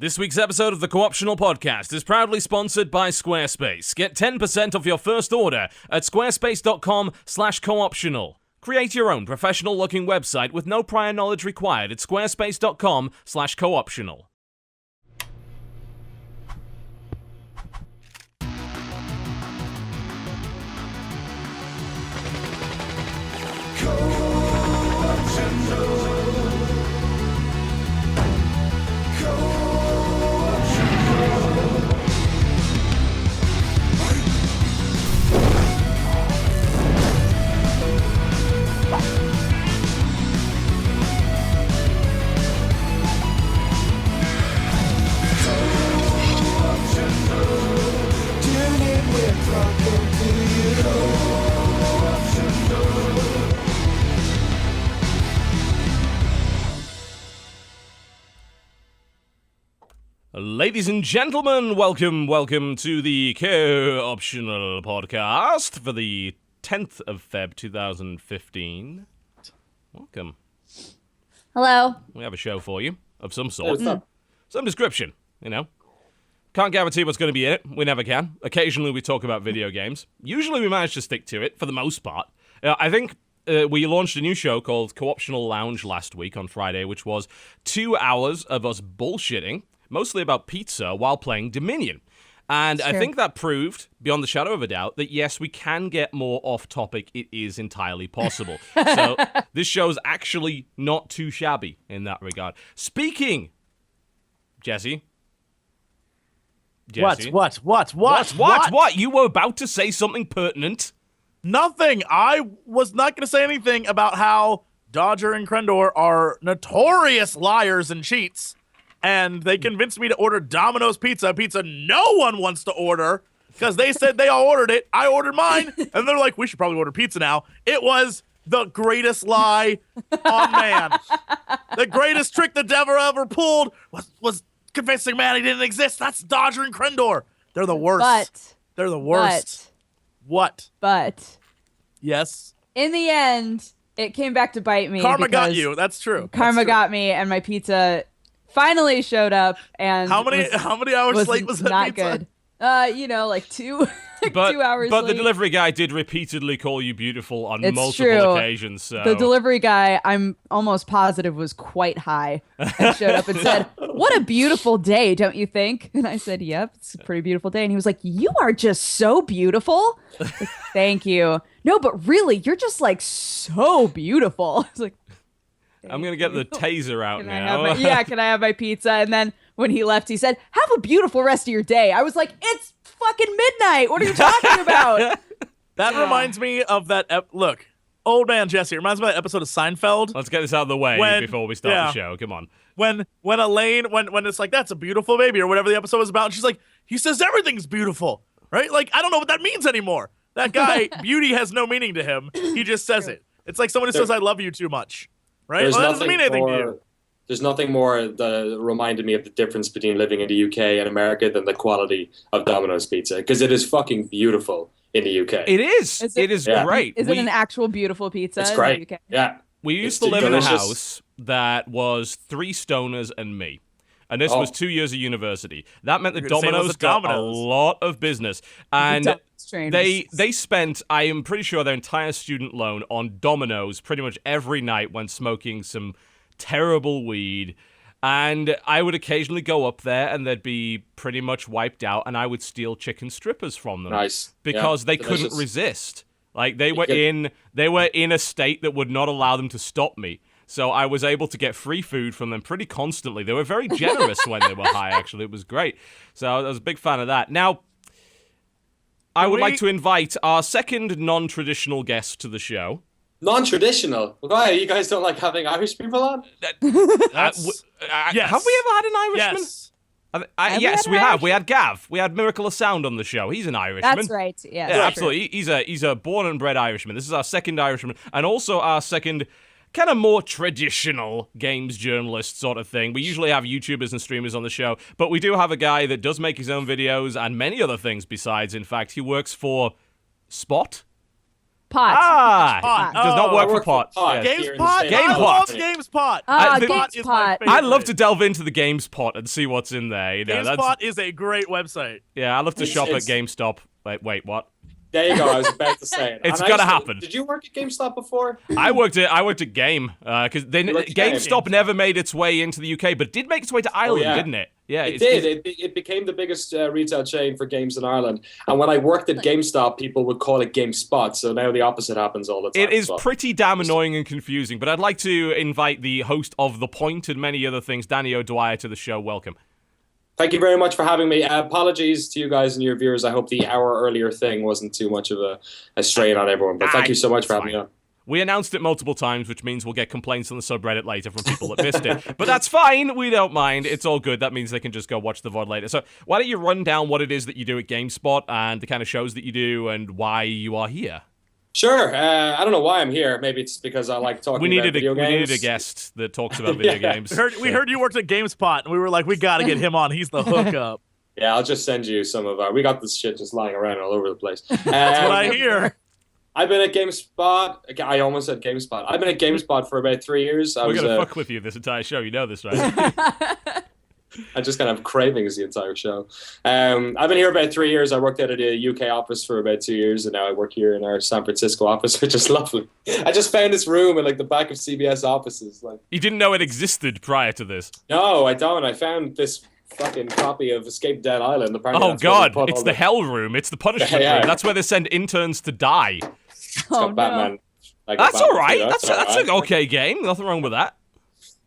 This week's episode of the Co-optional Podcast is proudly sponsored by Squarespace. Get 10% off your first order at squarespace.com/cooptional. Create your own professional-looking website with no prior knowledge required at squarespace.com/cooptional. Ladies and gentlemen, welcome to the Co-optional Podcast for the 10th of Feb 2015. Welcome. Hello. We have a show for you, of some sort. Some description, you know. Can't guarantee what's going to be in it. We never can. Occasionally we talk about video games. Usually we manage to stick to it, for the most part. I think we launched a new show called Co-optional Lounge last week on Friday, which was 2 hours of us bullshitting, mostly about pizza, while playing Dominion. And I think that proved, beyond the shadow of a doubt, that yes, we can get more off-topic. It is entirely possible. So this show's actually not too shabby in that regard. Speaking, Jesse? What? You were about to say something pertinent. Nothing. I was not going to say anything about how Dodger and Crendor are notorious liars and cheats. And they convinced me to order Domino's pizza no one wants to order because they said they all ordered it. I ordered mine, and they're like, we should probably order pizza now. It was the greatest lie on man. The greatest trick the devil ever pulled was convincing man he didn't exist. That's Dodger and Crendor. They're the worst. They're the worst. But. Yes? In the end, it came back to bite me. Karma got you. That's true. Karma got me, and my pizza finally showed up, and how many hours late was that not pizza? Good. Like 2 hours But late. the delivery guy did repeatedly call you beautiful on It's multiple true. occasions. So. The delivery guy, I'm almost positive, was quite high and showed up and said, "What a beautiful day, don't you think?" And I said, "Yep, it's a pretty beautiful day." And he was like, "You are just so beautiful." Like, thank you. No, but really, you're just like so beautiful. I was like, I'm going to get the taser out now. Can I have my pizza? And then when he left, he said, "Have a beautiful rest of your day." I was like, it's fucking midnight. What are you talking about? That reminds me of that. Look, old man Jesse, it reminds me of that episode of Seinfeld. Let's get this out of the way before we start the show. Come on. When Elaine, when it's like, that's a beautiful baby or whatever the episode was about, and she's like, he says everything's beautiful, right? Like, I don't know what that means anymore. That guy, beauty has no meaning to him. He just says it. It's like someone who says, I love you too much. Right? Well, that doesn't mean anything to you. There's nothing more that reminded me of the difference between living in the UK and America than the quality of Domino's pizza, because it is fucking beautiful in the UK. It is. It is great. Is it an actual beautiful pizza? It's great. In the UK? Yeah. We used to live in a house that was 3 stoners and me. And this was 2 years of university. That meant that Domino's got a lot of business. And they spent, I am pretty sure, their entire student loan on Domino's pretty much every night when smoking some terrible weed. And I would occasionally go up there and they'd be pretty much wiped out, and I would steal chicken strippers from them. Nice. Because they couldn't resist. Like, they were in a state that would not allow them to stop me. So I was able to get free food from them pretty constantly. They were very generous when they were high, actually. It was great. So I was a big fan of that. Now, I would like to invite our second non-traditional guest to the show. Non-traditional? Why? You guys don't like having Irish people on? Yes. Have we ever had an Irishman? Yes. Yes, we have. We had Gav. We had Miracle of Sound on the show. He's an Irishman. That's right. Yes. Yeah, absolutely. He's a born and bred Irishman. This is our second Irishman, and also our second kind of more traditional games journalist sort of thing. We usually have YouTubers and streamers on the show, but we do have a guy that does make his own videos and many other things besides. In fact, he works for Spot. Pot. It does not work for pot. Pot. Yes. GameSpot. GamePot. I love GameSpot. GameSpot is my favorite. I love to delve into the GameSpot and see what's in there. You know, GameSpot is a great website. Yeah, I love to shop at GameStop. Wait, what? There you go. I was about to say it. It's gonna happen. Did you work at GameStop before? I worked at Game because GameStop never made its way into the UK, but it did make its way to Ireland, didn't it? Yeah, it did. It became the biggest retail chain for games in Ireland. And when I worked at GameStop, people would call it GameSpot. So now the opposite happens all the time. It is pretty damn annoying and confusing. But I'd like to invite the host of The Point and many other things, Danny O'Dwyer, to the show. Welcome. Thank you very much for having me. Apologies to you guys and your viewers. I hope the hour earlier thing wasn't too much of a strain on everyone. But thank you so much for having me on. We announced it multiple times, which means we'll get complaints on the subreddit later from people that missed it. But that's fine. We don't mind. It's all good. That means they can just go watch the VOD later. So why don't you run down what it is that you do at GameSpot and the kind of shows that you do and why you are here? Sure. I don't know why I'm here. Maybe it's because I like talking about video games. We needed a guest that talks about video games. We heard you worked at GameSpot, and we were like, we got to get him on. He's the hookup. Yeah, I'll just send you some of our... We got this shit just lying around all over the place. That's what I hear. I've been at GameSpot. I almost said GameSpot. I've been at GameSpot for about 3 years. We're going to fuck with you this entire show. You know this, right? I just kind of have cravings the entire show. I've been here about 3 years. I worked at a UK office for about 2 years, and now I work here in our San Francisco office, which is lovely. I just found this room in like the back of CBS offices. Like, you didn't know it existed prior to this? No, I don't. I found this fucking copy of Escape Dead Island. Apparently, oh God, it's the hell room. It's the punishment room. That's where they send interns to die. It's got Batman. That's all right. That's an okay game. Nothing wrong with that.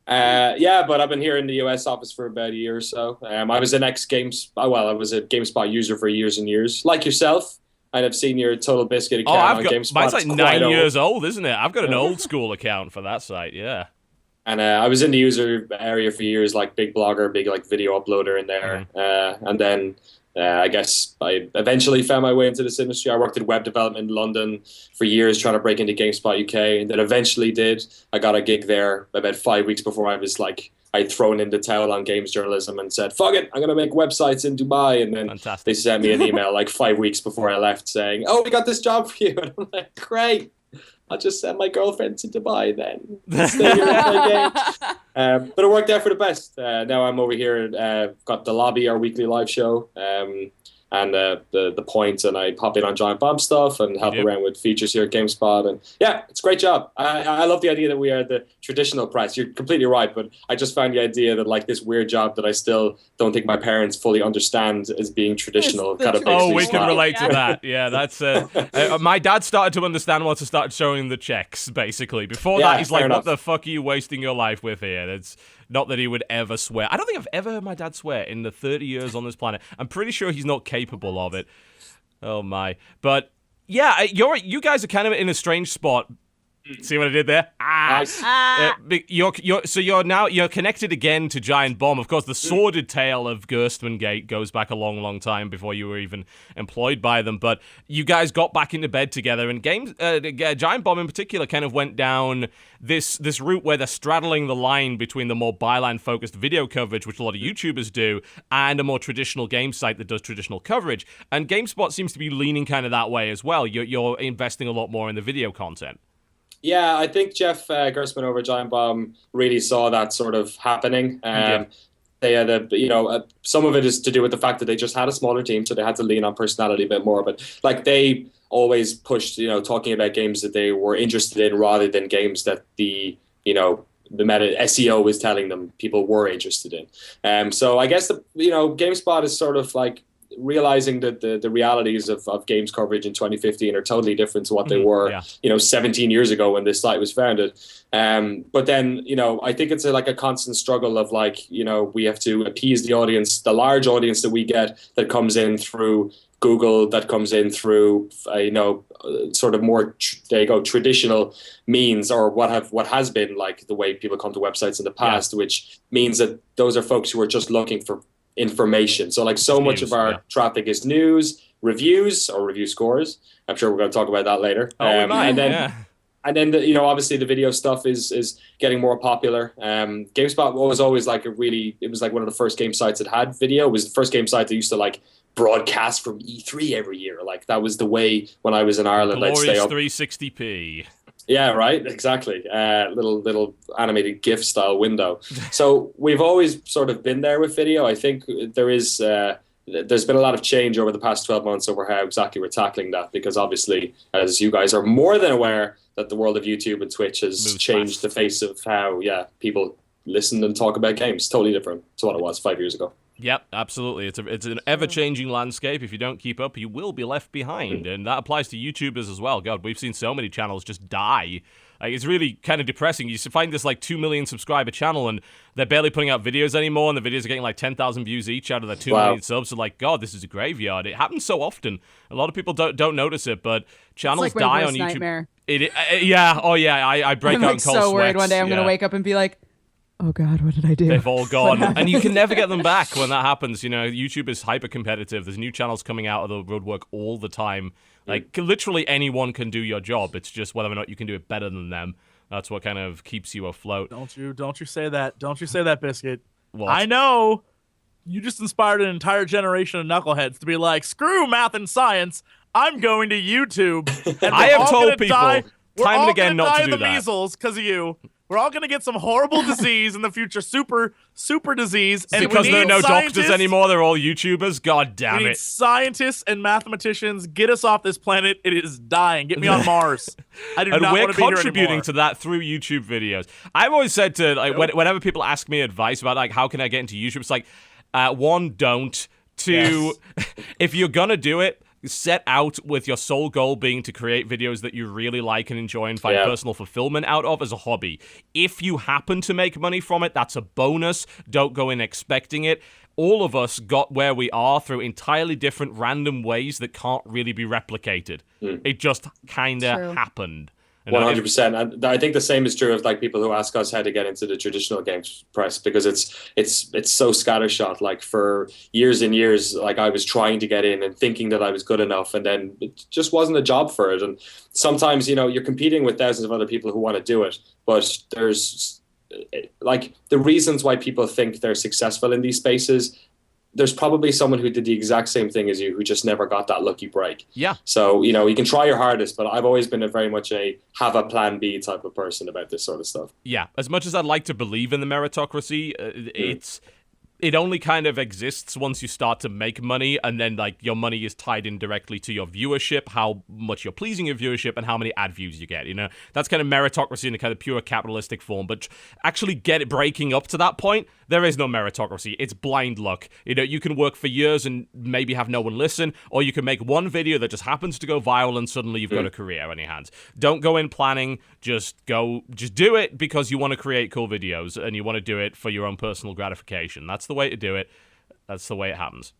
Yeah, but I've been here in the US office for about a year or so. I was an I was a GameSpot user for years and years. Like yourself, I'd have seen your TotalBiscuit account on GameSpot. Mine's like 9 years old, isn't it? I've got an old school account for that site, yeah. And I was in the user area for years, like big blogger, big like video uploader in there. And then I guess I eventually found my way into this industry. I worked in web development in London for years trying to break into GameSpot UK, and then eventually did. I got a gig there about 5 weeks before I was like, I'd thrown in the towel on games journalism and said, fuck it, I'm going to make websites in Dubai. And then they sent me an email like 5 weeks before I left saying, oh, we got this job for you. And I'm like, great. I'll just send my girlfriend to Dubai then. Stay here and play games. But it worked out for the best. Now I'm over here, got The Lobby, our weekly live show, and the Point, and I pop in on Giant Bomb stuff and help around with features here at GameSpot. And yeah, it's a great job. I love the idea that we are the traditional press. You're completely right, but I just found the idea that like this weird job that I still don't think my parents fully understand as being traditional kind of makes me we smile. can relate to that. Yeah, that's my dad started to understand once I started showing the checks, basically. Before that, he's like, what the fuck are you wasting your life with here? It's not that he would ever swear. I don't think I've ever heard my dad swear in the 30 years on this planet. I'm pretty sure he's not capable of it. Oh my. But yeah, you guys are kind of in a strange spot. See what I did there? Nice. You're connected again to Giant Bomb. Of course, the sordid tale of Gerstmann Gate goes back a long, long time before you were even employed by them. But you guys got back into bed together, and Giant Bomb in particular kind of went down this route where they're straddling the line between the more byline-focused video coverage, which a lot of YouTubers do, and a more traditional game site that does traditional coverage. And GameSpot seems to be leaning kind of that way as well. You're investing a lot more in the video content. Yeah, I think Jeff Gerstmann over Giant Bomb really saw that sort of happening. They had some of it is to do with the fact that they just had a smaller team, so they had to lean on personality a bit more. But like they always pushed, talking about games that they were interested in rather than games that the meta SEO was telling them people were interested in. So I guess GameSpot is sort of like realizing that the realities of games coverage in 2015 are totally different to what they were 17 years ago when this site was founded. But then I think it's a constant struggle of we have to appease the audience, the large audience that we get that comes in through Google, that comes in through sort of more traditional means, or what has been like the way people come to websites in the past, which means that those are folks who are just looking for information. So much of our traffic is news, reviews, or review scores. I'm sure we're going to talk about that later. And then, obviously the video stuff is getting more popular. GameSpot was always like it was like one of the first game sites that had video. It was the first game site that used to like broadcast from E3 every year. Like that was the way when I was in Ireland. Glorious I'd stay up. 360p. Yeah, right. Exactly. Little animated GIF style window. So we've always sort of been there with video. I think there's been a lot of change over the past 12 months over how exactly we're tackling that, because obviously, as you guys are more than aware, that the world of YouTube and Twitch has changed the face of how people listen and talk about games. Totally different to what it was 5 years ago. Yep, absolutely. It's an ever-changing landscape. If you don't keep up, you will be left behind. And that applies to YouTubers as well. God, we've seen so many channels just die. Like, it's really kind of depressing. You find this like 2 million subscriber channel and they're barely putting out videos anymore, and the videos are getting like 10,000 views each out of their 2 million subs. So like, God, this is a graveyard. It happens so often. A lot of people don't notice it, but channels it's like die my on worst YouTube. nightmare. Yeah, oh yeah, I break I'm out like in cold so worried sweats. one day I'm gonna wake up and be like, oh God, what did I do? They've all gone. And you can never get them back when that happens. YouTube is hyper competitive. There's new channels coming out of the woodwork all the time. Like, literally anyone can do your job. It's just whether or not you can do it better than them. That's what kind of keeps you afloat. Don't you say that. Don't you say that, Biscuit. What? I know you just inspired an entire generation of knuckleheads to be like, screw math and science. I'm going to YouTube. And I have told people time and again not to do the that. measles because of you. We're all going to get some horrible disease in the future, super disease. And because there are no doctors anymore, they're all YouTubers? God damn we need it. scientists and mathemaicians. Get us off this planet. It is dying. Get me on Mars. I do not want to be here anymore. And we're contributing to that through YouTube videos. I've always said to, like, whenever people ask me advice about, like, how can I get into YouTube, it's like, one, don't. Two, if you're going to do it, set out with your sole goal being to create videos that you really like and enjoy and find personal fulfillment out of as a hobby. If you happen to make money from it, that's a bonus. Don't go in expecting it. All of us got where we are through entirely different random ways that can't really be replicated. It just kind of happened. 100%. And I think the same is true of like people who ask us how to get into the traditional games press, because it's so scattershot. Like for years and years, like I was trying to get in and thinking that I was good enough, and then it just wasn't a job for it. And sometimes, you're competing with thousands of other people who want to do it, but there's like the reasons why people think they're successful in these spaces. There's probably someone who did the exact same thing as you who just never got that lucky break. Yeah. So, you can try your hardest, but I've always been very much a have a plan B type of person about this sort of stuff. Yeah. As much as I'd like to believe in the meritocracy, it only kind of exists once you start to make money, and then like your money is tied in directly to your viewership, how much you're pleasing your viewership, and how many ad views you get. That's kind of meritocracy in a kind of pure capitalistic form. But actually breaking up to that point, there is no meritocracy. It's blind luck. You can work for years and maybe have no one listen, or you can make one video that just happens to go viral and suddenly you've got a career on your hands. Don't go in planning. Just do it because you want to create cool videos and you want to do it for your own personal gratification. That's the way to do it. That's the way it happens.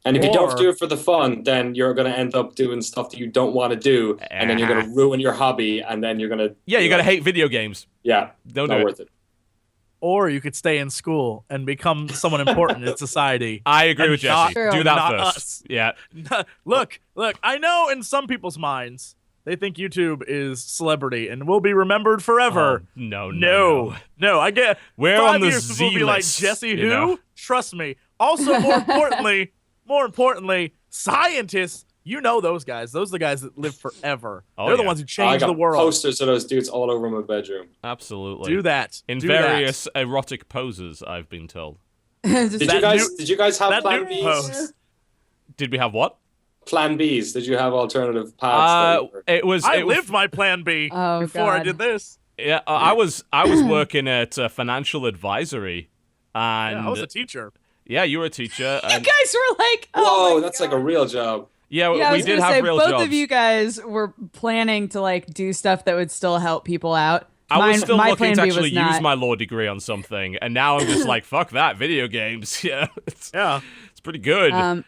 And if you don't do it for the fun, then you're going to end up doing stuff that you don't want to do, and then you're going to ruin your hobby, and then you're going to... Yeah, you're going to hate video games. Yeah, don't do it. Worth it. Or you could stay in school and become someone important in society. I agree with Jesse. Do that first. Us. Yeah. Look, I know in some people's minds, they think YouTube is celebrity and will be remembered forever. Oh, no. I get we're 5 on the years people will be like, Z-list, Jesse who? Trust me. Also, more importantly, scientists, those guys. Those are the guys that live forever. They're the ones who change the world. I got posters of those dudes all over my bedroom. Absolutely. Do that. In various erotic poses, I've been told. Did you guys have plan Bs? Did we have what? Plan Bs. Did you have alternative paths? I lived my plan B before I did this. Yeah, I was working at financial advisory, and I was a teacher. Yeah, you were a teacher. You guys were like, whoa, that's like a real job. Yeah, we did have real jobs. Both of you guys were planning to like do stuff that would still help people out. I was still looking to actually use my law degree on something, and now I'm just like, fuck that, video games. Yeah, it's pretty good.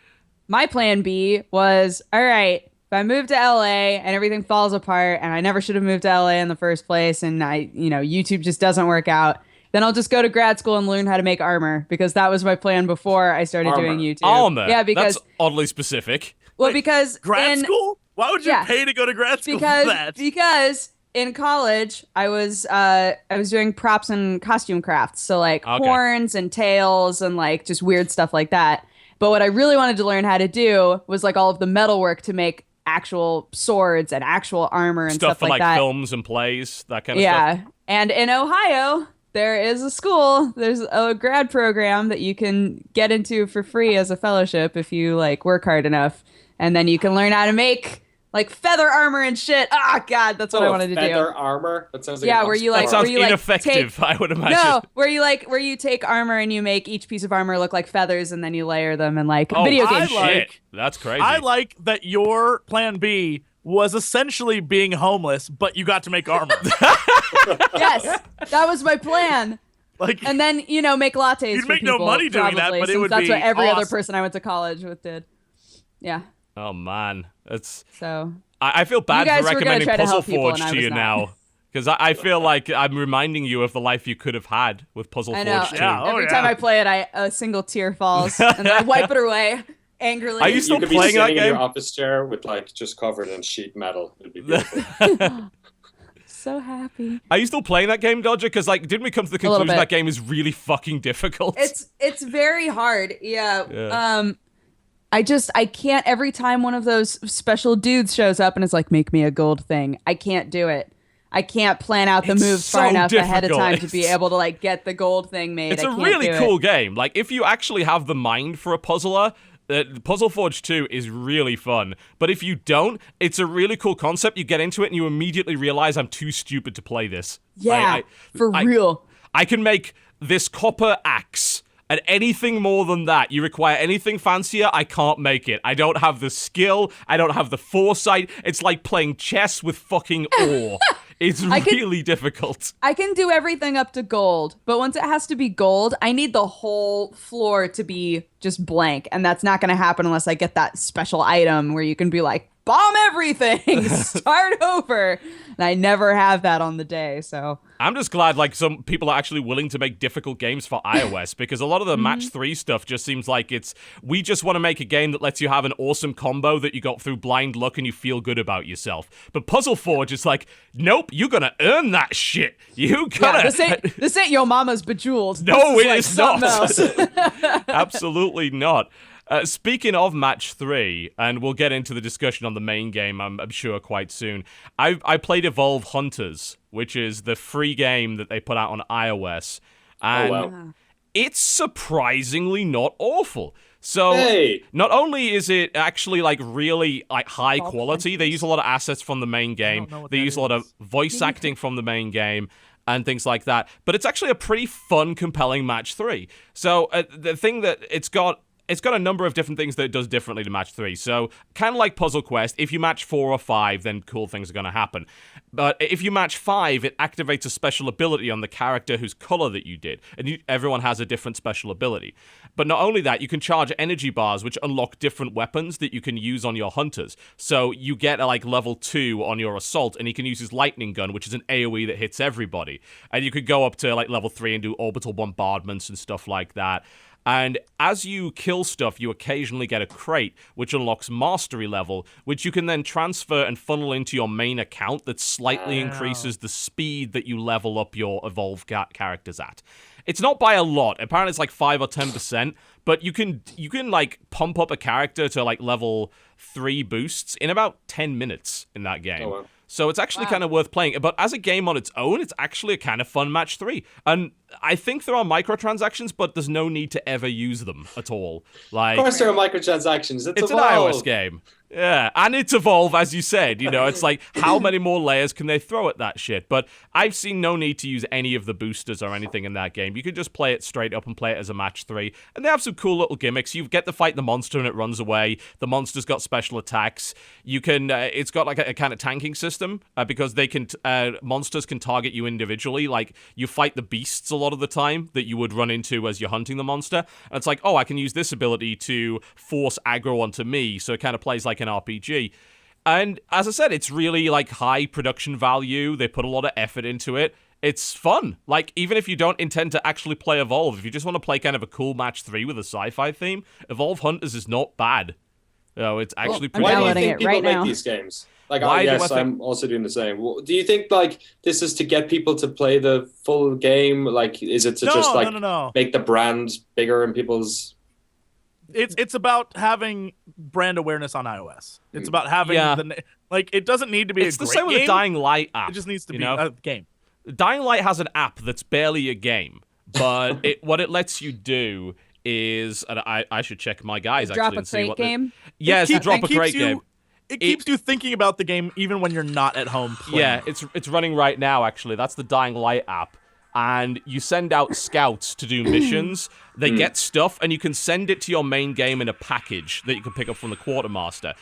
My plan B was, all right, if I move to LA and everything falls apart, and I never should have moved to LA in the first place, and YouTube just doesn't work out, then I'll just go to grad school and learn how to make armor, because that was my plan before I started doing YouTube. Armor? Yeah, because that's oddly specific. Well, because grad school? Why would you pay to go to grad school for that? Because in college, I was doing props and costume crafts, so like horns and tails and like just weird stuff like that. But what I really wanted to learn how to do was like all of the metalwork to make actual swords and actual armor and stuff for like like that. films and plays, that kind of Yeah, stuff. and in Ohio, there is a school. There's a grad program that you can get into for free as a fellowship if you like work hard enough, and then you can learn how to make like feather armor and shit. Ah, God, that's what I wanted to do. Feather armor? That sounds like where you like that sounds where you ineffective, like I would imagine. No, where you take armor and you make each piece of armor look like feathers, and then you layer them and like video game shit. That's crazy. I like that your plan B was essentially being homeless, but you got to make armor. Yes, that was my plan. Like, and then make lattes. You'd for make people, no money doing that, probably, but it since would that's be what every other awesome. person I went to college with did. Yeah. Oh man, that's so. I feel bad You guys for were gonna recommending try to Puzzle help people, Forge and I to was you not. now. Because I feel like I'm reminding you of the life you could have had with Puzzle I know. Forge 2. Yeah. Every time I play it, a single tear falls, and then I wipe it away angrily. Are you still you could be playing that sitting in game? your office chair with like just covered in sheet metal. It'd be beautiful. So happy. Are you still playing that game, Dodger? Because like, didn't we come to the conclusion bit. that game is really fucking difficult? It's very hard. Yeah. I can't. Every time one of those special dudes shows up and is like, make me a gold thing, I can't do it. I can't plan out the moves far enough ahead of time to be able to like get the gold thing made. It's a really cool game. Like, if you actually have the mind for a puzzler, Puzzle Forge 2 is really fun. But if you don't, it's a really cool concept. You get into it and you immediately realize I'm too stupid to play this. Yeah, real. I can make this copper axe. And anything more than that, you require anything fancier, I can't make it. I don't have the skill. I don't have the foresight. It's like playing chess with fucking ore. It's really difficult. I can do everything up to gold, but once it has to be gold, I need the whole floor to be just blank. And that's not going to happen unless I get that special item where you can be like, bomb everything, start over. And I never have that on the day, so. I'm just glad like some people are actually willing to make difficult games for iOS, because a lot of the match 3 stuff just seems like we just want to make a game that lets you have an awesome combo that you got through blind luck and you feel good about yourself. But Puzzle Forge is like, nope, you're gonna earn that shit. You gotta. Yeah, this ain't your mama's Bejeweled. No, it is something not. else. Absolutely not. Speaking of match 3, and we'll get into the discussion on the main game, I'm sure, quite soon. I played Evolve Hunters, which is the free game that they put out on iOS. And it's surprisingly not awful. So not only is it actually like really like high quality, they use a lot of assets from the main game. They use a lot of voice acting from the main game and things like that. But it's actually a pretty fun, compelling match 3. So the thing that it's got a number of different things that it does differently to match 3. So kind of like Puzzle Quest, if you match 4 or 5, then cool things are going to happen. But if you match 5, it activates a special ability on the character whose color that you did. And everyone has a different special ability. But not only that, you can charge energy bars, which unlock different weapons that you can use on your hunters. So you get like level 2 on your assault, and he can use his lightning gun, which is an AoE that hits everybody. And you could go up to like level 3 and do orbital bombardments and stuff like that. And as you kill stuff, you occasionally get a crate, which unlocks mastery level, which you can then transfer and funnel into your main account that slightly increases the speed that you level up your evolved characters at. It's not by a lot. Apparently it's like 5 or 10%, but you can like pump up a character to like level 3 boosts in about 10 minutes in that game. Oh, wow. So it's actually kind of worth playing. But as a game on its own, it's actually a kind of fun match 3. And I think there are microtransactions, but there's no need to ever use them at all. Like, of course there are microtransactions. It's an iOS game. Yeah, and it's Evolve, as you said. You know, it's like, how many more layers can they throw at that shit? But I've seen no need to use any of the boosters or anything in that game. You can just play it straight up and play it as a match 3. And they have some cool little gimmicks. You get to fight the monster and it runs away. The monster's got special attacks. You can, it's got like a kind of tanking system because they can, monsters can target you individually. Like, you fight the beasts a lot of the time that you would run into as you're hunting the monster. And it's like, oh, I can use this ability to force aggro onto me. So it kind of plays like an RPG. And as I said, it's really like high production value. They put a lot of effort into it. It's fun. Like, even if you don't intend to actually play Evolve, if you just want to play kind of a cool match 3 with a sci-fi theme, Evolve Hunters is not bad. No, it's actually pretty Why do fun. you think it people right make now. these games? Like, Why do I yes, think- I'm also doing the same. Do you think like this is to get people to play the full game? Like, is it to just like No. make the brand bigger in people's? It's about having brand awareness on iOS. It's about having it doesn't need to be It's a the great same with the game. Dying Light app. It just needs to you be know? a game. Dying Light has an app that's barely a game, but what it lets you do is, and I should check my guys Drop actually a and see crate what game. Yeah, it's a drop a keeps crate you- game. It keeps you thinking about the game even when you're not at home playing. Yeah, it's running right now, actually. That's the Dying Light app. And you send out scouts to do missions. They get stuff, and you can send it to your main game in a package that you can pick up from the quartermaster.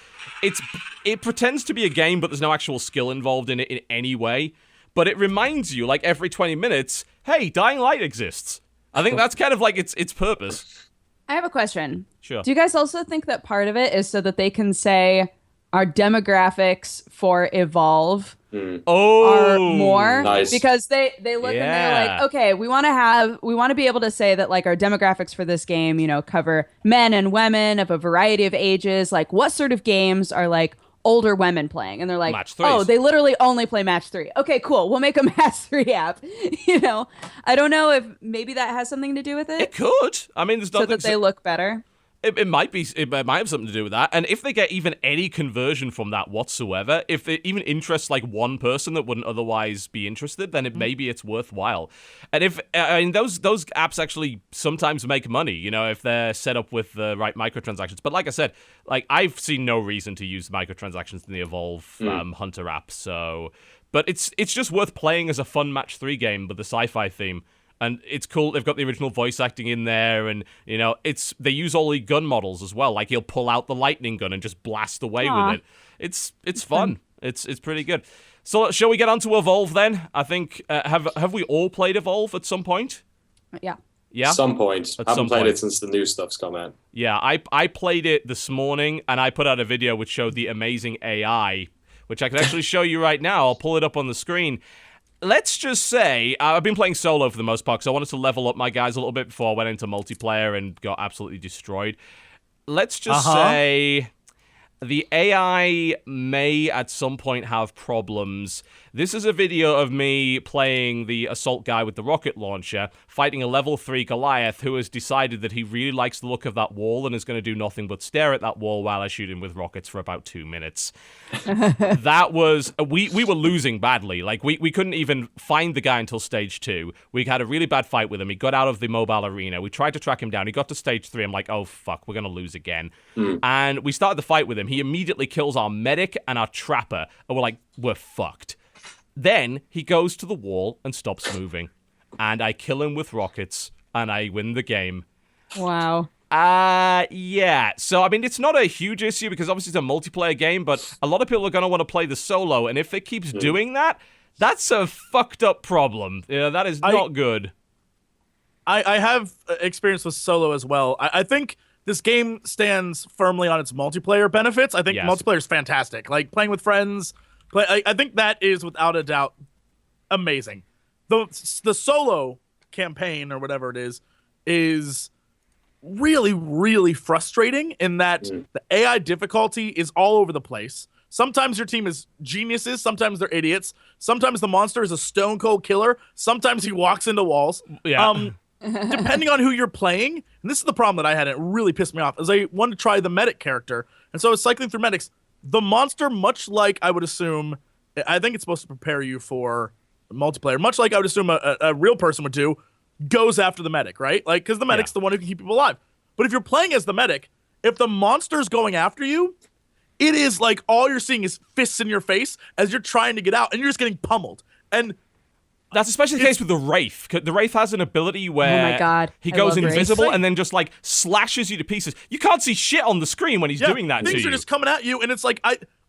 It pretends to be a game, but there's no actual skill involved in it in any way. But it reminds you, like, every 20 minutes, hey, Dying Light exists. I think that's kind of like its purpose. I have a question. Sure. Do you guys also think that part of it is so that they can say our demographics for Evolve are more? Nice. Because they look and they're like, okay, we want to be able to say that like our demographics for this game, cover men and women of a variety of ages. Like, what sort of games are like older women playing? And they're like, Match 3s. oh, they literally only play match 3. Okay, cool. We'll make a match 3 app. I don't know if maybe that has something to do with it. It could. I mean, there's so nothing that they look better. It might be. It might have something to do with that. And if they get even any conversion from that whatsoever, if it even interests like one person that wouldn't otherwise be interested, then maybe it's worthwhile. And if those apps actually sometimes make money, if they're set up with the right microtransactions. But like I said, like I've seen no reason to use microtransactions in the Evolve Hunter app. So, but it's just worth playing as a fun match 3 game with the sci-fi theme. And it's cool. They've got the original voice acting in there, and they use all the gun models as well. Like he'll pull out the lightning gun and just blast away with it. It's fun. It's pretty good. So shall we get on to Evolve then? I think have we all played Evolve at some point? Yeah. Yeah. Some point. At Haven't some played point. it since the new stuff's come out. Yeah, I played it this morning, and I put out a video which showed the amazing AI, which I can actually show you right now. I'll pull it up on the screen. Let's just say, I've been playing solo for the most part, because I wanted to level up my guys a little bit before I went into multiplayer and got absolutely destroyed. Let's just say the AI may at some point have problems. This is a video of me playing the assault guy with the rocket launcher, fighting a level 3 Goliath who has decided that he really likes the look of that wall and is going to do nothing but stare at that wall while I shoot him with rockets for about 2 minutes. That was... We were losing badly. Like, we couldn't even find the guy until stage 2. We had a really bad fight with him. He got out of the mobile arena. We tried to track him down. He got to stage 3. I'm like, oh, fuck, we're going to lose again. And we started the fight with him. He immediately kills our medic and our trapper. And we're like, we're fucked. Then he goes to the wall and stops moving. And I kill him with rockets, and I win the game. Wow. Yeah. So, I mean, it's not a huge issue because obviously it's a multiplayer game, but a lot of people are going to want to play the solo, and if it keeps doing that, that's a fucked up problem. That is not good. I have experience with solo as well. I think this game stands firmly on its multiplayer benefits. I think multiplayer is fantastic. Like, playing with friends, I think that is, without a doubt, amazing. The solo campaign, or whatever it is really, really frustrating in that the AI difficulty is all over the place. Sometimes your team is geniuses, sometimes they're idiots, sometimes the monster is a stone cold killer, sometimes he walks into walls. Yeah. Depending on who you're playing, and this is the problem that I had, and it really pissed me off, is I wanted to try the medic character, and so I was cycling through medics. The monster, much like I would assume, I think it's supposed to prepare you for multiplayer, much like I would assume a real person would do, goes after the medic, right? Like, because the medic's the one who can keep people alive. But if you're playing as the medic, if the monster's going after you, it is like all you're seeing is fists in your face as you're trying to get out, and you're just getting pummeled. And that's especially the case with the Wraith. The Wraith has an ability where oh my God, he goes invisible Wraith. and then just like slashes you to pieces. You can't see shit on the screen when he's doing that to you. Things are just coming at you, and it's like,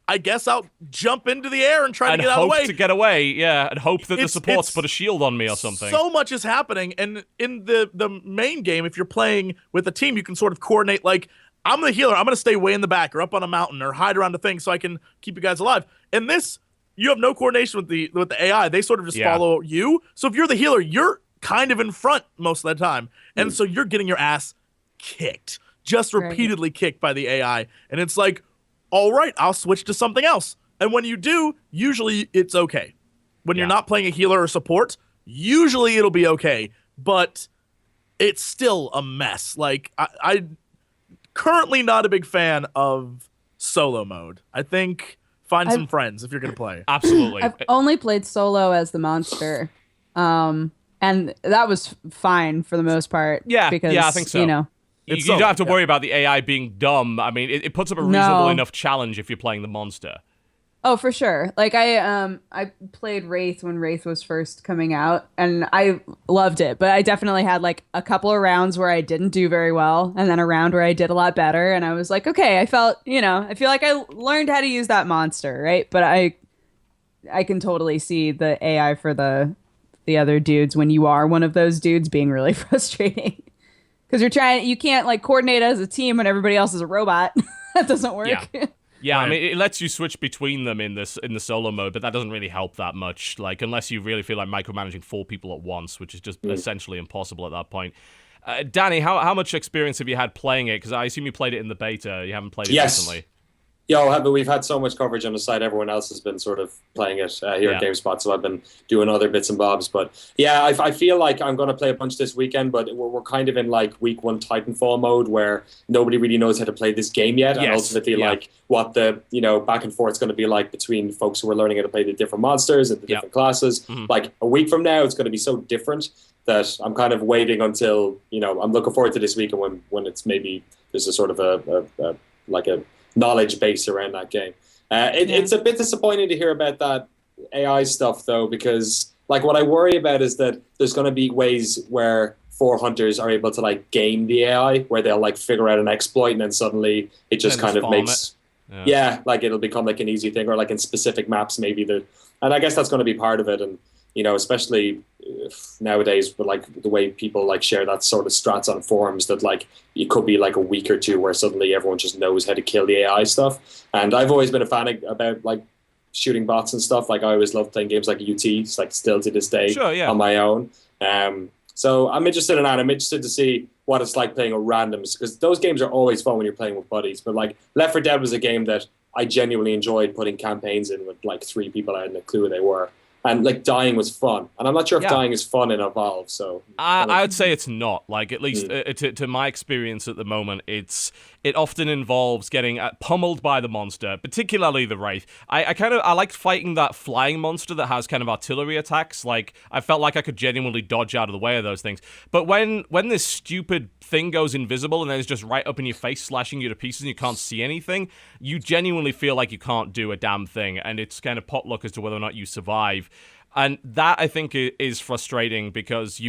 I guess I'll jump into the air and try to get out of the way. And hope to get away, and hope that the supports put a shield on me or something. So much is happening, and in the main game, if you're playing with a team, you can sort of coordinate, like, I'm the healer, I'm going to stay way in the back or up on a mountain or hide around a thing so I can keep you guys alive. In this, you have no coordination with the AI. They sort of just follow you. So if you're the healer, you're kind of in front most of the time. And so you're getting your ass kicked, just repeatedly kicked by the AI. And it's like, all right, I'll switch to something else. And when you do, usually it's okay. When you're not playing a healer or support, usually it'll be okay. But it's still a mess. Like, I currently not a big fan of solo mode. I think find some friends if you're going to play. Absolutely. I've only played solo as the monster. And that was fine for the most part. Yeah, because, I think so. You know, you don't have to worry about the AI being dumb. I mean, it puts up a reasonable enough challenge if you're playing the monster. Oh, for sure. Like I played Wraith when Wraith was first coming out, and I loved it. But I definitely had like a couple of rounds where I didn't do very well, and then a round where I did a lot better. And I was like, okay, I feel like I learned how to use that monster, right? But I can totally see the AI for the other dudes when you are one of those dudes being really frustrating because you can't like coordinate as a team when everybody else is a robot. That doesn't work. Yeah, right. I mean, it lets you switch between them in the solo mode, but that doesn't really help that much. Like, unless you really feel like micromanaging 4 people at once, which is just essentially impossible at that point. Danny, how much experience have you had playing it? Because I assume you played it in the beta. You haven't played it recently. Yeah, but we've had so much coverage on the site. Everyone else has been sort of playing it here at GameSpot, so I've been doing other bits and bobs. But yeah, I feel like I'm going to play a bunch this weekend, but we're kind of in like week 1 Titanfall mode where nobody really knows how to play this game yet. And ultimately, like what the back and forth is going to be like between folks who are learning how to play the different monsters and the different classes. Like a week from now, it's going to be so different that I'm kind of waiting until, I'm looking forward to this weekend when it's maybe there's a sort of a knowledge base around that game. It's a bit disappointing to hear about that AI stuff though, because like what I worry about is that there's going to be ways where 4 hunters are able to like game the AI, where they'll like figure out an exploit and then suddenly it just kind of makes like it'll become like an easy thing, or like in specific maps maybe and I guess that's going to be part of it. And especially nowadays with like the way people like share that sort of strats on forums, that like it could be like a week or two where suddenly everyone just knows how to kill the AI stuff. And I've always been a fan about like shooting bots and stuff. Like I always loved playing games like UT, it's like still to this day on my own. So I'm interested in that. I'm interested to see what it's like playing with randoms, because those games are always fun when you're playing with buddies. But like Left 4 Dead was a game that I genuinely enjoyed putting campaigns in with like 3 people I hadn't a clue who they were. And like dying was fun, and I'm not sure if dying is fun in Evolve. So I would say it's not. Like at least to my experience at the moment, it often involves getting pummeled by the monster, particularly the Wraith. I liked fighting that flying monster that has kind of artillery attacks. Like I felt like I could genuinely dodge out of the way of those things. But when this stupid thing goes invisible and then it's just right up in your face, slashing you to pieces, and you can't see anything, you genuinely feel like you can't do a damn thing, and it's kind of potluck as to whether or not you survive. And that, I think, is frustrating, because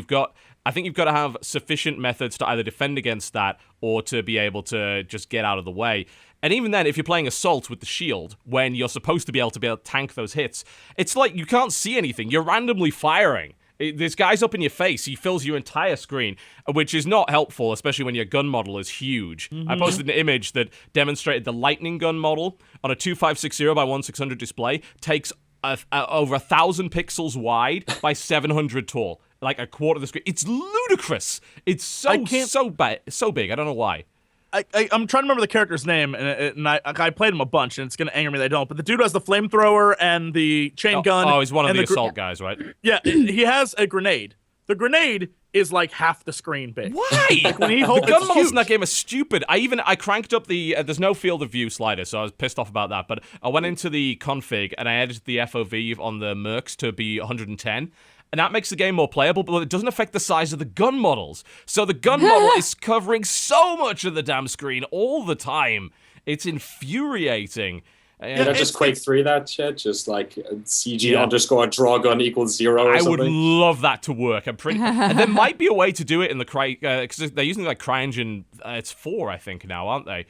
I think you've got to have sufficient methods to either defend against that or to be able to just get out of the way. And even then, if you're playing Assault with the shield, when you're supposed to be able to tank those hits, it's like you can't see anything. You're randomly firing. This guy's up in your face. He fills your entire screen, which is not helpful, especially when your gun model is huge. I posted an image that demonstrated the lightning gun model on a 2560 by 1600 display takes over 1,000 pixels wide by 700 tall, like a quarter of the screen. It's ludicrous. It's so big. I don't know why. I'm trying to remember the character's name, and I played him a bunch, and it's going to anger me that I don't. But the dude who has the flamethrower and the chain gun. Oh, he's one of the assault guys, right? Yeah, he has a grenade. The grenade is like half the screen big. Why? Like when he holds, the gun models in that game are stupid. I cranked up the there's no field of view slider, so I was pissed off about that. But I went into the config and I edited the FOV on the mercs to be 110. And that makes the game more playable, but it doesn't affect the size of the gun models. So the gun model is covering so much of the damn screen all the time. It's infuriating. Yeah, just Quake 3 that shit, just like CG underscore draw gun equals 0 or something. I would love that to work. And there might be a way to do it in the because they're using like CryEngine. It's 4, I think, now, aren't they?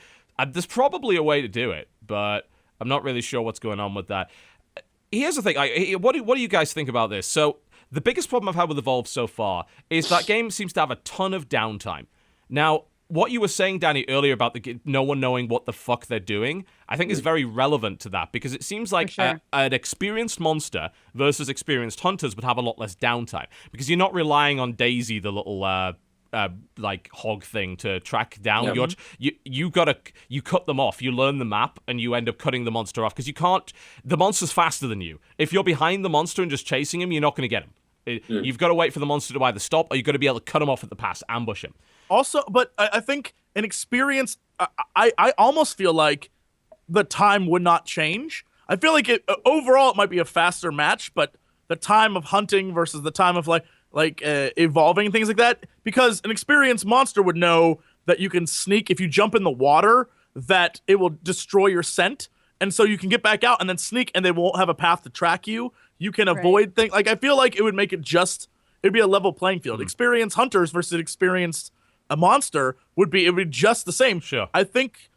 There's probably a way to do it, but I'm not really sure what's going on with that. Here's the thing. What do you guys think about this? So the biggest problem I've had with Evolve so far is that game seems to have a ton of downtime. Now, what you were saying, Danny, earlier about no one knowing what the fuck they're doing, I think is very relevant to that, because it seems like an experienced monster versus experienced hunters would have a lot less downtime, because you're not relying on Daisy, the little like hog thing to track down Yeah. you cut them off. You learn the map and you end up cutting the monster off because you can't. The monster's faster than you. If you're behind the monster and just chasing him, you're not going to get him. You've got to wait for the monster to either stop or you've got to be able to cut him off at the pass, ambush him. Also, but I think an experience, I almost feel like the time would not change. I feel like overall it might be a faster match, but the time of hunting versus the time of evolving and things like that, because an experienced monster would know that you can sneak if you jump in the water, that it will destroy your scent, and so you can get back out and then sneak, and they won't have a path to track you. You can avoid things. Like, I feel like it would make it'd be a level playing field. Experienced hunters versus experienced a monster would be just the same. Sure. I think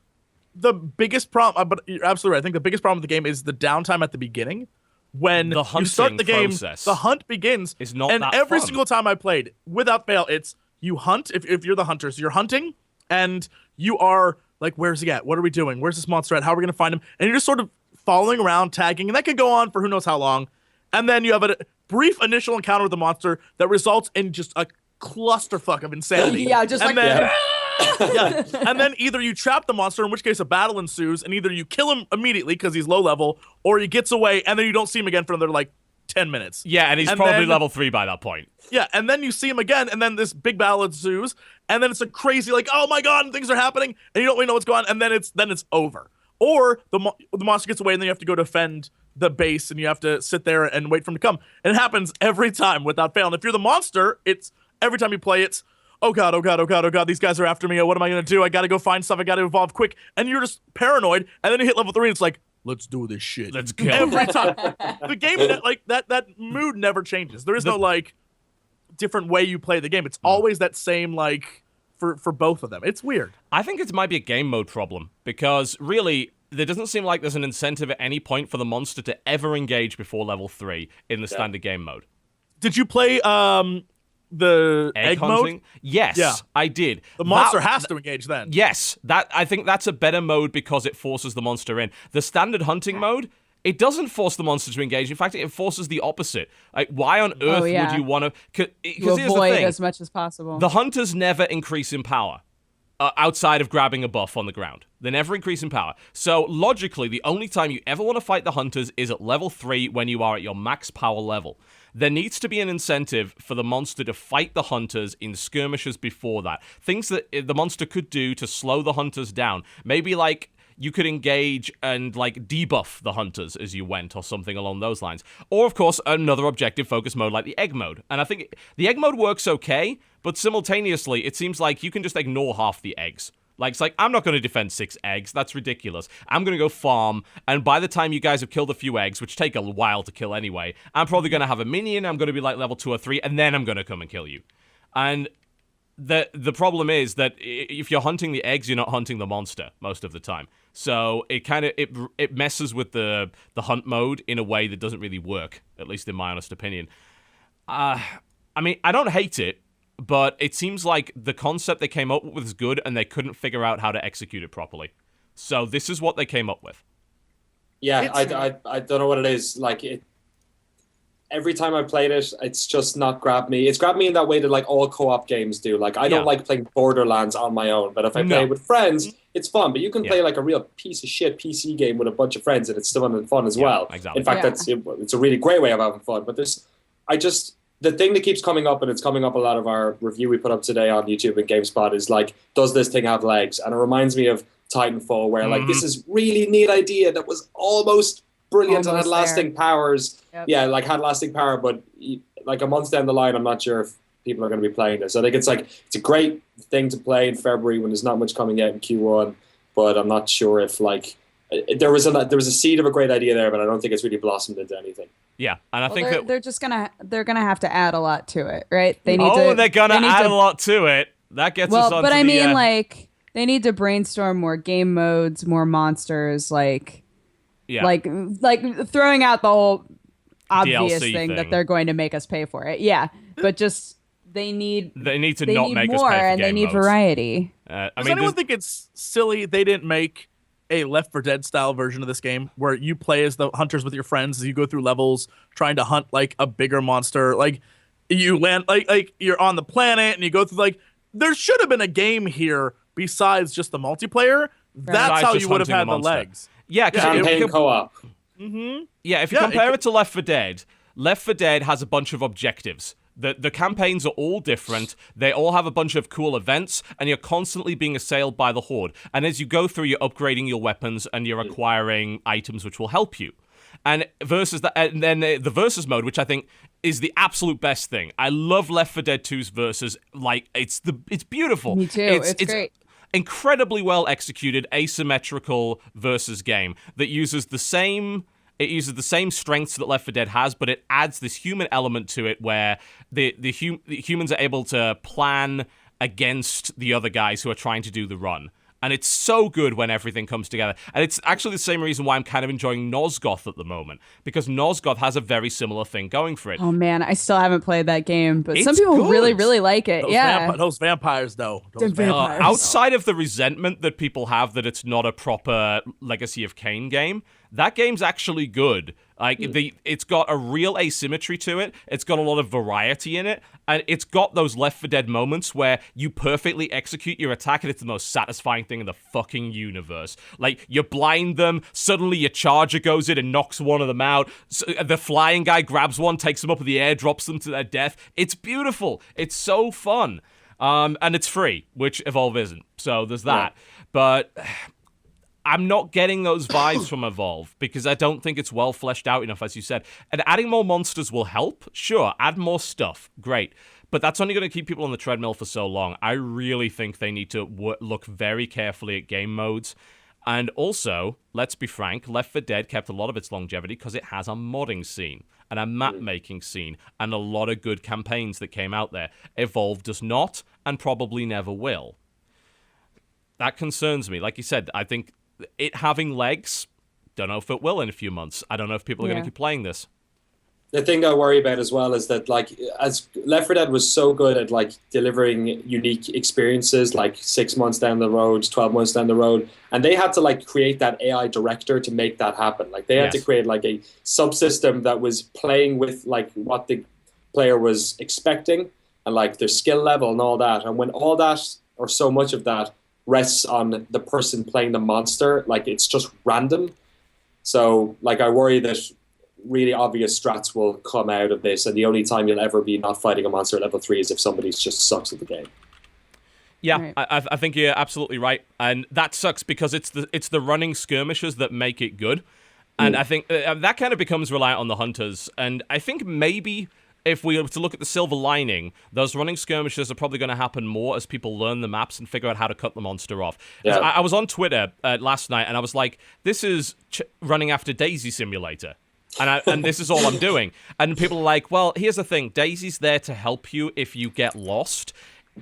the biggest problem, but you're absolutely right. I think the biggest problem with the game is the downtime at the beginning. When you start the game, the hunt begins, is not and that every fun. single time I played, without fail, it's you hunt. If you're the hunters, you're hunting, and you are like, where's he at? What are we doing? Where's this monster at? How are we going to find him? And you're just sort of following around, tagging, and that could go on for who knows how long. And then you have a brief initial encounter with the monster that results in just a clusterfuck of insanity. Yeah, just and like then, yeah. And then either you trap the monster, in which case a battle ensues, and either you kill him immediately because he's low level, or he gets away, and then you don't see him again for another 10 minutes. Yeah, and he's probably level 3 by that point. Yeah, and then you see him again, and then this big battle ensues, and then it's a crazy oh my god, and things are happening, and you don't really know what's going on, and then it's over. Or the monster gets away, and then you have to go defend the base, and you have to sit there and wait for him to come. And it happens every time without fail. And if you're the monster, it's every time you play, it's oh god, oh god, oh god, oh god, these guys are after me. What am I gonna do? I gotta go find stuff. I gotta evolve quick. And you're just paranoid. And then you hit level 3, and it's like, let's do this shit. Let's go. Every time. The game, that mood never changes. There is no different way you play the game. It's always that same for both of them. It's weird. I think it might be a game mode problem because really there doesn't seem like there's an incentive at any point for the monster to ever engage before level 3 in the standard game mode. Did you play the egg hunting mode? Yes, Yeah. I did. The monster has to engage then. Yes, I think that's a better mode because it forces the monster in. The standard hunting mode, it doesn't force the monster to engage. In fact, it forces the opposite. Like, why on earth would you want to? Because here's the avoid thing: as much as possible. the hunters never increase in power. Outside of grabbing a buff on the ground. They never increase in power. So, logically, the only time you ever want to fight the hunters is at level 3 when you are at your max power level. There needs to be an incentive for the monster to fight the hunters in skirmishes before that. Things that the monster could do to slow the hunters down. Maybe, you could engage and, debuff the hunters as you went or something along those lines. Or, of course, another objective focus mode like the egg mode. And I think the egg mode works okay, but simultaneously, it seems like you can just ignore half the eggs. It's like, I'm not going to defend 6 eggs. That's ridiculous. I'm going to go farm, and by the time you guys have killed a few eggs, which take a while to kill anyway, I'm probably going to have a minion, I'm going to be level 2 or 3, and then I'm going to come and kill you. And the problem is that if you're hunting the eggs, you're not hunting the monster most of the time. So it kind of it messes with the hunt mode in a way that doesn't really work, at least in my honest opinion. I mean, I don't hate it, but it seems like the concept they came up with is good, and they couldn't figure out how to execute it properly. So this is what they came up with. Yeah, I don't know what it is. Every time I played it, it's just not grabbed me. It's grabbed me in that way that all co-op games do. I don't like playing Borderlands on my own, but if I play with friends, it's fun. But you can play a real piece of shit PC game with a bunch of friends, and it's still fun as well. Exactly. In fact, it's a really great way of having fun. But the thing that keeps coming up, and it's coming up a lot of our review we put up today on YouTube and GameSpot, is does this thing have legs? And it reminds me of Titanfall, where this is really neat idea that was almost brilliant and had lasting powers. Yep. Yeah, had lasting power, but a month down the line, I'm not sure if people are going to be playing this. I think it's a great thing to play in February when there's not much coming out in Q1, but I'm not sure if there was a seed of a great idea there, but I don't think it's really blossomed into anything. Yeah, and I think they're gonna have to add a lot to it, right? They're gonna add a lot to it. That gets us on. But I mean, they need to brainstorm more game modes, more monsters, like throwing out the whole obvious thing that they're going to make us pay for it. Yeah, but just they need to not make us pay more, for and game they need modes. Variety. Does anyone think it's silly they didn't make a Left 4 Dead style version of this game where you play as the hunters with your friends as you go through levels trying to hunt a bigger monster? You land you're on the planet and you go through there should have been a game here besides just the multiplayer. That's Besides how just you would have hunting had the the monster. legs. Yeah, Campaign co-op. Yeah, if you compare it to Left 4 Dead, Left 4 Dead has a bunch of objectives. The campaigns are all different. They all have a bunch of cool events, and you're constantly being assailed by the Horde. And as you go through, you're upgrading your weapons, and you're acquiring items which will help you. And and then the versus mode, which I think is the absolute best thing. I love Left 4 Dead 2's versus. Like, it's beautiful. Me too. It's great. Incredibly well executed asymmetrical versus game that uses the same strengths that Left 4 Dead has, but it adds this human element to it where the humans are able to plan against the other guys who are trying to do the run. And it's so good when everything comes together. And it's actually the same reason why I'm kind of enjoying Nosgoth at the moment, because Nosgoth has a very similar thing going for it. Oh man, I still haven't played that game, but It's some people good. really, really like it. Those vampires, though. Outside of the resentment that people have that it's not a proper Legacy of Kain game, that game's actually good. Like it's got a real asymmetry to it. It's got a lot of variety in it, and it's got those Left 4 Dead moments where you perfectly execute your attack, and it's the most satisfying thing in the fucking universe. Like, you blind them, suddenly your charger goes in and knocks one of them out. So the flying guy grabs one, takes them up in the air, drops them to their death. It's beautiful. It's so fun. And it's free, which Evolve isn't. So there's that. Yeah. But I'm not getting those vibes from Evolve because I don't think it's well fleshed out enough, as you said. And adding more monsters will help. Sure, add more stuff. Great. But that's only going to keep people on the treadmill for so long. I really think they need to look very carefully at game modes. And also, let's be frank, Left 4 Dead kept a lot of its longevity because it has a modding scene and a map-making scene and a lot of good campaigns that came out there. Evolve does not and probably never will. That concerns me. Like you said, I think it having legs, don't know if it will in a few months. I don't know if people are going to keep playing this. The thing I worry about as well is that, like, as Left 4 Dead was so good at, like, delivering unique experiences, like 6 months down the road, 12 months down the road, and they had to, like, create that AI director to make that happen. Like, they had to create, like, a subsystem that was playing with, like, what the player was expecting and, like, their skill level and all that. And when all that, or so much of that, rests on the person playing the monster, like, it's just random. So, like, I worry that really obvious strats will come out of this, and the only time you'll ever be not fighting a monster at level 3 is if somebody just sucks at the game. Yeah, right. I think you're absolutely right, and that sucks because it's the running skirmishes that make it good, and I think that kind of becomes reliant on the hunters, and I think maybe if we were to look at the silver lining, those running skirmishes are probably going to happen more as people learn the maps and figure out how to cut the monster off. Yeah. I was on Twitter last night, and I was like, this is running after Daisy Simulator. And this is all I'm doing. And people are like, well, here's the thing. Daisy's there to help you if you get lost.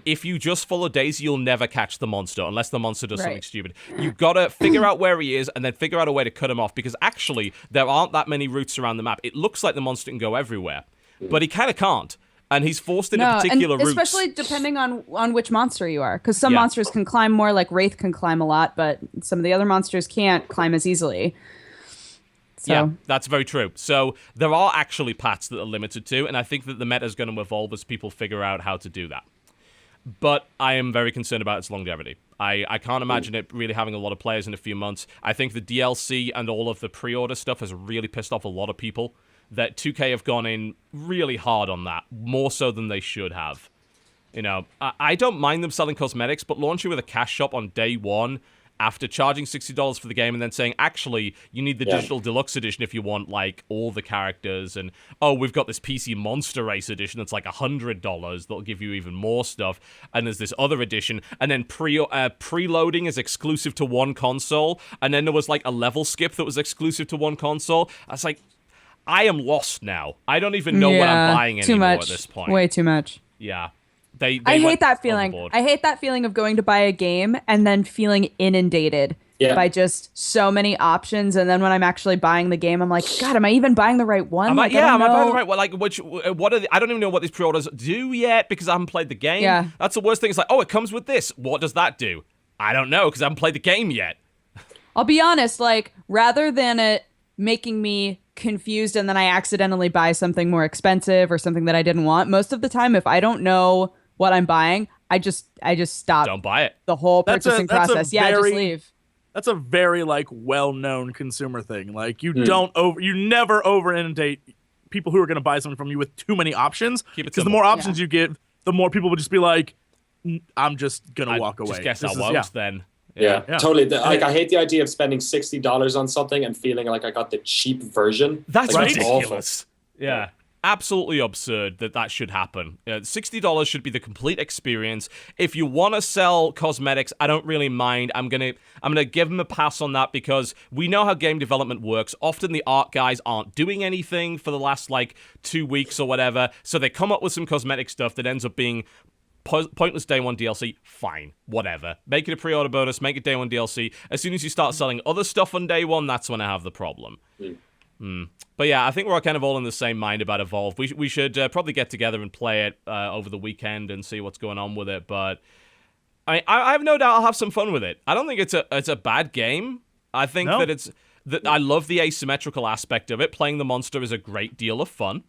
If you just follow Daisy, you'll never catch the monster unless the monster does something stupid. You've got to figure out where he is and then figure out a way to cut him off, because actually there aren't that many routes around the map. It looks like the monster can go everywhere, but he kind of can't. And he's forced into particular routes. Especially depending on which monster you are. Because some monsters can climb more, like Wraith can climb a lot, but some of the other monsters can't climb as easily. So. Yeah, that's very true. So there are actually paths that are limited to, and I think that the meta is going to evolve as people figure out how to do that. But I am very concerned about its longevity. I can't imagine it really having a lot of players in a few months. I think the DLC and all of the pre-order stuff has really pissed off a lot of people. That 2K have gone in really hard on that, more so than they should have. You know, I don't mind them selling cosmetics, but launching with a cash shop on day one, after charging $60 for the game and then saying, actually, you need the digital deluxe edition if you want, like, all the characters, and, oh, we've got this PC Monster Race edition that's like $100 that'll give you even more stuff, and there's this other edition, and then preloading is exclusive to one console, and then there was, like, a level skip that was exclusive to one console. I was like, I am lost now. I don't even know what I'm buying anymore at this point. Way too much. Yeah. I hate that feeling. Overboard. I hate that feeling of going to buy a game and then feeling inundated by just so many options. And then when I'm actually buying the game, I'm like, God, am I even buying the right one? Am I buying the right one? Like, what are I don't even know what these pre-orders do yet because I haven't played the game. Yeah. That's the worst thing. It's like, oh, it comes with this. What does that do? I don't know because I haven't played the game yet. I'll be honest, like, rather than it making me confused and then I accidentally buy something more expensive or something that I didn't want, most of the time, if I don't know what I'm buying, I just stopped. Don't buy it. The whole purchasing process. Just leave. That's a very like well-known consumer thing. Like you never over inundate people who are going to buy something from you with too many options. Because the more options you give, the more people will just be like, I'm just going to walk away. Just guess I won't then. Yeah, totally. Like, I hate the idea of spending $60 on something and feeling like I got the cheap version. That's ridiculous. Yeah. Absolutely absurd that should happen. $60 should be the complete experience. If you want to sell cosmetics, I don't really mind. I'm gonna give them a pass on that because we know how game development works. Often the art guys aren't doing anything for the last 2 weeks or whatever, so they come up with some cosmetic stuff that ends up being pointless day one DLC. Fine, whatever. Make it a pre-order bonus. Make it day one DLC. As soon as you start selling other stuff on day one, that's when I have the problem. But yeah, I think we're kind of all in the same mind about Evolve. We should probably get together and play it over the weekend and see what's going on with it. But I have no doubt I'll have some fun with it. I don't think it's a bad game. I think that I love the asymmetrical aspect of it. Playing the monster is a great deal of fun.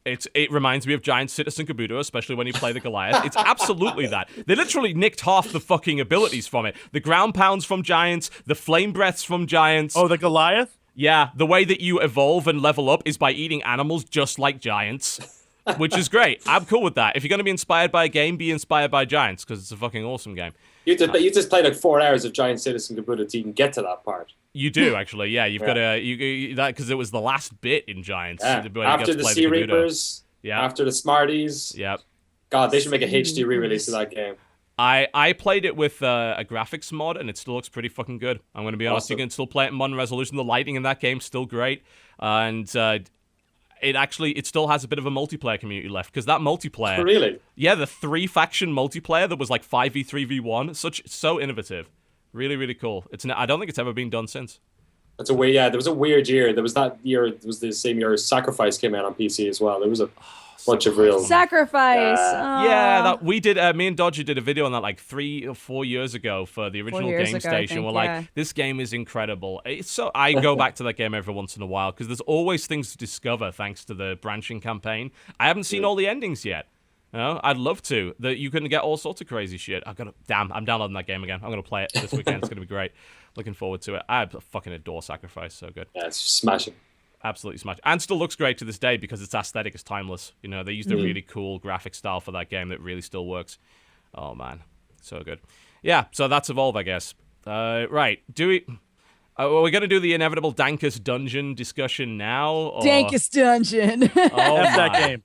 It reminds me of Giant Citizen Kabuto, especially when you play the Goliath. It's absolutely that. They literally nicked half the fucking abilities from it. The ground pounds from Giants, the flame breaths from Giants. Oh, the Goliath? Yeah, the way that you evolve and level up is by eating animals just like giants, which is great. I'm cool with that. If you're going to be inspired by a game, be inspired by giants, because it's a fucking awesome game. You just played 4 hours of Giant Citizen Kabuto to even get to that part. You do, actually, yeah. You've got to, that because it was the last bit in Giants. Yeah. After the Sea Reapers, after the Smarties. Yep. God, they should make a HD re-release of that game. I played it with a graphics mod, and it still looks pretty fucking good. I'm going to be honest. Awesome. You can still play it in modern resolution. The lighting in that game's still great. And it still has a bit of a multiplayer community left, because that multiplayer... Really? Yeah, the 3-faction multiplayer that was 5v3v1. So innovative. Really, really cool. I don't think it's ever been done since. That's a weird... Yeah, there was a weird year. There was that year... It was the same year Sacrifice came out on PC as well. There was a... bunch of real Sacrifice. That we did. Me and Dodger did a video on that 3 or 4 years ago for the original Game Station. We're this game is incredible. I go back to that game every once in a while because there's always things to discover thanks to the branching campaign. I haven't seen all the endings yet. I'd love to. That you can get all sorts of crazy shit. I'm downloading that game again. I'm gonna play it this weekend. It's gonna be great. Looking forward to it. I fucking adore Sacrifice. So good. Yeah, it's smashing. Absolutely smash. And still looks great to this day because its aesthetic is timeless. They used a really cool graphic style for that game that really still works. Oh, man. So good. Yeah, so that's Evolve, I guess. Right. Are we going to do the inevitable Dankus Dungeon discussion now? Or... Dankus Dungeon. Oh, F that game.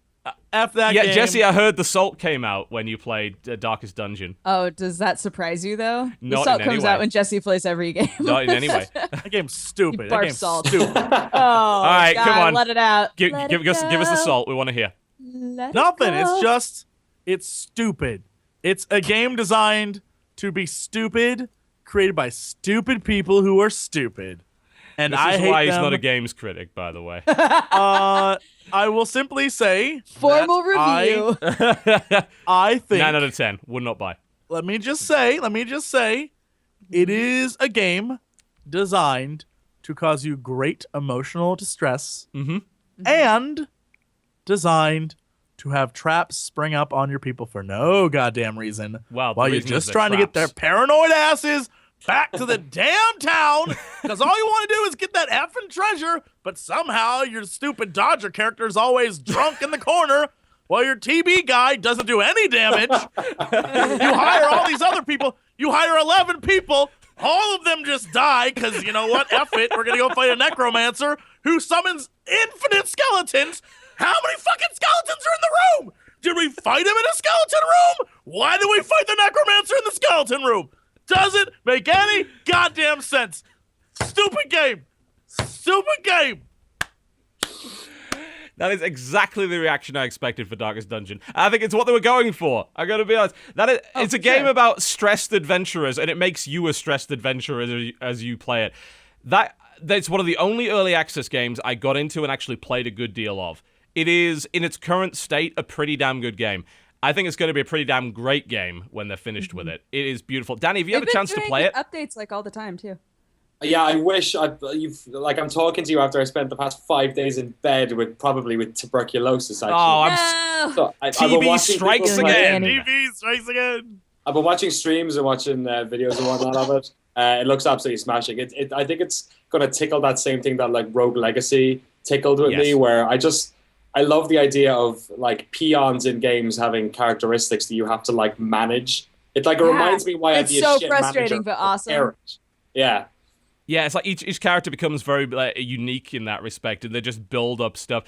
F that game. Yeah, Jesse, I heard the Salt came out when you played Darkest Dungeon. Oh, does that surprise you, though? Not the Salt in any comes way. out when Jesse plays every game. Not in any way. That game's stupid. That game's Salt. stupid. All right, come on. Let it out. Give us the Salt. We want to hear. Nothing. It's stupid. It's a game designed to be stupid, created by stupid people who are stupid. And this I is hate why he's them. not a games critic, by the way. I will simply say formal review. I think 9 out of 10 would not buy. Let me just say, it is a game designed to cause you great emotional distress and designed to have traps spring up on your people for no goddamn reason. Well, while you're just trying to get their paranoid asses back to the damn town, because all you want to do is get that effing treasure, but somehow your stupid Dodger character is always drunk in the corner while your TB guy doesn't do any damage. You hire all these other people. You hire 11 people. All of them just die because, you know what, F it, we're going to go fight a necromancer who summons infinite skeletons. How many fucking skeletons are in the room? Did we fight him in a skeleton room? Why did we fight the necromancer in the skeleton room? Doesn't make any goddamn sense. Stupid game. Stupid game. That is exactly the reaction I expected for Darkest Dungeon. I think it's what they were going for. I gotta be honest. It's a game about stressed adventurers, and it makes you a stressed adventurer as you play it. That's one of the only early access games I got into and actually played a good deal of. It is, in its current state, a pretty damn good game. I think it's going to be a pretty damn great game when they're finished with it. It is beautiful. Danny, have you had a chance to play it? Updates all the time too. Yeah, I wish I'm talking to you after I spent the past 5 days in bed with tuberculosis. Actually, No. I've been TB watching strikes people play- again. TV strikes again. I've been watching streams and watching videos and whatnot of it. It looks absolutely smashing. I think it's gonna tickle that same thing that like Rogue Legacy tickled with me, where I love the idea of like peons in games having characteristics that you have to like manage. It reminds me why I'd be a so shit frustrating manager but for awesome. parents. Yeah. Yeah, it's like each character becomes very unique in that respect, and they just build up stuff.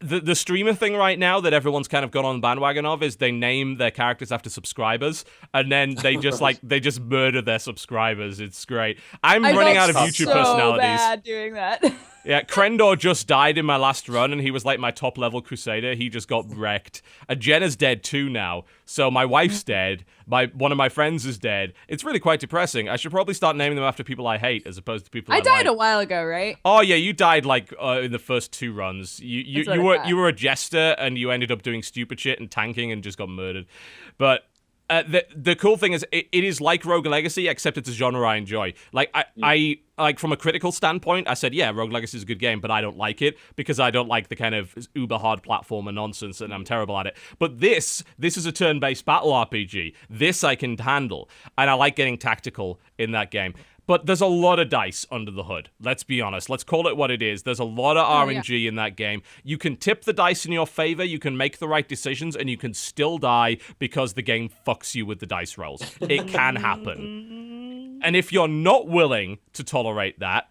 The streamer thing right now that everyone's kind of gone on the bandwagon of is they name their characters after subscribers, and then they just they just murder their subscribers. It's great. I'm running out of YouTube personalities. Bad doing that. Yeah, Krendor just died in my last run, and he was like my top level crusader. He just got wrecked. And Jenna's dead too now. So my wife's dead. One of my friends is dead. It's really quite depressing. I should probably start naming them after people I hate as opposed to people I died like. a while ago, right? Oh yeah, you died in the first 2 runs. You were a jester and you ended up doing stupid shit and tanking and just got murdered. But the cool thing is it is like Rogue Legacy, except it's a genre I enjoy. I like from a critical standpoint, I said, yeah, Rogue Legacy is a good game, but I don't like it because I don't like the kind of uber hard platformer nonsense and I'm terrible at it. But this is a turn-based battle RPG. This I can handle, and I like getting tactical in that game. But there's a lot of dice under the hood. Let's be honest. Let's call it what it is. There's a lot of RNG in that game. You can tip the dice in your favor, you can make the right decisions, and you can still die because the game fucks you with the dice rolls. It can happen. And if you're not willing to tolerate that,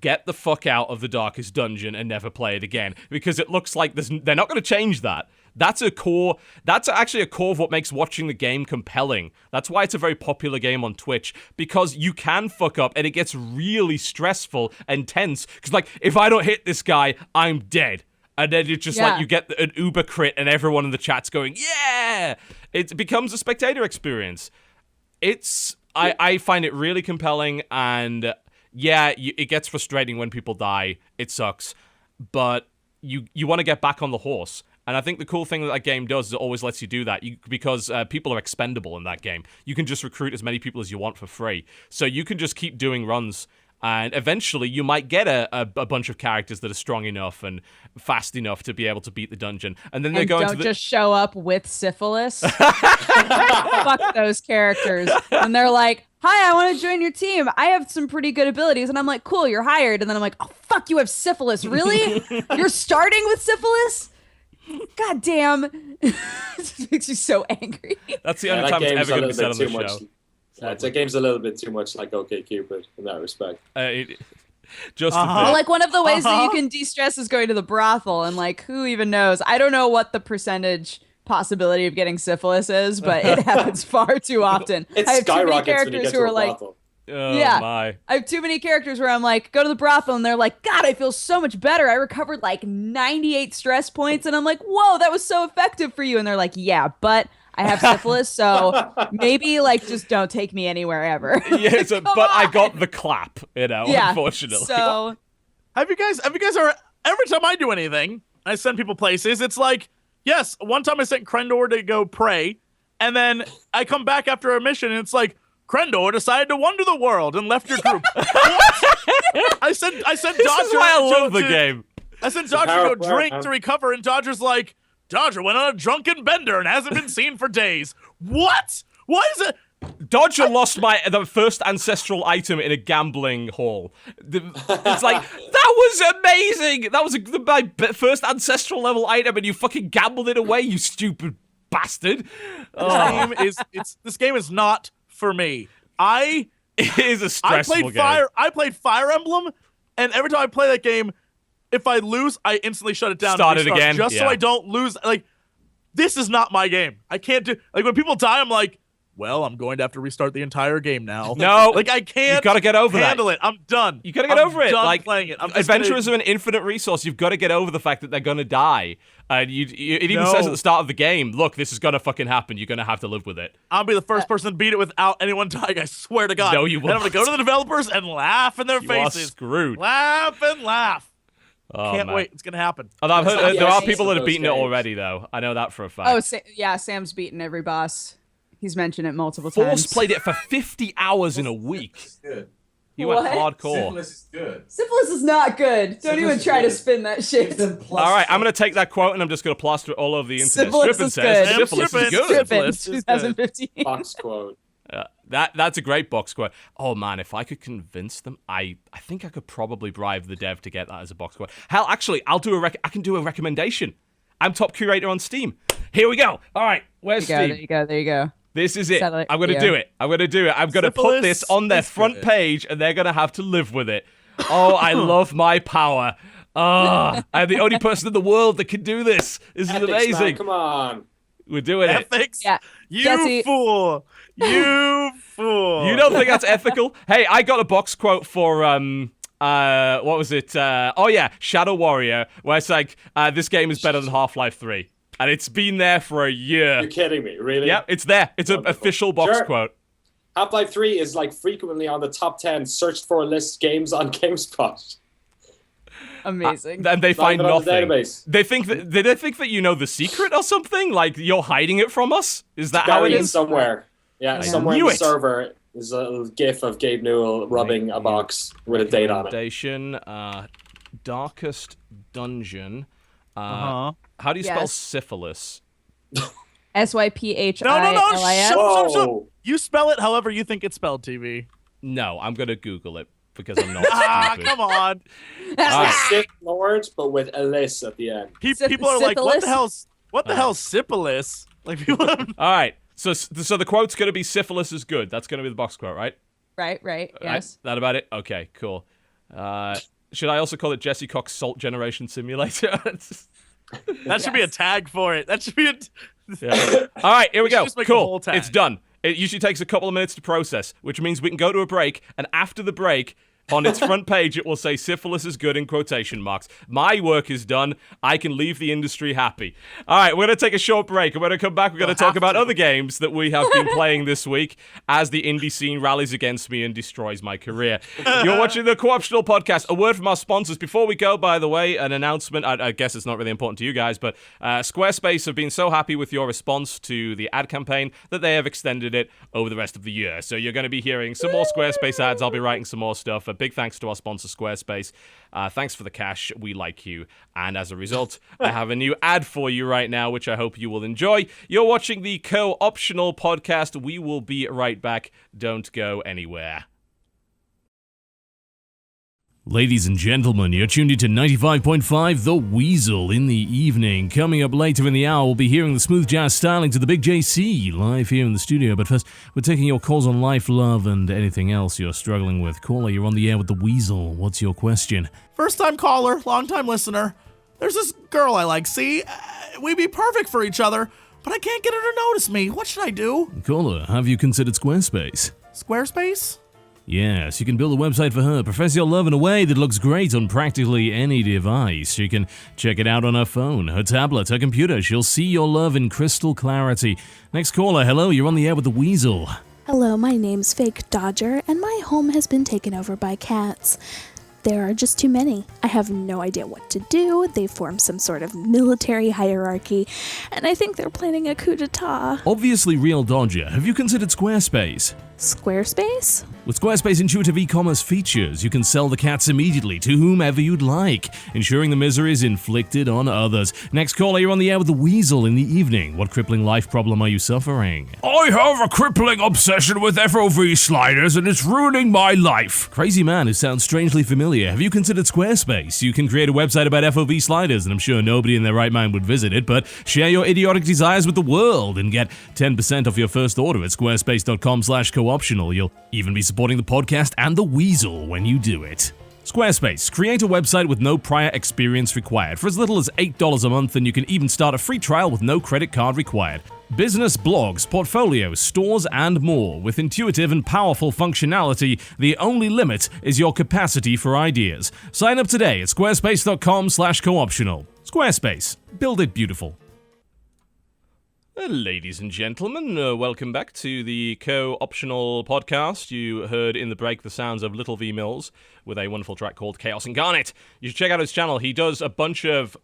get the fuck out of the Darkest Dungeon and never play it again. Because it looks like they're not going to change that. That's actually a core of what makes watching the game compelling. That's why it's a very popular game on Twitch, because you can fuck up and it gets really stressful and tense. Because if I don't hit this guy, I'm dead. And then it's just you get an uber crit and everyone in the chat's going, yeah! It becomes a spectator experience. I find it really compelling, and it gets frustrating when people die. It sucks. But you want to get back on the horse. And I think the cool thing that game does is it always lets you do that because people are expendable in that game. You can just recruit as many people as you want for free. So you can just keep doing runs, and eventually you might get a bunch of characters that are strong enough and fast enough to be able to beat the dungeon. And then they're going to just show up with syphilis. Fuck those characters. And they're like, hi, I want to join your team. I have some pretty good abilities. And I'm like, cool, you're hired. And then I'm like, oh, fuck, you have syphilis. Really? You're starting with syphilis? God damn. This makes me so angry. That's the only time it's ever going to be said on the show. That game's a little bit too much like OkCupid in that respect. Just Well, one of the ways that you can de-stress is going to the brothel, and who even knows? I don't know what the percentage possibility of getting syphilis is, but it happens far too often. It I have too many skyrockets when you characters get who to are a like, brothel. My. I have too many characters where I'm like, go to the brothel, and they're like, God, I feel so much better. I recovered 98 stress points, and I'm like, whoa, that was so effective for you. And they're like, yeah, but I have syphilis, so maybe just don't take me anywhere ever. Yeah, but I got the clap, unfortunately. So have you guys every time I do anything, I send people places, it's like, yes, one time I sent Krendor to go pray, and then I come back after a mission and it's like, Krendor decided to wander the world and left your group. I sent Dodger. This is why I love the game. I sent Dodger to go drink to recover, and Dodger's like, Dodger went on a drunken bender and hasn't been seen for days. What? Why is it? Dodger lost the first ancestral item in a gambling hall. It's like, that was amazing. That was my first ancestral level item, and you fucking gambled it away, you stupid bastard. This game is not for me. It is a stressful game. I played Fire Emblem, and every time I play that game, if I lose, I instantly shut it down. Start it again, so I don't lose. This is not my game. I can't do when people die. I'm like, well, I'm going to have to restart the entire game now. No, I can't. You gotta get over handle that. it. I'm done. You gotta get over it. Playing it. Adventurers are an infinite resource. You've got to get over the fact that they're gonna die. And it even says at the start of the game, look, this is gonna fucking happen. You're gonna have to live with it. I'll be the first person to beat it without anyone dying. I swear to God. No, you won't. And I'm gonna go to the developers and laugh in their faces. Are screwed. Laugh and laugh. Oh, Can't man. wait. It's gonna happen. Although I've heard there are people that have those beaten it games. already, though. I know that for a fact. Oh, Sam's beaten every boss. He's mentioned it multiple times. Force played it for 50 hours in a week. Good. He went What? hardcore. Syphilis is good. Syphilis is not good. Don't even try to spin that shit. All right, I'm going to take that quote and I'm just going to plaster it all over the internet. Syphilis Strippin is says good. syphilis is good. Syphilis is good. 2015. Box quote. That's a great box quote. Oh man, if I could convince them, I think I could probably bribe the dev to get that as a box quote. Hell, actually, I can do a recommendation. I'm top curator on Steam. Here we go. All right, where's Steam? There you go. This is it. Satellite I'm going to do it. I'm going to put this on their front page, and they're going to have to live with it. Oh, I love my power. Oh, I'm the only person in the world that can do this. This is Ethics, amazing. man, come on. We're doing it. Ethics? Yeah. You Jesse- fool. You fool. You don't think that's ethical? Hey, I got a box quote for what was it? Shadow Warrior, where it's like, this game is better than Half-Life 3. And it's been there for a year. You're kidding me, really? Yeah, it's there. It's an official box quote. Half-Life 3 is like frequently on the top 10 searched for list games on GameSpot. Amazing. And they find even on the nothing. database. They think that you know the secret or something? Like you're hiding it from us? Is that how it Buried is? somewhere. Yeah, somewhere in Knew the it. server is a little gif of Gabe Newell rubbing a box with a date on it. Recommendation, Darkest Dungeon. Uh-huh. How do you spell Yes. syphilis? SYPHILIS. Shut. Whoa. You spell it however you think it's spelled, TV. No, I'm going to Google it because I'm not stupid. Come on. Sith Lord, but with Elise at the end. People are like, what Syphilis? the hell's syphilis? Like people All right. So the quote's going to be syphilis is good. That's going to be the box quote, right? Right. Right? Yes. That about it? Okay, cool. Should I also call it Jesse Cox Salt Generation Simulator? that should be a tag for it. That should be a Yeah. All right, here we go. just make a Cool. whole tag. It's done. It usually takes a couple of minutes to process, which means we can go to a break, and after the break, on its front page, it will say syphilis is good in quotation marks. My work is done. I can leave the industry happy. All right, we're going to take a short break. And when we come back, we're going to talk about other games that we have been playing this week as the indie scene rallies against me and destroys my career. You're watching the Co-Optional Podcast. A word from our sponsors. Before we go, by the way, an announcement. I guess it's not really important to you guys, but Squarespace have been so happy with your response to the ad campaign that they have extended it over the rest of the year. So you're going to be hearing some more Squarespace ads. I'll be writing some more stuff. Big thanks to our sponsor, Squarespace. Thanks for the cash. We like you. And as a result, I have a new ad for you right now, which I hope you will enjoy. You're watching the Co-Optional Podcast. We will be right back. Don't go anywhere. Ladies and gentlemen, you're tuned into 95.5 The Weasel in the evening. Coming up later in the hour, we'll be hearing the smooth jazz styling to the Big JC live here in the studio. But first, we're taking your calls on life, love, and anything else you're struggling with. Caller, you're on the air with The Weasel. What's your question? first time caller, long time listener. There's this girl I like. See, we'd be perfect for each other, but I can't get her to notice me. What should I do? Caller, have you considered Squarespace? Squarespace? Yes, you can build a website for her, profess your love in a way that looks great on practically any device. She can check it out on her phone, her tablet, her computer. She'll see your love in crystal clarity. Next caller, hello, you're on the air with The Weasel. Hello, my name's Fake Dodger, and my home has been taken over by cats. There are just too many. I have no idea what to do. They form some sort of military hierarchy, and I think they're planning a coup d'etat. Obviously real Dodger, have you considered Squarespace? Squarespace? With Squarespace intuitive e-commerce features, you can sell the cats immediately to whomever you'd like, ensuring the miseries inflicted on others. Next caller, you're on the air with The Weasel in the evening. What crippling life problem are you suffering? I have a crippling obsession with FOV sliders and it's ruining my life. Crazy man who sounds strangely familiar. Have you considered Squarespace? You can create a website about FOV sliders and I'm sure nobody in their right mind would visit it, but share your idiotic desires with the world and get 10% off your first order at squarespace.com/co-optional. You'll even be supporting the podcast and The Weasel when you do it. Squarespace. Create a website with no prior experience required for as little as $8 a month, and you can even start a free trial with no credit card required. Business, blogs, portfolios, stores, and more. With intuitive and powerful functionality, the only limit is your capacity for ideas. Sign up today at squarespace.com/co-optional. Squarespace. Build it beautiful. Ladies and gentlemen, welcome back to the Co-Optional Podcast. You heard in the break the sounds of Little V Mills with a wonderful track called Chaos Incarnate. You should check out his channel. He does a bunch of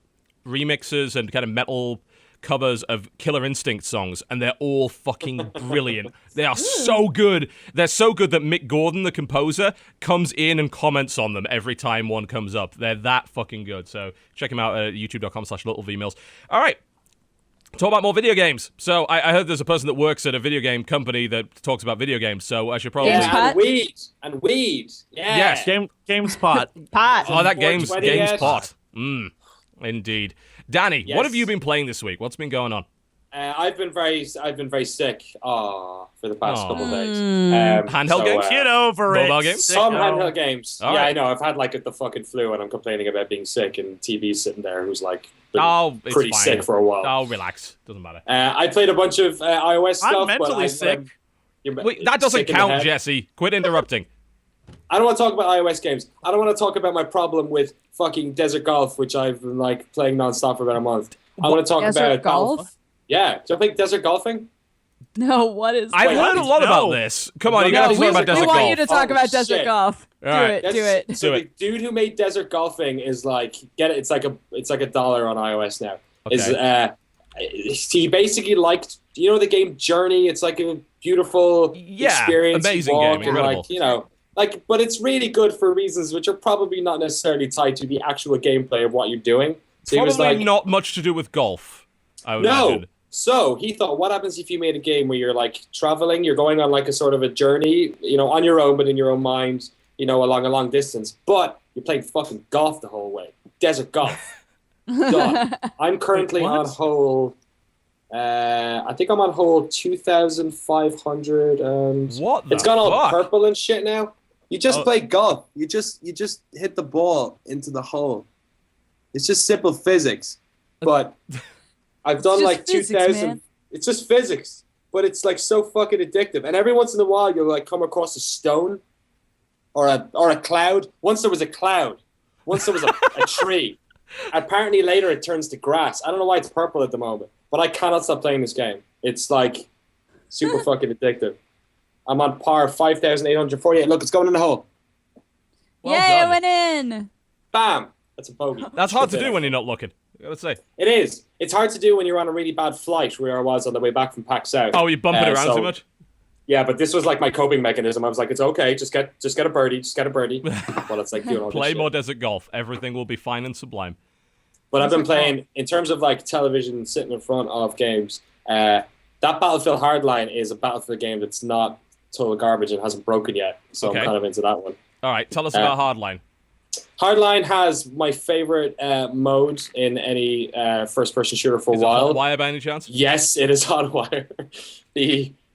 remixes and kind of metal covers of Killer Instinct songs, and they're all fucking brilliant. They are so good. They're so good that Mick Gordon, the composer, comes in and comments on them every time one comes up. They're that fucking good. So check him out at youtube.com/littlevmeals. All right. Talk about more video games. So I heard there's a person that works at a video game company that talks about video games. So I should probably and weed. Yeah. Yes. GameSpot. Pot. Oh, that GameSpot. Indeed. Danny, Yes. what have you been playing this week? What's been going on? I've been very sick. For the past couple of days. Handheld games? Get over it. Mobile games? Some handheld games. All yeah, right. I know. I've had like the fucking flu, and I'm complaining about being sick, and TV's sitting there who's like It's pretty fine. sick for a while. Oh, relax. Doesn't matter. I played a bunch of iOS stuff. I'm mentally sick. Wait, that doesn't sick in the count, head. Jesse. Quit interrupting. I don't want to talk about iOS games. I don't want to talk about my problem with fucking Desert Golf, which I've been like playing nonstop for about a month. I want to talk Desert about Golf? Yeah, do you play Desert Golfing? No, what is I've heard a lot about No. this. Come on, you No, gotta talk about Desert we Golf. want you to talk Oh, about Desert shit. Golf. All right. Do it. So Do the dude who made Desert Golfing is like it's like $1 on iOS now. Okay. He basically liked the game Journey. It's like a beautiful experience. amazing You walk game, and, incredible. but it's really good for reasons which are probably not necessarily tied to the actual gameplay of what you're doing. So he was Probably like, not much to do with golf, I would no. imagine. So he thought, what happens if you made a game where you're like traveling, you're going on like a sort of a journey, on your own, but in your own mind, along a long distance, but you're playing fucking golf the whole way. Desert golf. Done. I'm currently on hole. I think I'm on hole 2,500. And What the it's gone all fuck? purple and shit now. You just play golf. You just hit the ball into the hole. It's just simple physics. But I've done just like physics, 2,000. man. It's just physics, but it's like so fucking addictive. And every once in a while, you'll like come across a stone or a cloud. Once there was a cloud. Once there was a tree. Apparently later it turns to grass. I don't know why it's purple at the moment, but I cannot stop playing this game. It's like super fucking addictive. I'm on par 5,848. Look, it's going in the hole. Well Yay, done. I went in. Bam. That's a bogey. That's hard to That's do it. when you're not looking. I gotta say. It is. It's hard to do when you're on a really bad flight, where I was on the way back from PAX South. Oh, you bump it around so- too much? Yeah, but this was like my coping mechanism. I was like, it's okay, just get a birdie, Well, it's like doing all this Play shit. more Desert Golf. Everything will be fine and sublime. But I've been playing, in terms of like television sitting in front of games, that Battlefield Hardline is a Battlefield game that's not total garbage and hasn't broken yet. So Okay. I'm kind of into that one. All right, tell us about Hardline. Hardline has my favorite mode in any first-person shooter for a Is it while. Hot Wire by any chance? Yes, it is Hotwire.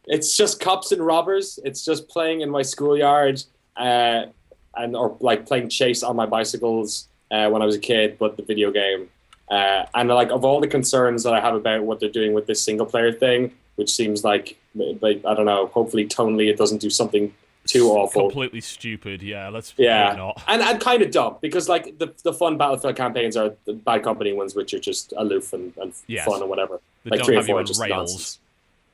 It's just cops and robbers. It's just playing in my schoolyard or like playing chase on my bicycles when I was a kid, but the video game. And like of all the concerns that I have about what they're doing with this single player thing, which seems like I don't know, hopefully tonally it doesn't do something too awful. Completely stupid, yeah. Let's Yeah, not. and kind of dumb because like the fun Battlefield campaigns are the Bad Company ones, which are just aloof and Yes. fun or whatever. They Like don't 3 or have you 4 are on just rails. nonsense.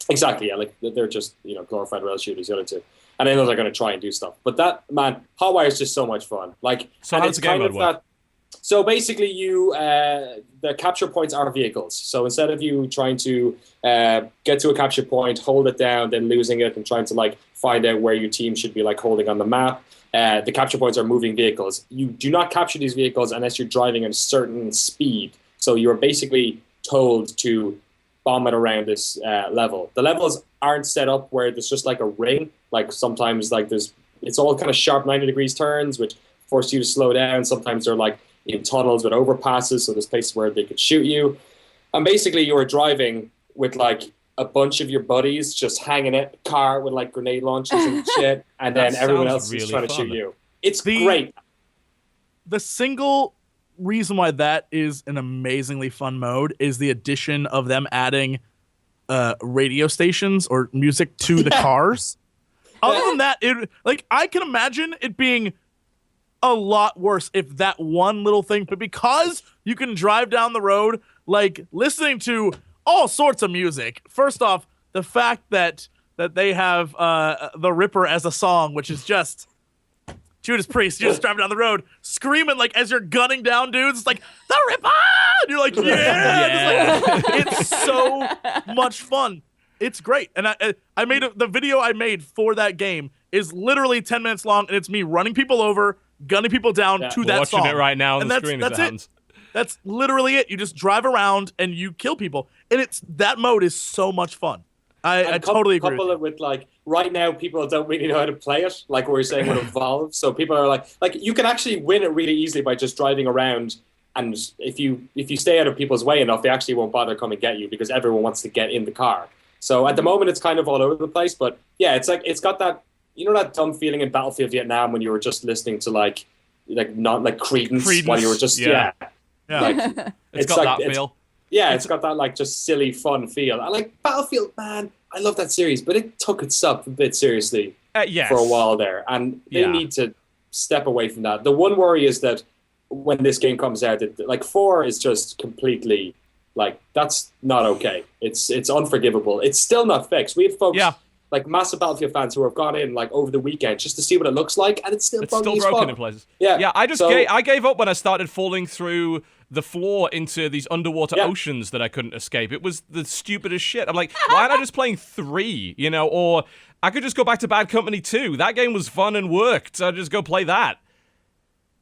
Exactly, yeah. Like they're just glorified rail shooters. The other two, and I know they're going to try and do stuff. But that man, Hotwire is just so much fun. Like, So and how it's does the game kind mode of work? that. So basically, the capture points are vehicles. So instead of you trying to get to a capture point, hold it down, then losing it, and trying to like find out where your team should be like holding on the map, the capture points are moving vehicles. You do not capture these vehicles unless you're driving at a certain speed. So you are basically told to bomb it around this level. The levels aren't set up where there's just like a ring. Like sometimes like it's all kind of sharp 90 degrees turns, which force you to slow down. Sometimes they're like in tunnels with overpasses, so there's places where they could shoot you. And basically you're driving with like a bunch of your buddies just hanging at a car with like grenade launchers and shit, and then That everyone sounds else is really trying to fun. shoot you. It's The- great. The single reason why that is an amazingly fun mode is the addition of them adding radio stations or music to the cars. Other than that, I can imagine it being a lot worse if that one little thing, but because you can drive down the road like listening to all sorts of music. First off, the fact that they have the Ripper as a song, which is just Judas Priest, you're just driving down the road, screaming like as you're gunning down dudes. It's like the Ripper, and you're like, yeah. It's so much fun. It's great, and I made the video I made for that game is literally 10 minutes long, and it's me running people over, gunning people down to that song. Watching it right now on and the screen. That's it. That's literally it. You just drive around and you kill people, and that mode is so much fun. I totally agree. Couple it with like right now, people don't really know how to play it. Like we were saying with Evolve, so people are like you can actually win it really easily by just driving around. And if you stay out of people's way enough, they actually won't bother come and get you because everyone wants to get in the car. So at the moment, it's kind of all over the place. But yeah, it's got that that dumb feeling in Battlefield Vietnam when you were just listening to like not like Creedence while you were just Yeah. Like, it's got that feel. Yeah, it's got that like just silly fun feel. I like Battlefield, man. I love that series, but it took itself a bit seriously for a while there, and they need to step away from that. The one worry is that when this game comes out, like 4 is just completely like that's not okay. It's unforgivable. It's still not fixed. We have folks like massive Battlefield fans who have gone in like over the weekend just to see what it looks like, and it's still broken in places. Yeah. I gave up when I started falling through the floor into these underwater oceans that I couldn't escape. It was the stupidest shit. I'm like, why aren't I just playing 3? Or I could just go back to Bad Company 2. That game was fun and worked. So I'd just go play that.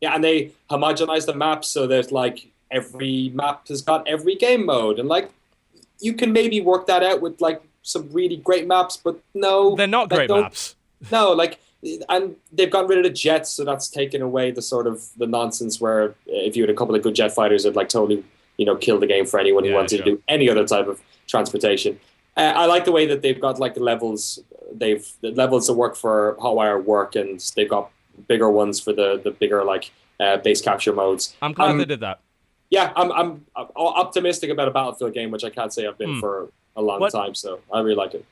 Yeah, and they homogenized the maps so that like every map has got every game mode, and like you can maybe work that out with like some really great maps, but no, they're not great maps. No, and they've gotten rid of the jets, so that's taken away the sort of the nonsense where if you had a couple of good jet fighters, it'd like totally kill the game for anyone who wanted to do any other type of transportation. I like the way that they've got like the levels. The levels that work for Hotwire work, and they've got bigger ones for the bigger like base capture modes. I'm glad they did that. Yeah, I'm optimistic about a Battlefield game, which I can't say I've been for a long time. So I really like it.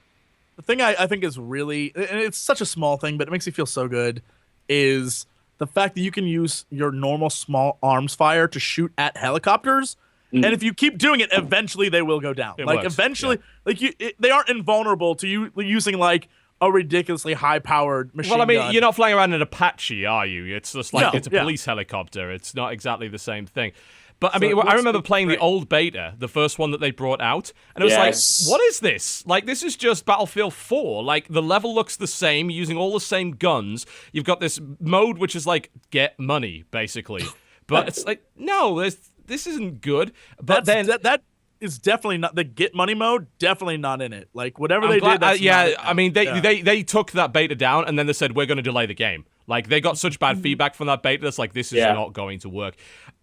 The thing I think is really, and it's such a small thing, but it makes me feel so good, is the fact that you can use your normal small arms fire to shoot at helicopters. And if you keep doing it, eventually they will go down. Eventually, they aren't invulnerable to you using like a ridiculously high-powered machine gun. Well, I mean, you're not flying around in an Apache, are you? It's just like it's a police helicopter. It's not exactly the same thing. But I mean, I remember playing the old beta, the first one that they brought out, and it was like, what is this? Like, this is just Battlefield 4. Like, the level looks the same, using all the same guns. You've got this mode which is like, get money, basically. But it's like, no, this isn't good. But that is definitely not the get money mode. Definitely not in it. Like whatever they did. That's I mean, they took that beta down and then they said we're going to delay the game. Like they got such bad feedback from that beta that's like this is not going to work.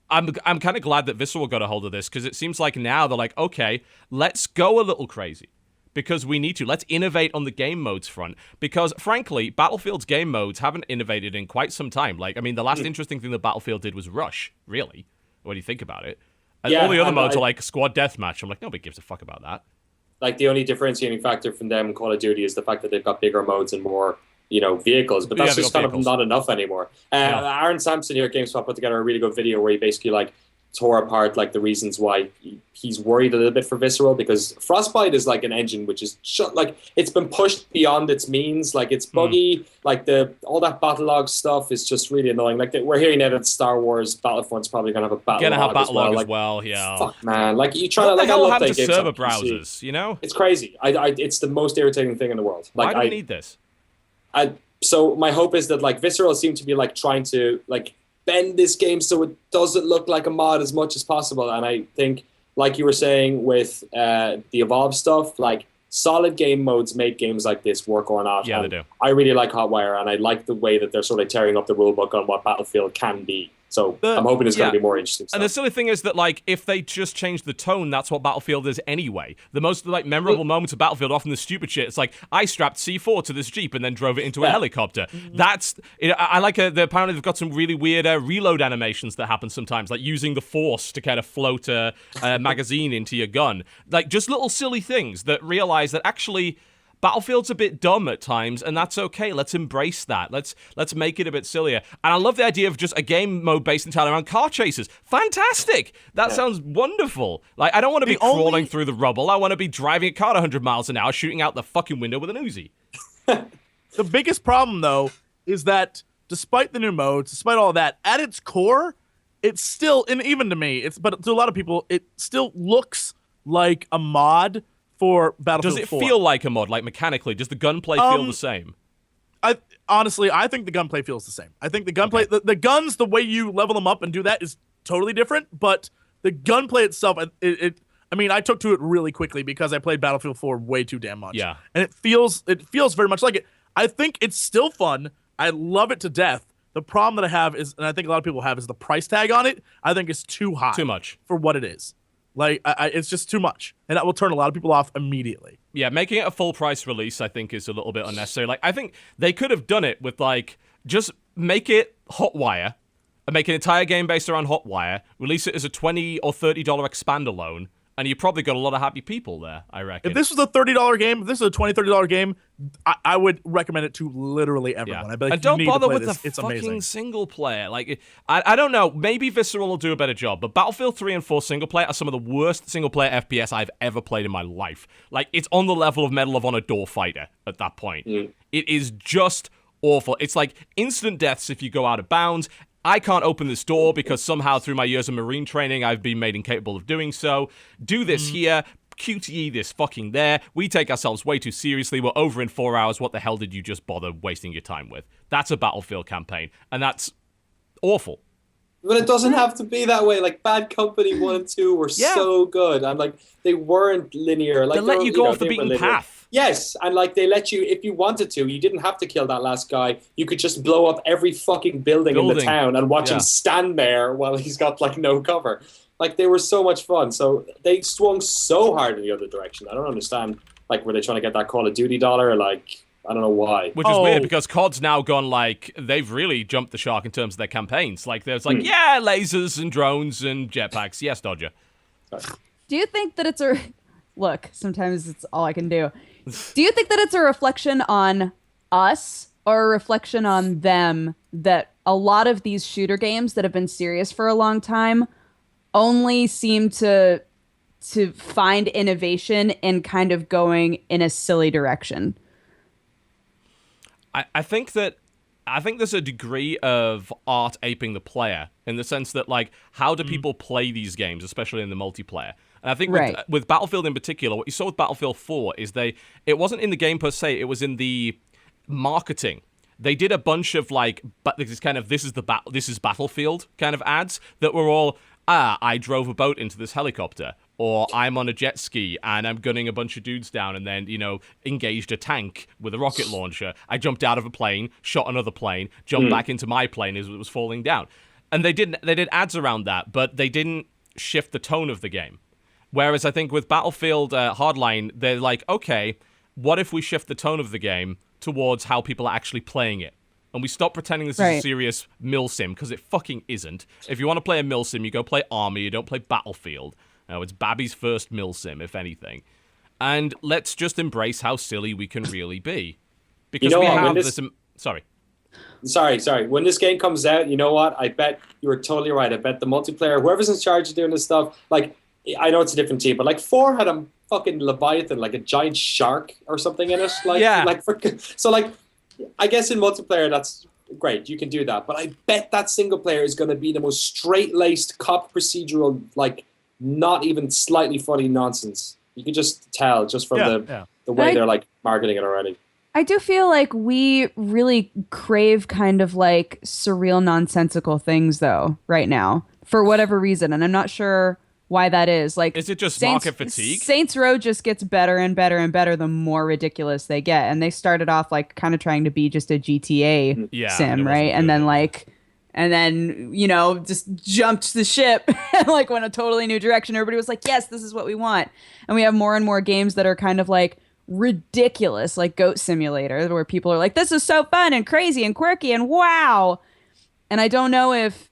I'm kind of glad that Visceral got a hold of this because it seems like now they're like, okay, let's go a little crazy because we need to. Let's innovate on the game modes front because frankly, Battlefield's game modes haven't innovated in quite some time. Like, I mean, the last interesting thing that Battlefield did was Rush. Really, when you think about it. And all the other modes are like squad deathmatch. I'm like, nobody gives a fuck about that. Like the only differentiating factor from them and Call of Duty is the fact that they've got bigger modes and more, vehicles. But that's just kind of not enough anymore. Aaron Sampson here at GameSpot put together a really good video where he basically like tore apart like the reasons why he's worried a little bit for Visceral because Frostbite is like an engine which is like it's been pushed beyond its means, like it's buggy, like all that battle log stuff is just really annoying. Like we're hearing now that Star Wars Battlefront's probably gonna have a battle log as well. Yeah, fuck man, like you try to like I love that game. Server browsers, it's crazy. It's the most irritating thing in the world. Like why do we need this? So my hope is that like Visceral seem to be like trying to like bend this game so it doesn't look like a mod as much as possible. And I think, like you were saying with the Evolve stuff, like solid game modes make games like this work or not. Yeah, they do. I really like Hotwire, and I like the way that they're sort of tearing up the rulebook on what Battlefield can be. So I'm hoping it's going to be more interesting stuff. And the silly thing is that, like, if they just change the tone, that's what Battlefield is anyway. The most, like, memorable moments of Battlefield are often the stupid shit. It's like, I strapped C4 to this Jeep and then drove it into a helicopter. That's, I like, apparently they've got some really weird reload animations that happen sometimes, like using the Force to kind of float a magazine into your gun. Like, just little silly things that realize that actually Battlefield's a bit dumb at times, and that's okay. Let's embrace that. Let's make it a bit sillier. And I love the idea of just a game mode based entirely around car chases. Fantastic! That sounds wonderful. Like, I don't want to be crawling through the rubble. I want to be driving a car at 100 miles an hour, shooting out the fucking window with an Uzi. The biggest problem, though, is that despite the new modes, despite all that, at its core, it's still, and even to me, but to a lot of people, it still looks like a mod for Battlefield 4. Does it feel like a mod, like mechanically? Does the gunplay feel the same? Honestly, I think the gunplay feels the same. I think the gunplay, the guns, the way you level them up and do that is totally different, but the gunplay itself, I mean, I took to it really quickly because I played Battlefield 4 way too damn much. Yeah. And it feels very much like it. I think it's still fun. I love it to death. The problem that I have is, and I think a lot of people have, is the price tag on it. I think it's too high. Too much. For what it is. Like, it's just too much. And that will turn a lot of people off immediately. Yeah, making it a full price release, I think, is a little bit unnecessary. Like, I think they could have done it with, like, just make it Hotwire, and make an entire game based around Hotwire, release it as a $20 or $30 expandathon, and you probably got a lot of happy people there, I reckon. If this was a $30 game, if this is a $20, $30 game, I would recommend it to literally everyone. Yeah. I'd be like, and don't bother with this. the It's fucking amazing. single player. Like, I don't know. Maybe Visceral will do a better job, but Battlefield 3 and 4 single player are some of the worst single player FPS I've ever played in my life. Like, it's on the level of Medal of Honor Door Fighter at that point. It is just awful. It's like instant deaths if you go out of bounds. I can't open this door because somehow through my years of Marine training, I've been made incapable of doing so. Do this here. QTE this fucking there. We take ourselves way too seriously. We're over in 4 hours. What the hell did you just bother wasting your time with? That's a Battlefield campaign, and that's awful. But it doesn't have to be that way. Like, Bad Company 1 and 2 were so good. And, like, they weren't linear. Like, They let you go off the beaten path. Yes, and, like, they let you, if you wanted to, you didn't have to kill that last guy. You could just blow up every fucking building in the town and watch him stand there while he's got, like, no cover. Like, they were so much fun. So they swung so hard in the other direction. I don't understand. Like, were they trying to get that Call of Duty dollar? Like, I don't know why. Which is weird because COD's now gone, like, they've really jumped the shark in terms of their campaigns. Like, there's like, lasers and drones and jetpacks. Yes, Dodger. Do you think that it's a... Look, sometimes it's all I can do. Do you think that it's a reflection on us or a reflection on them that a lot of these shooter games that have been serious for a long time only seem to find innovation in kind of going in a silly direction? I think there's a degree of art aping the player in the sense that, like, how do people play these games, especially in the multiplayer? And I think with Battlefield in particular, what you saw with Battlefield 4 is it wasn't in the game per se, it was in the marketing. They did a bunch of, like, this is Battlefield kind of ads that were all, I drove a boat into this helicopter, or I'm on a jet ski and I'm gunning a bunch of dudes down and then, engaged a tank with a rocket launcher. I jumped out of a plane, shot another plane, jumped back into my plane as it was falling down. And they did ads around that, but they didn't shift the tone of the game. Whereas I think with Battlefield Hardline, they're like, okay, what if we shift the tone of the game towards how people are actually playing it? And we stop pretending this is a serious mill sim, because it fucking isn't. If you want to play a mill sim, you go play Army, you don't play Battlefield. No, it's Babby's first mill sim, if anything. And let's just embrace how silly we can really be. Because we have this... Sorry. When this game comes out, you know what? I bet you were totally right. I bet the multiplayer, whoever's in charge of doing this stuff, like, I know it's a different team, but, like, 4 had a fucking Leviathan, like a giant shark or something in it. Like, so, like, I guess in multiplayer, that's great. You can do that. But I bet that single player is going to be the most straight-laced cop procedural, like, not even slightly funny nonsense. You can just tell just from the way they're, like, marketing it already. I do feel like we really crave kind of, like, surreal, nonsensical things, though, right now, for whatever reason. And I'm not sure why that is. Like, is it just market fatigue? Saints Row just gets better and better and better the more ridiculous they get. And they started off, like, kind of trying to be just a GTA sim, right? And then, like... And then, just jumped the ship and, like, went a totally new direction. Everybody was like, yes, this is what we want. And we have more and more games that are kind of, like, ridiculous, like Goat Simulator, where people are like, this is so fun and crazy and quirky and wow. And I don't know if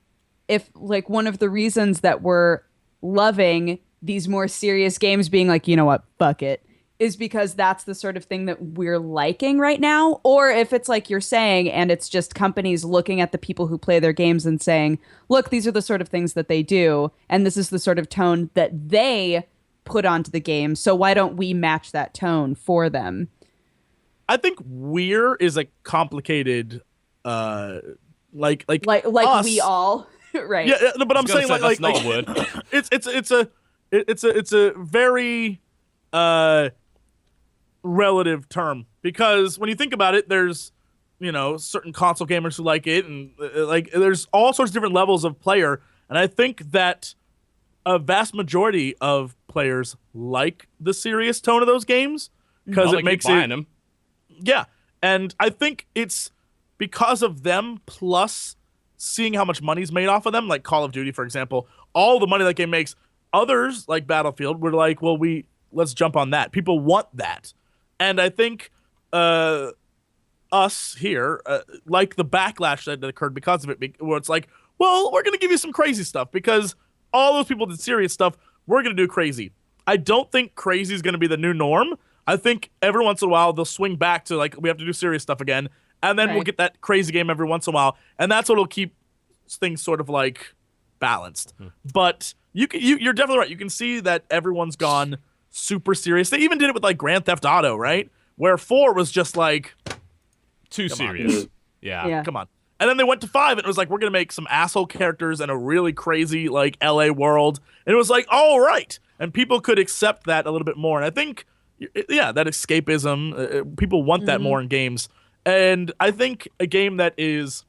like, one of the reasons that we're loving these more serious games being like, you know what, fuck it, is because that's the sort of thing that we're liking right now, or if it's like you're saying, and it's just companies looking at the people who play their games and saying, look, these are the sort of things that they do, and this is the sort of tone that they put onto the game, so why don't we match that tone for them? I think we're is a complicated like Like us, we all, right? Yeah, no, but I'm saying that's like not a word. it's a very relative term, because when you think about it, there's certain console gamers who like it, and like there's all sorts of different levels of player, and I think that a vast majority of players like the serious tone of those games because it makes buying them. Yeah, and I think it's because of them, plus seeing how much money's made off of them, like Call of Duty, for example, all the money that game makes. Others, like Battlefield, were like, well, let's jump on that. People want that. And I think us here, like the backlash that occurred because of it, where it's like, well, we're going to give you some crazy stuff because all those people did serious stuff. We're going to do crazy. I don't think crazy is going to be the new norm. I think every once in a while they'll swing back to like, we have to do serious stuff again. And then we'll get that crazy game every once in a while. And that's what'll keep things sort of like balanced. But you're definitely right. You can see that everyone's gone super serious. They even did it with like Grand Theft Auto, right? Where 4 was just like too serious. Yeah. Come on. And then they went to 5 and it was like, we're going to make some asshole characters and a really crazy like LA world. And it was like, all right. And people could accept that a little bit more. And I think, that escapism, people want that more in games. And I think a game that is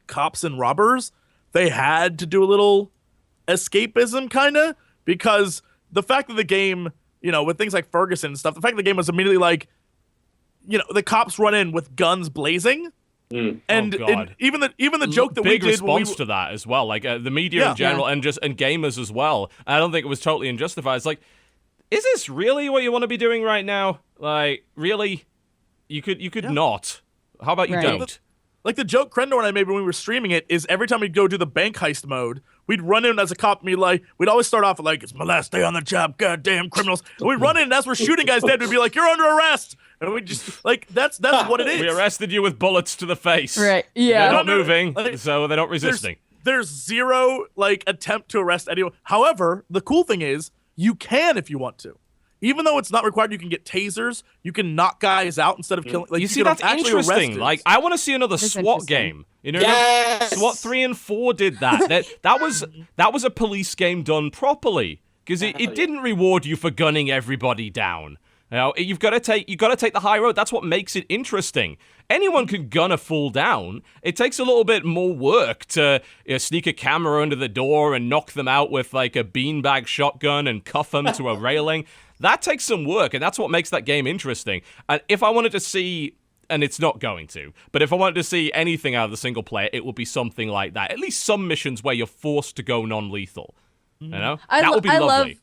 cops and robbers, they had to do a little escapism kind of, because the fact that the game, with things like Ferguson and stuff, the fact that the game was immediately like, the cops run in with guns blazing. And even the joke that we did, big response to that as well, like the media in general and gamers as well. I don't think it was totally unjustified. It's like, is this really what you want to be doing right now? Like, really? You could not. How about you don't? Like the joke Krendor and I made when we were streaming it is every time we'd go do the bank heist mode, we'd run in as a cop and be like, we'd always start off with like, it's my last day on the job, goddamn criminals. And we'd run in and as we're shooting guys dead, we'd be like, you're under arrest. And we just like, that's what it is. We arrested you with bullets to the face. Right. Yeah. They're not moving, so they're not resisting. There's zero like attempt to arrest anyone. However, the cool thing is you can if you want to. Even though it's not required, you can get tasers. You can knock guys out instead of killing. Like, you see, that's interesting. Like, I want to see another SWAT game. Yes! SWAT 3 and 4 did that. That was a police game done properly, because it didn't reward you for gunning everybody down. You've got to take the high road. That's what makes it interesting. Anyone can gun a fool down. It takes a little bit more work to sneak a camera under the door and knock them out with like a beanbag shotgun and cuff them to a railing. That takes some work, and that's what makes that game interesting. And if I wanted to see, and it's not going to, but if I wanted to see anything out of the single player, it would be something like that. At least some missions where you're forced to go non-lethal. That would be lovely.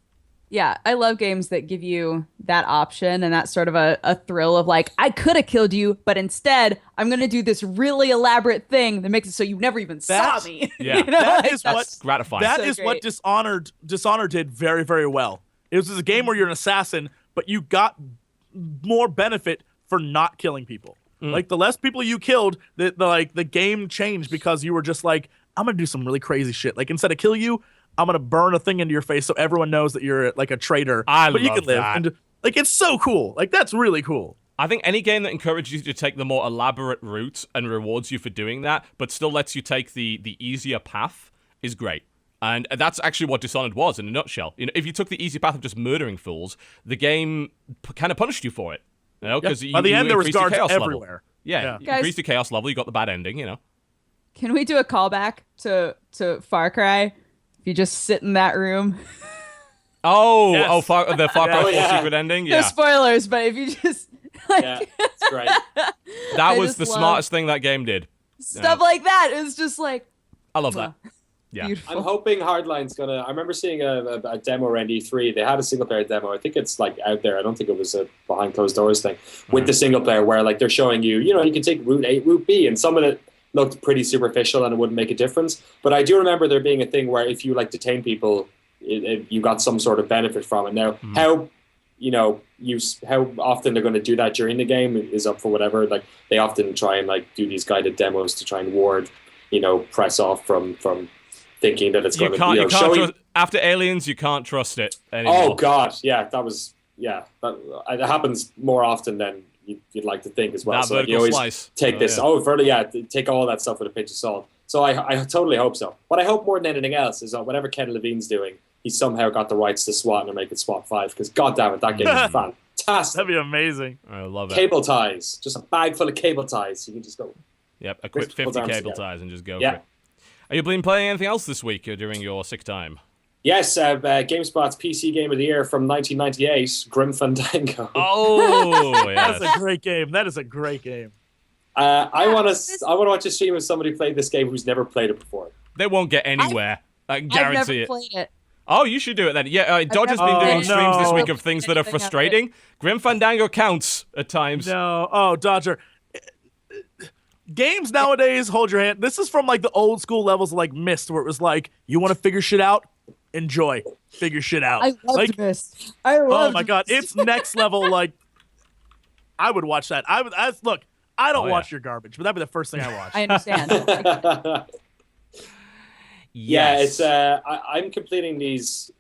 I love games that give you that option and that sort of a thrill of like, I could have killed you, but instead I'm going to do this really elaborate thing that makes it so you never even saw me. Yeah, that's gratifying. That so is great. what Dishonored did very, very well. It was a game where you're an assassin, but you got more benefit for not killing people. Like the less people you killed, the game changed because you were just like, I'm gonna do some really crazy shit. Like instead of kill you, I'm gonna burn a thing into your face so everyone knows that you're like a traitor. But you can live. That. And like it's so cool. Like that's really cool. I think any game that encourages you to take the more elaborate route and rewards you for doing that, but still lets you take the easier path, is great. And that's actually what Dishonored was in a nutshell. If you took the easy path of just murdering fools, the game kind of punished you for it. Because by the end there was guards everywhere. Level. Yeah. You increased the chaos level, you got the bad ending, Can we do a callback to Far Cry? If you just sit in that room. The Far Cry 4 secret ending? Yeah. No spoilers, but if you just... it's great. That was the smartest thing that game did. Stuff like that. It was just like... I love that. Yeah. Beautiful. I'm hoping Hardline's gonna. I remember seeing a demo around E3. They had a single player demo. I think it's like out there. I don't think it was a behind closed doors thing with the single player where like they're showing you, you can take route A, route B, and some of it looked pretty superficial and it wouldn't make a difference. But I do remember there being a thing where if you like detain people, you got some sort of benefit from it. Now how often they're going to do that during the game is up for whatever. Like they often try and like do these guided demos to try and ward, press off from thinking that it's going to trust, after Aliens, you can't trust it anymore. Oh God, yeah, that happens more often than you'd like to think as well. That So like, you vertical always slice. take this. Take all that stuff with a pinch of salt. So I totally hope so. What I hope more than anything else is that whatever Ken Levine's doing, he somehow got the rights to SWAT and make it SWAT 5. Because goddamn it, that game is fantastic. That'd be amazing. I love it. Cable ties, just a bag full of cable ties. You can just go. Yep, equip Both 50 arms cable together. ties and just go Yeah. for it. Are you been playing anything else this week during your sick time? Yes, GameSpot's PC Game of the Year from 1998, Grim Fandango. Oh, yes. That's a great game. That is a great game. I want to watch a stream of somebody played this game who's never played it before. They won't get anywhere. I I've guarantee never it. played it. Oh, you should do it then. Yeah, Dodge has been doing never- streams this no. week of things that are Anything of it. frustrating. Grim Fandango counts at times. No. Oh, Dodger. Games nowadays, hold your hand. This is from like the old school levels of like Myst, where it was like, you want to figure shit out? Enjoy. Figure shit out. I loved like, this. I loved oh my god, it's next level. Like, I would watch that. Look. I don't Oh, yeah. watch your garbage, but that'd be the first thing I watch. I understand. Yeah, Yes. it's I'm completing these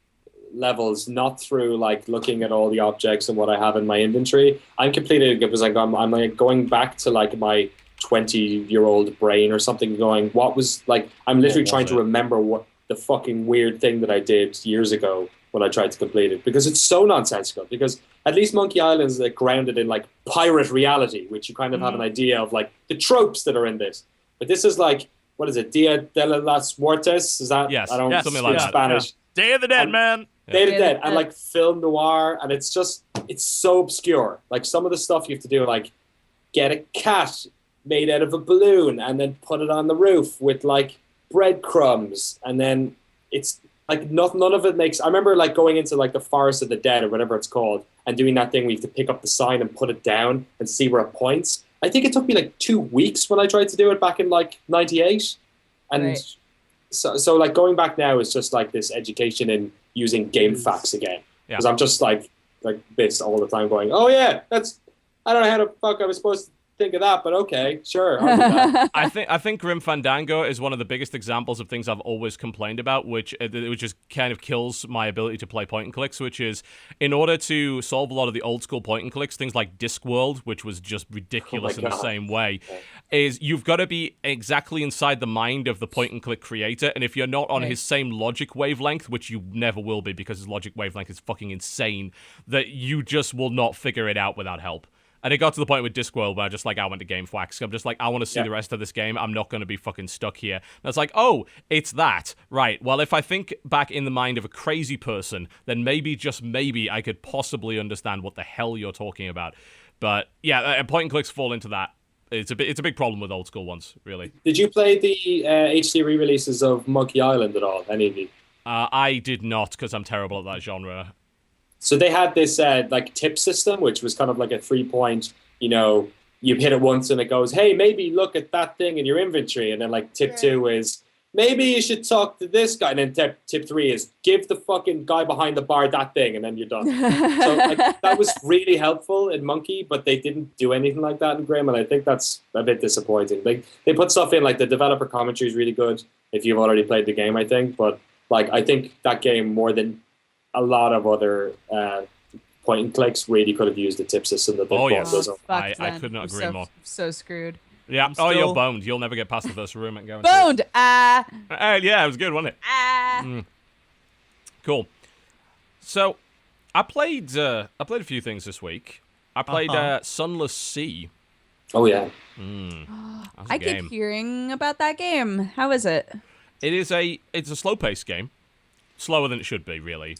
levels not through like looking at all the objects and what I have in my inventory. I'm completing it because like I'm like going back to like my 20-year-old brain or something, going, what was like? I'm literally was trying to it? remember what the fucking weird thing that I did years ago when I tried to complete it, because it's so nonsensical. Because at least Monkey Island is like grounded in like pirate reality, which you kind of have an idea of like the tropes that are in this. But this is like, what is it? Dia de las Muertes? Is that? Yes. I don't Yes, something like speak that. Spanish. Day of the Dead, Um, man. Day of the Yeah. Dead, and like film noir, and it's so obscure. Like some of the stuff you have to do, like get a cat made out of a balloon and then put it on the roof with like breadcrumbs, and then it's like none of it makes. I remember like going into like the Forest of the Dead or whatever it's called, and doing that thing where you have to pick up the sign and put it down and see where it points. I think it took me like 2 weeks when I tried to do it back in like '98, and Right. so like going back now is just like this education in using game facts again, Yeah. because I'm just like this all the time, going, oh yeah, that's, I don't know how the fuck I was supposed to think of that, but okay, sure, I'll do that. I think Grim Fandango is one of the biggest examples of things I've always complained about, which just kind of kills my ability to play point and clicks, which is, in order to solve a lot of the old school point and clicks, things like Discworld, which was just ridiculous in the God. same way, is you've got to be exactly inside the mind of the point and click creator, and if you're not on Right. his same logic wavelength, which you never will be because his logic wavelength is fucking insane, that you just will not figure it out without help. And it got to the point with Discworld where I went to Game Flax. I'm just like, I want to see Yeah. the rest of this game. I'm not going to be fucking stuck here. And it's like, oh, it's that. Right. Well, if I think back in the mind of a crazy person, then maybe, just maybe, I could possibly understand what the hell you're talking about. But yeah, point and clicks fall into that. It's a big problem with old school ones, really. Did you play the HD re-releases of Monkey Island at all, any of you? I did not, because I'm terrible at that genre. So they had this like tip system, which was kind of like a 3-point, you hit it once and it goes, hey, maybe look at that thing in your inventory. And then like tip 2 is, maybe you should talk to this guy. And then tip 3 is, give the fucking guy behind the bar that thing, and then you're done. So like, that was really helpful in Monkey, but they didn't do anything like that in Grim, and I think that's a bit disappointing. They put stuff in, like the developer commentary is really good if you've already played the game, I think. But like, I think that game, more than a lot of other point and clicks, really could have used the tip system that they Oh, brought yes. those up. I Fuck, could not I'm agree more. So screwed. Yeah. I'm Oh, you're still- boned. You'll never get past the first room. Guarantee. Boned. Yeah, it was good, wasn't it? Cool. So, I played a few things this week. I played Sunless Sea. Oh yeah. That was a I game. keep hearing about that game. How is it? It's a slow-paced game. Slower than it should be, really.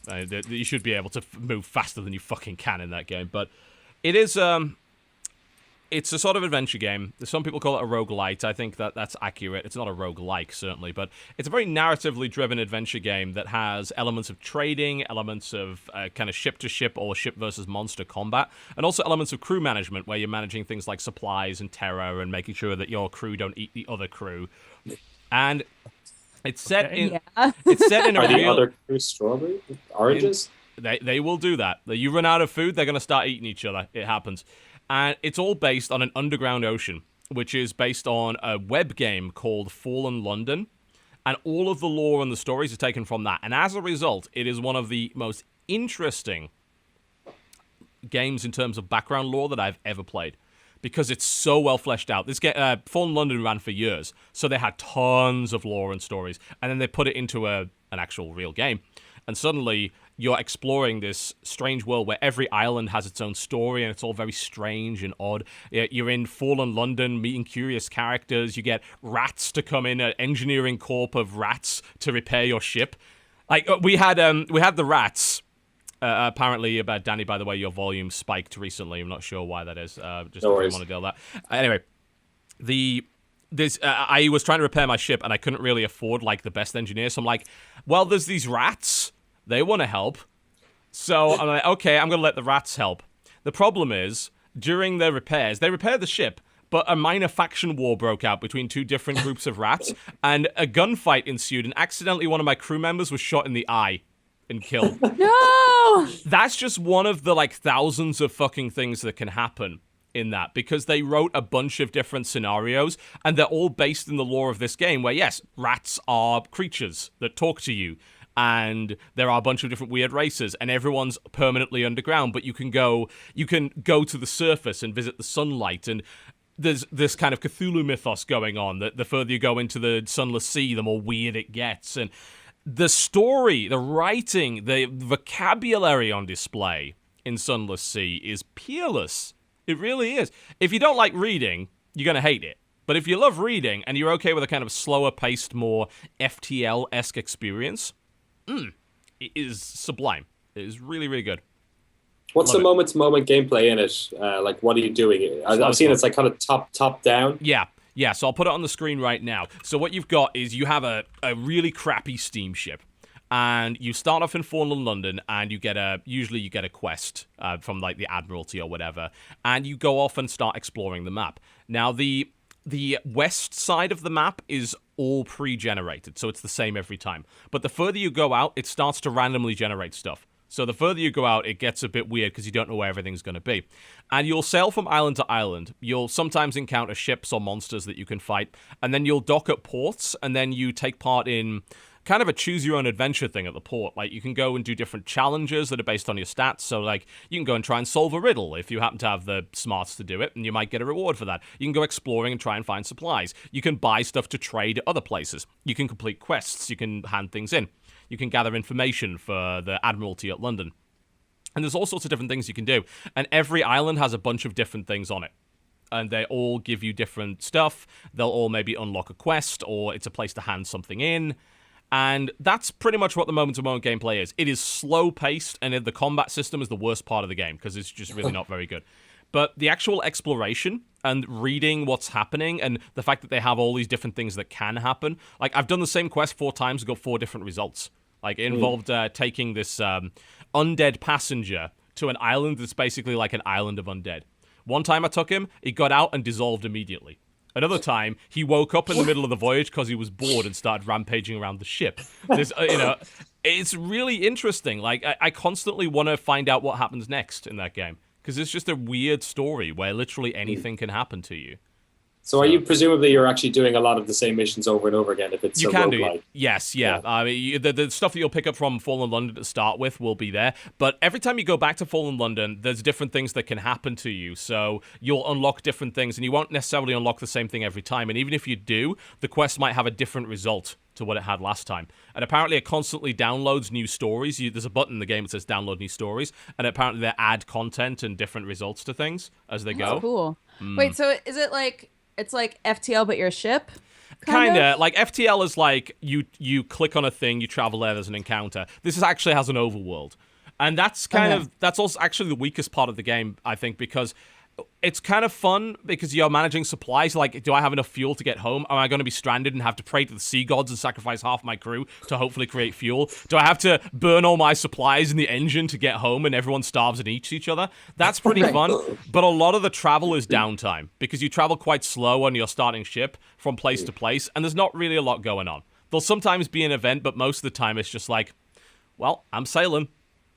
You should be able to move faster than you fucking can in that game. But it is, it's a sort of adventure game. Some people call it a roguelite. I think that's accurate. It's not a roguelike, certainly. But it's a very narratively driven adventure game that has elements of trading, elements of kind of ship-to-ship or ship versus monster combat, and also elements of crew management, where you're managing things like supplies and terror and making sure that your crew don't eat the other crew. And it's set in... Yeah. It's set in Are a the real... other two strawberry oranges? They will do that. You run out of food, they're going to start eating each other. It happens. And it's all based on an underground ocean, which is based on a web game called Fallen London. And all of the lore and the stories are taken from that. And as a result, it is one of the most interesting games in terms of background lore that I've ever played. Because it's so well fleshed out. This Fallen London ran for years, so they had tons of lore and stories, and then they put it into an actual real game. And suddenly, you're exploring this strange world where every island has its own story, and it's all very strange and odd. You're in Fallen London, meeting curious characters. You get rats to come in, an engineering corp of rats to repair your ship. Like we had the rats. Apparently, Danny, by the way, your volume spiked recently. I'm not sure why that is. Just no want to deal with that. Anyway, I was trying to repair my ship, and I couldn't really afford, like, the best engineer. So I'm like, well, there's these rats. They want to help. So I'm like, okay, I'm going to let the rats help. The problem is, during their repairs, they repaired the ship, but a minor faction war broke out between two different groups of rats, and a gunfight ensued, and accidentally one of my crew members was shot in the eye and killed. No! That's just one of the, like, thousands of fucking things that can happen in that, because they wrote a bunch of different scenarios, and they're all based in the lore of this game, where, yes, rats are creatures that talk to you, and there are a bunch of different weird races, and everyone's permanently underground, but you can go to the surface and visit the sunlight, and there's this kind of Cthulhu mythos going on, that the further you go into the sunless sea, the more weird it gets, and the story, the writing, the vocabulary on display in Sunless Sea is peerless. It really is. If you don't like reading, you're going to hate it. But if you love reading and you're okay with a kind of slower paced, more FTL-esque experience, it is sublime. It is really, really good. What's the moment-to-moment gameplay in it? Like, what are you doing? I've seen it's like kind of top down. Yeah, so I'll put it on the screen right now. So what you've got is you have a really crappy steamship, and you start off in Fallen London, and usually you get a quest from, like, the Admiralty or whatever, and you go off and start exploring the map. Now, the west side of the map is all pre-generated, so it's the same every time. But the further you go out, it starts to randomly generate stuff. So the further you go out, it gets a bit weird because you don't know where everything's going to be. And you'll sail from island to island. You'll sometimes encounter ships or monsters that you can fight. And then you'll dock at ports, and then you take part in kind of a choose-your-own-adventure thing at the port. Like, you can go and do different challenges that are based on your stats. So, like, you can go and try and solve a riddle if you happen to have the smarts to do it, and you might get a reward for that. You can go exploring and try and find supplies. You can buy stuff to trade at other places. You can complete quests. You can hand things in. You can gather information for the Admiralty at London. And there's all sorts of different things you can do. And every island has a bunch of different things on it. And they all give you different stuff. They'll all maybe unlock a quest, or it's a place to hand something in. And that's pretty much what the moment-to-moment gameplay is. It is slow-paced, and the combat system is the worst part of the game, because it's just really not very good. But the actual exploration and reading what's happening, and the fact that they have all these different things that can happen. Like, I've done the same quest 4 times and got 4 different results. Like, it involved taking this undead passenger to an island that's basically like an island of undead. One time I took him, he got out and dissolved immediately. Another time, he woke up in the middle of the voyage because he was bored and started rampaging around the ship. There's, it's really interesting. Like, I constantly want to find out what happens next in that game, because it's just a weird story where literally anything can happen to you. So are you presumably you're actually doing a lot of the same missions over and over again if it's you a can roguelike? do yes, yeah. I mean, the stuff that you'll pick up from Fallen London to start with will be there, but every time you go back to Fallen London, there's different things that can happen to you. So you'll unlock different things, and you won't necessarily unlock the same thing every time. And even if you do, the quest might have a different result to what it had last time. And apparently it constantly downloads new stories. There's a button in the game that says download new stories, and apparently they add content and different results to things as they go. That's cool. Wait, so is it like it's like FTL but your ship? Kinda. Like, FTL is like you click on a thing, you travel there, there's an encounter. This actually has an overworld. And that's that's also actually the weakest part of the game, I think, because it's kind of fun because you're managing supplies. Like, do I have enough fuel to get home? Am I going to be stranded and have to pray to the sea gods and sacrifice half my crew to hopefully create fuel? Do I have to burn all my supplies in the engine to get home and everyone starves and eats each other? That's pretty fun. But a lot of the travel is downtime because you travel quite slow on your starting ship from place to place, and there's not really a lot going on. There'll sometimes be an event, but most of the time it's just like, well, I'm sailing.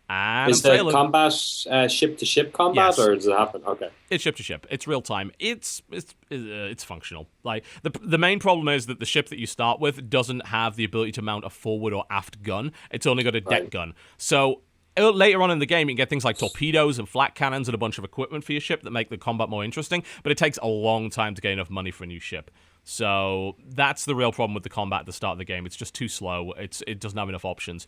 And is the combat ship-to-ship combat, yes. or does it happen? Okay, it's ship-to-ship. It's real-time. It's functional. Like, the main problem is that the ship that you start with doesn't have the ability to mount a forward or aft gun. It's only got a deck gun. So later on in the game, you can get things like torpedoes and flak cannons and a bunch of equipment for your ship that make the combat more interesting, but it takes a long time to get enough money for a new ship. So that's the real problem with the combat at the start of the game. It's just too slow. It doesn't have enough options.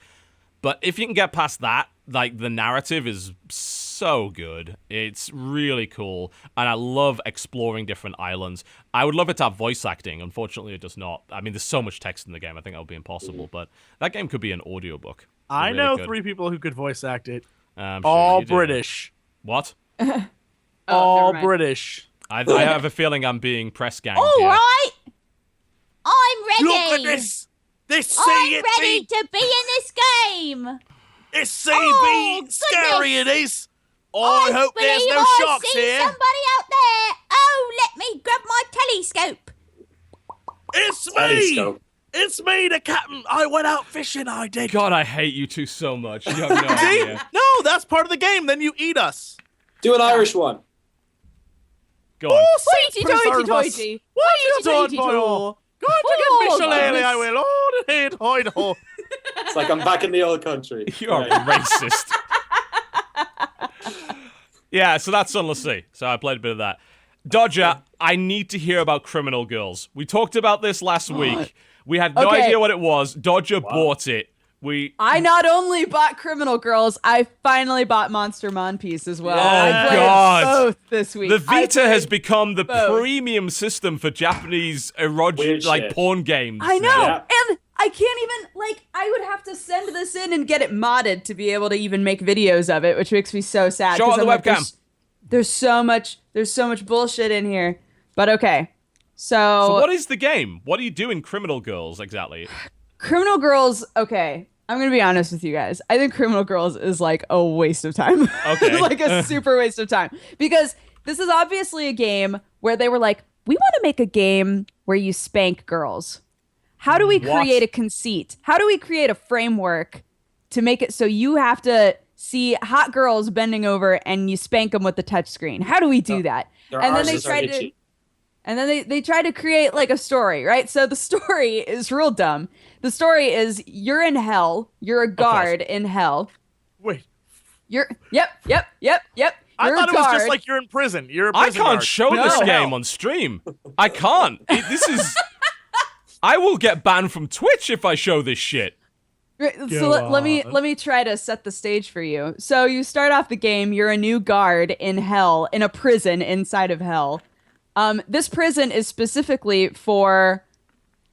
But if you can get past that, like, the narrative is so good. It's really cool, and I love exploring different islands. I would love it to have voice acting. Unfortunately, it does not. I mean, there's so much text in the game. I think that would be impossible, but that game could be an audiobook. I really know could. 3 people who could voice act it. Sure All you do. British. What? All never mind. British. I have a feeling I'm being press ganged All here. right. I'm ready. Look at this. This I'm CB. ready to be in this game. It's CB Oh, scary, it goodness. is. I hope there's believe no I sharks see here. somebody out there. Oh, let me grab my telescope. It's me. Telescope. It's me, the captain. I went out fishing, I did. God, I hate you two so much. You have no See? idea. No, that's part of the game. Then you eat us. Do an Irish one. Go on. Saints preserve us. Hoity-toity. What you Hoity-toity. done, boy? Go Oh, to get fish, lady. goodness. I will. Oh, the head, hide, ho. It's like I'm back in the old country. You're Right. racist. Yeah, so that's Sunless Sea. So I played a bit of that. Dodger, I need to hear about Criminal Girls. We talked about this last week. We had no Okay. idea what it was. Dodger bought it. I not only bought Criminal Girls, I finally bought Monster Monpiece as well. Oh, I played God. both this week. The Vita has become the both. premium system for Japanese erotic, Weird like, shit. porn games. I know, Yeah. and I can't even, like, I would have to send this in and get it modded to be able to even make videos of it, which makes me so sad. Show it 'cause on the I'm like, webcam. There's so much bullshit in here. But okay, So what is the game? What do you do in Criminal Girls, exactly? Criminal Girls, okay, I'm gonna be honest with you guys. I think Criminal Girls is like a waste of time. Okay. Like a super waste of time. Because this is obviously a game where they were like, we want to make a game where you spank girls. How do we What? create a conceit? How do we create a framework to make it so you have to see hot girls bending over and you spank them with the touchscreen? How do we do that? Their And then they arses are tried to itchy. and then they try to create like a story, right? So the story is real dumb. The story is you're in hell. You're a guard in hell. Wait. Yep. You're I thought a it was just guard. like you're in prison. You're a I prison can't guard. show this No. game on stream. I can't. This is... I will get banned from Twitch if I show this shit. So let me try to set the stage for you. So you start off the game. You're a new guard in hell, in a prison inside of hell. This prison is specifically for,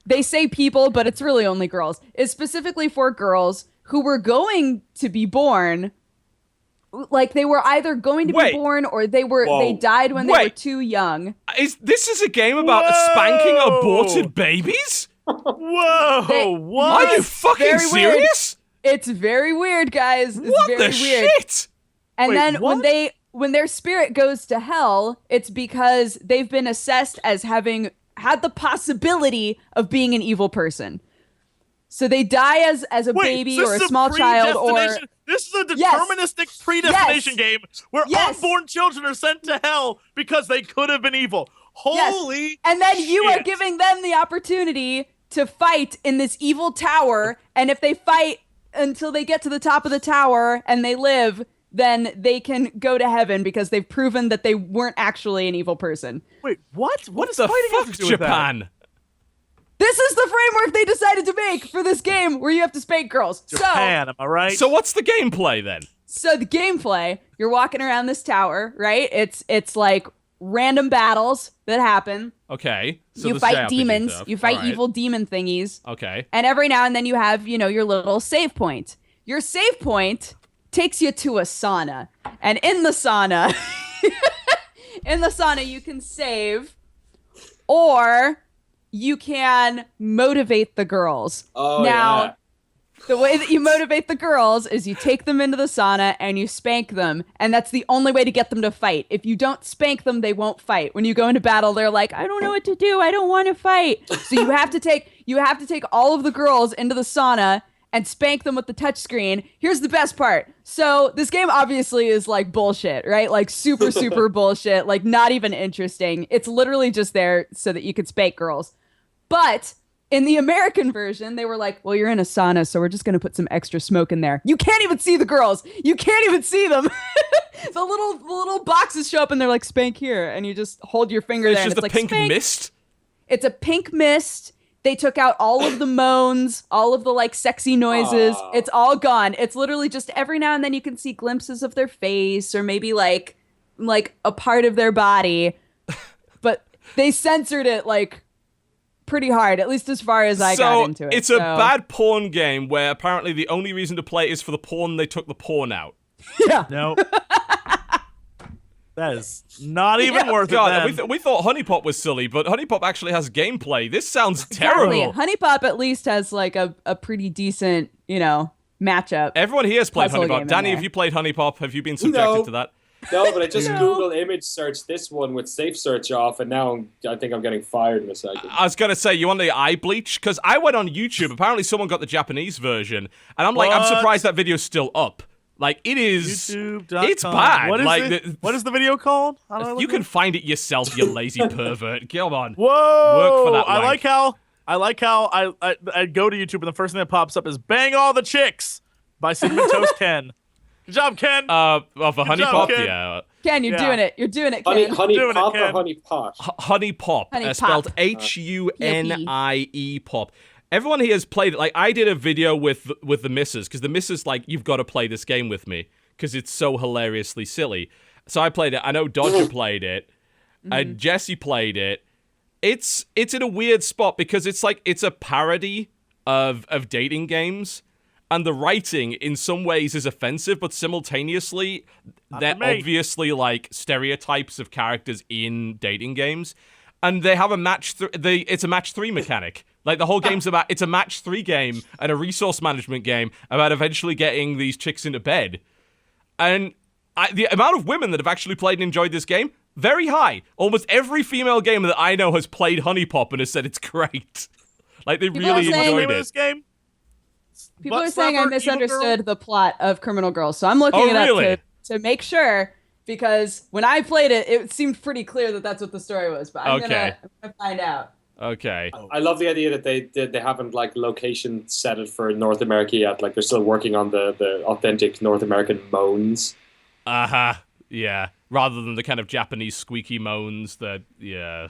they say people, but it's really only girls. It's specifically for girls who were going to be born, like they were either going to Wait. be born or they Whoa. died when they were Wait. too young. This is a game about Whoa. spanking aborted babies? Whoa, They- what? Are you fucking very weird. serious? It's very weird, guys. It's What very the weird. shit? And Wait, then what? when their spirit goes to hell, it's because they've been assessed as having had the possibility of being an evil person. So they die as a Wait, baby this or a is small child or predestination- This is a Yes. deterministic predestination game where Yes. unborn children are sent to hell because they could have been evil. Yes. Holy and then you are shit. giving them the opportunity to fight in this evil tower, and if they fight until they get to the top of the tower and they live, then they can go to heaven because they've proven that they weren't actually an evil person. Wait, what? What does The fighting have fuck, to do with that? Japan? This is the framework they decided to make for this game where you have to spank girls. Japan, am I right? So what's the gameplay then? So the gameplay, you're walking around this tower, right? It's like random battles that happen. Okay. So You the fight JRPG demons, stuff. you fight Alright. evil demon thingies. Okay. And every now and then you have, your little save point. Your save point takes you to a sauna. And in the sauna, you can save, or you can motivate the girls. Oh, now, yeah. the way that you motivate the girls is you take them into the sauna and you spank them, and that's the only way to get them to fight. If you don't spank them, they won't fight. When you go into battle, they're like, I don't know what to do. I don't want to fight. So you have to take all of the girls into the sauna and spank them with the touchscreen. Here's the best part. So this game obviously is like bullshit, right? Like super, super bullshit, like not even interesting. It's literally just there so that you could spank girls. But In the American version, they were like, well, you're in a sauna, so we're just going to put some extra smoke in there. You can't even see the girls. You can't even see them. The little boxes show up and they're like, spank here. And you just hold your finger there. It's just and a it's pink like, mist? It's a pink mist. They took out all of the moans, all of the like sexy noises. Aww. It's all gone. It's literally just every now and then you can see glimpses of their face or maybe like a part of their body. But they censored it like pretty hard, at least as far as I got into it. It's a bad porn game where apparently the only reason to play is for the porn. They took the porn out. Yeah. No. That is not even worth God, it. we thought Honey Pop was silly, but Honey Pop actually has gameplay. This sounds terrible. Honey Pop at least has like a pretty decent, matchup. Everyone here has played Puzzle Honey Pop. game in Danny, there. have you played Honey Pop? Have you been subjected to that? No, but I just Google image searched this one with safe search off, and now I think I'm getting fired in a second. I was gonna say, you want the eye bleach? Because I went on YouTube. Apparently, someone got the Japanese version, and I'm like, I'm surprised that video's still up. Like, it is. YouTube.com. It's bad. What is like, it? What is the video called? You can find it yourself, you lazy pervert. Come on. Whoa! Work for that I wank. like how I go to YouTube and the first thing that pops up is "Bang All the Chicks" by Cinnamon Toast Ken. Good job, Ken. For Honey job, Pop, Ken. yeah. Ken, you're doing it. You're doing it, Honey, Ken. honey Doing it, pop or Ken. honey pot? Honey Pop, Honey spelled Pop. Hunie Pop. Everyone here has played it. Like, I did a video with the missus, because the missus, like, you've got to play this game with me, because it's so hilariously silly. So I played it. I know Dodger played it. Jesse played it. It's in a weird spot, because it's like, it's a parody of dating games. And the writing, in some ways, is offensive, but simultaneously, they're obviously, like, stereotypes of characters in dating games. And they have a it's a match 3 mechanic. Like, the whole game's it's a match 3 game and a resource management game about eventually getting these chicks into bed. And the amount of women that have actually played and enjoyed this game, very high. Almost every female gamer that I know has played Honey Pop and has said it's great. Like, they really enjoyed it. This game? People are saying I misunderstood the plot of Criminal Girls, so I'm looking it up to make sure, because when I played it, it seemed pretty clear that that's what the story was, but I'm gonna find out. Okay. I love the idea that they haven't like location set it for North America yet. Like, they're still working on the authentic North American moans. Yeah. Rather than the kind of Japanese squeaky moans that, yeah.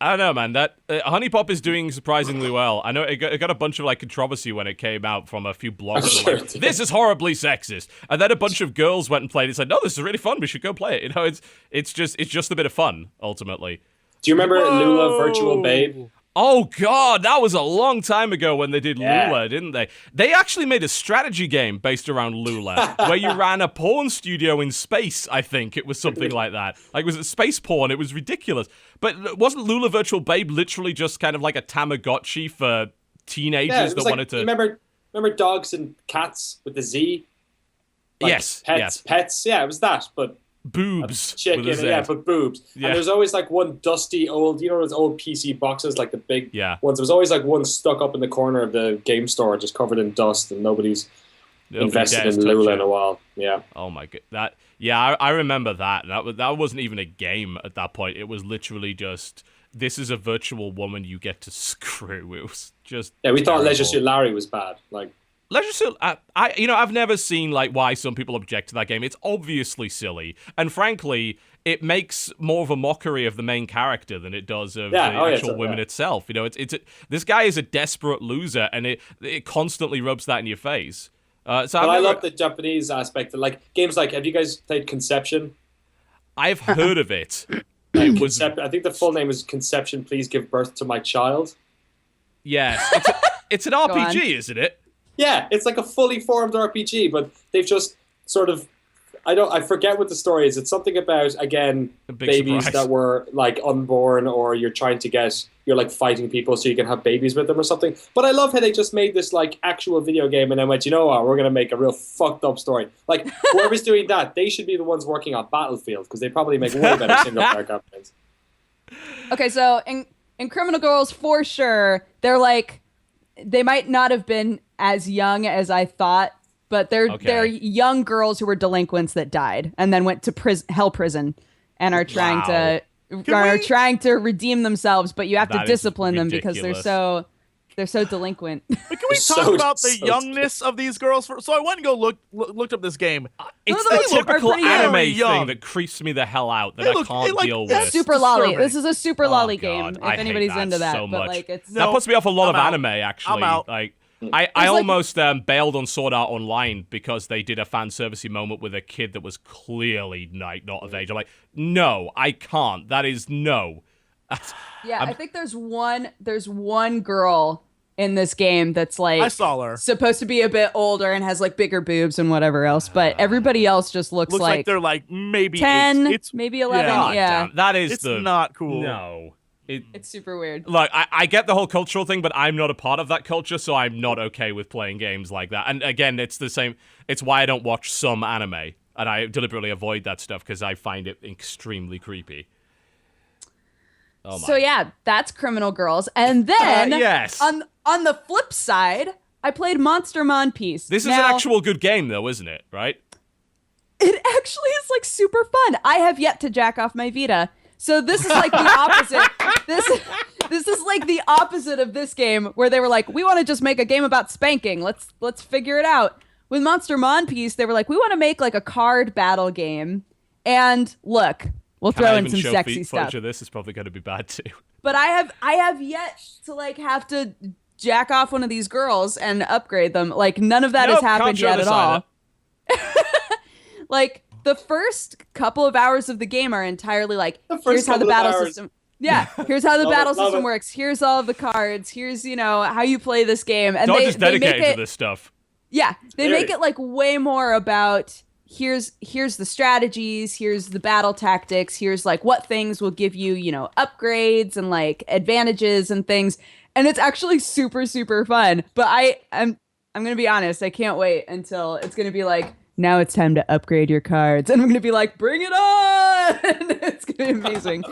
I don't know, man. That Honey Pop is doing surprisingly well. I know it got a bunch of like controvery when it came out from a few blogs. Like, this is horribly sexist, and then a bunch of girls went and played it and said, "No, this is really fun. We should go play it." You know, it's just a bit of fun ultimately. Do you remember Lula Virtual Babe? Oh God, that was a long time ago when they did Lula, didn't they? They actually made a strategy game based around Lula, where you ran a porn studio in space. I think it was something like that. Like, was it space porn? It was ridiculous. But wasn't Lula Virtual Babe literally just kind of like a Tamagotchi for teenagers that wanted to? Remember Dogs and Cats with the Z? Like yes. Pets. Yeah, it was that, but. Boobs. Chicken, but boobs. Yeah. And there's always like one dusty old, those old PC boxes, like the big ones. There was always like one stuck up in the corner of the game store, just covered in dust, and nobody's invested in Lula in a while. Yeah. Oh my god. I remember that. That wasn't even a game at that point. It was literally just, this is a virtual woman you get to screw. It was just we thought Leisure Suit Larry was bad. Like, Leisure Suit, I've never seen like why some people object to that game. It's obviously silly, and frankly, it makes more of a mockery of the main character than it does of the actual women itself. You know, this guy is a desperate loser, and it constantly rubs that in your face. I love the Japanese aspect. Like games like, have you guys played Conception? I've heard of it. I think the full name is Conception. Please give birth to my child. Yes, it's an RPG, isn't it? Yeah, it's like a fully formed RPG, but they've just sort of, I forget what the story is. It's something about, again, babies that were like unborn, or you're like fighting people so you can have babies with them or something. But I love how they just made this like actual video game and then went, you know what, we're going to make a real fucked up story. Like, whoever's doing that, they should be the ones working on Battlefield, because they probably make way better single player campaigns. Okay, so in Criminal Girls, for sure, they're like, they might not have been as young as I thought, but they're young girls who were delinquents that died and then went to hell prison and are trying to are trying to redeem themselves, but you have to That is discipline them because ridiculous. they're so delinquent. But can we talk about the youngness of these girls? So I went and looked up this game. It's Those the are typical pretty anime young. thing that creeps me the hell out that They I look- can't it, like, deal that's with. Super lolly. disturbing. This is a super lolly game. God, If I hate anybody's that into that, so but much. like it's That puts me off a lot I'm of out. anime, actually. I'm out. Like, I like- almost bailed on Sword Art Online because they did a fan servicey moment with a kid that was clearly not of age. I'm like, no, I can't. That is no. yeah. I think there's one girl in this game that's like I saw her. supposed to be a bit older and has like bigger boobs and whatever else, but everybody else just looks Looks like they're like maybe 10, 8. It's maybe 11. Yeah. Yeah, Damn, that is It's the not cool. No. it's super weird. Look, I get the whole cultural thing, but I'm not a part of that culture, so I'm not okay with playing games like that. And again, it's the same. It's why I don't watch some anime, and I deliberately avoid that stuff because I find it extremely creepy. Oh my. So yeah, that's Criminal Girls, and then yes. on the flip side, I played Monster Monpiece. This is Now, an actual good game, though, isn't it? Right? It actually is like super fun. I have yet to jack off my Vita. So this is like the opposite. This is like the opposite of this game where they were like, we want to just make a game about spanking. Let's figure it out. With Monster Monpiece, they were like, we want to make like a card battle game. And look, we'll Can throw I in even some show sexy footage stuff. of this? It's probably going to be bad too. But I have yet to like have to jack off one of these girls and upgrade them. Like none of that has Nope, can't happened show yet this at all. either. Like the first couple of hours of the game are entirely like, The first here's how the couple of battle hours. system. Yeah, here's how the Love it, battle love system it. works. Here's all of the cards. Here's how you play this game. And Dodge they is make dedicated it. to this stuff. Yeah, they Very. make it like way more about here's the strategies, here's the battle tactics, here's like what things will give you, upgrades and like advantages and things. And it's actually super, super fun. But I'm gonna be honest, I can't wait until it's gonna be like, now it's time to upgrade your cards. And I'm gonna be like, bring it on! It's gonna be amazing.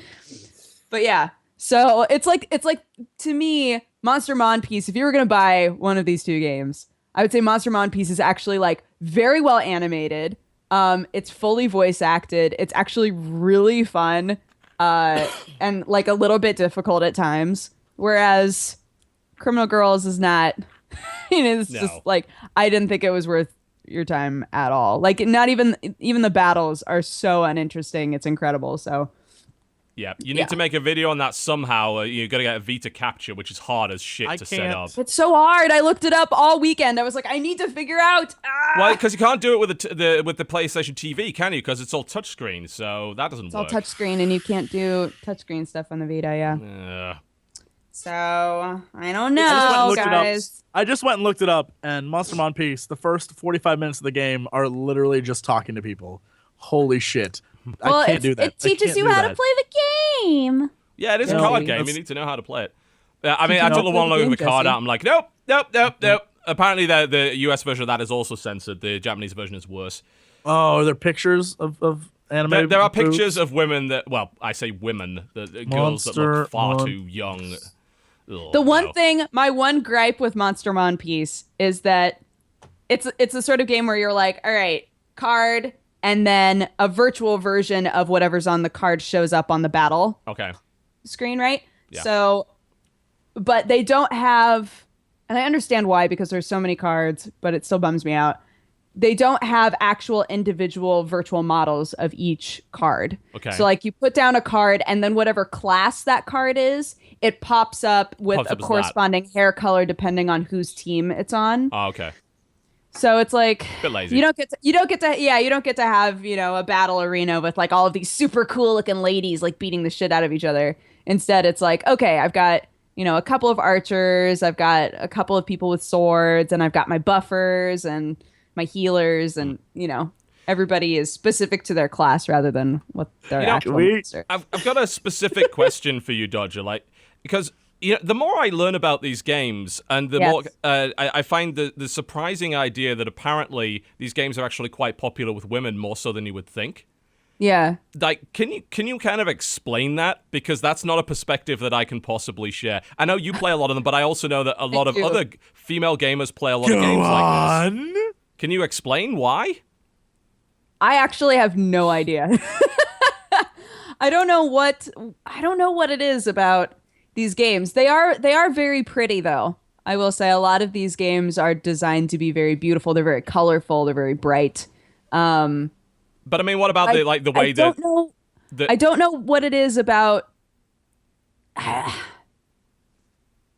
But yeah. So it's like to me, Monster Monpiece, if you were gonna buy one of these two games, I would say Monster Monpiece is actually like very well animated. It's fully voice acted. It's actually really fun, and like a little bit difficult at times. Whereas Criminal Girls is not. It's No. just like I didn't think it was worth your time at all. Like not even the battles are so uninteresting. It's incredible. So. Yeah, you need to make a video on that somehow. You got to get a Vita capture, which is hard as shit I to set can't. up. It's so hard. I looked it up all weekend. I was like, I need to figure out. Well, because you can't do it with the PlayStation TV, can you? Because it's all touchscreen, so that doesn't It's all work. touchscreen, and you can't do touchscreen stuff on the Vita. Yeah. So I don't know, guys. I just went and looked it up, and Monster Monpiece, the first 45 minutes of the game are literally just talking to people. Holy shit. Well, I can't do that. It I teaches can't you do how that. to play the game. Yeah, it is a No, card game. that's- You need to know how to play it. I mean, I took the play one the look at game, the card Jesse. out. I'm like, nope. Apparently, the US version of that is also censored. The Japanese version is worse. Oh, are there pictures of anime? There are boobs? pictures of women that, well, I say women, the girls that Monster look far Mon- too young. Ugh, The one no. thing, my one gripe with Monster Monpiece is that it's a sort of game where you're like, all right, card, and then a virtual version of whatever's on the card shows up on the battle Okay. screen, right? Yeah. So, but they don't have, and I understand why because there's so many cards, but it still bums me out. They don't have actual individual virtual models of each card. Okay. So like you put down a card and then whatever class that card is, it pops up with Pops a up as that. corresponding hair color depending on whose team it's on. Oh, okay. So it's like Bit lazy. you don't get to have, a battle arena with like all of these super cool looking ladies like beating the shit out of each other. Instead, it's like, okay, I've got, a couple of archers, I've got a couple of people with swords, and I've got my buffers and my healers, and everybody is specific to their class rather than what their actual monster. I've got a specific question for you, Dodger. Because the more I learn about these games, and the Yes. more I find the surprising idea that apparently these games are actually quite popular with women more so than you would think. Yeah. Like, can you kind of explain that? Because that's not a perspective that I can possibly share. I know you play a lot of them, but I also know that a lot of do. other female gamers play a lot of games like this. on. Can you explain why? I actually have no idea. I don't know what it is about these games. They are very pretty though. I will say a lot of these games are designed to be very beautiful. They're very colorful. They're very bright. But I mean, what about the way that? I don't know what it is about. I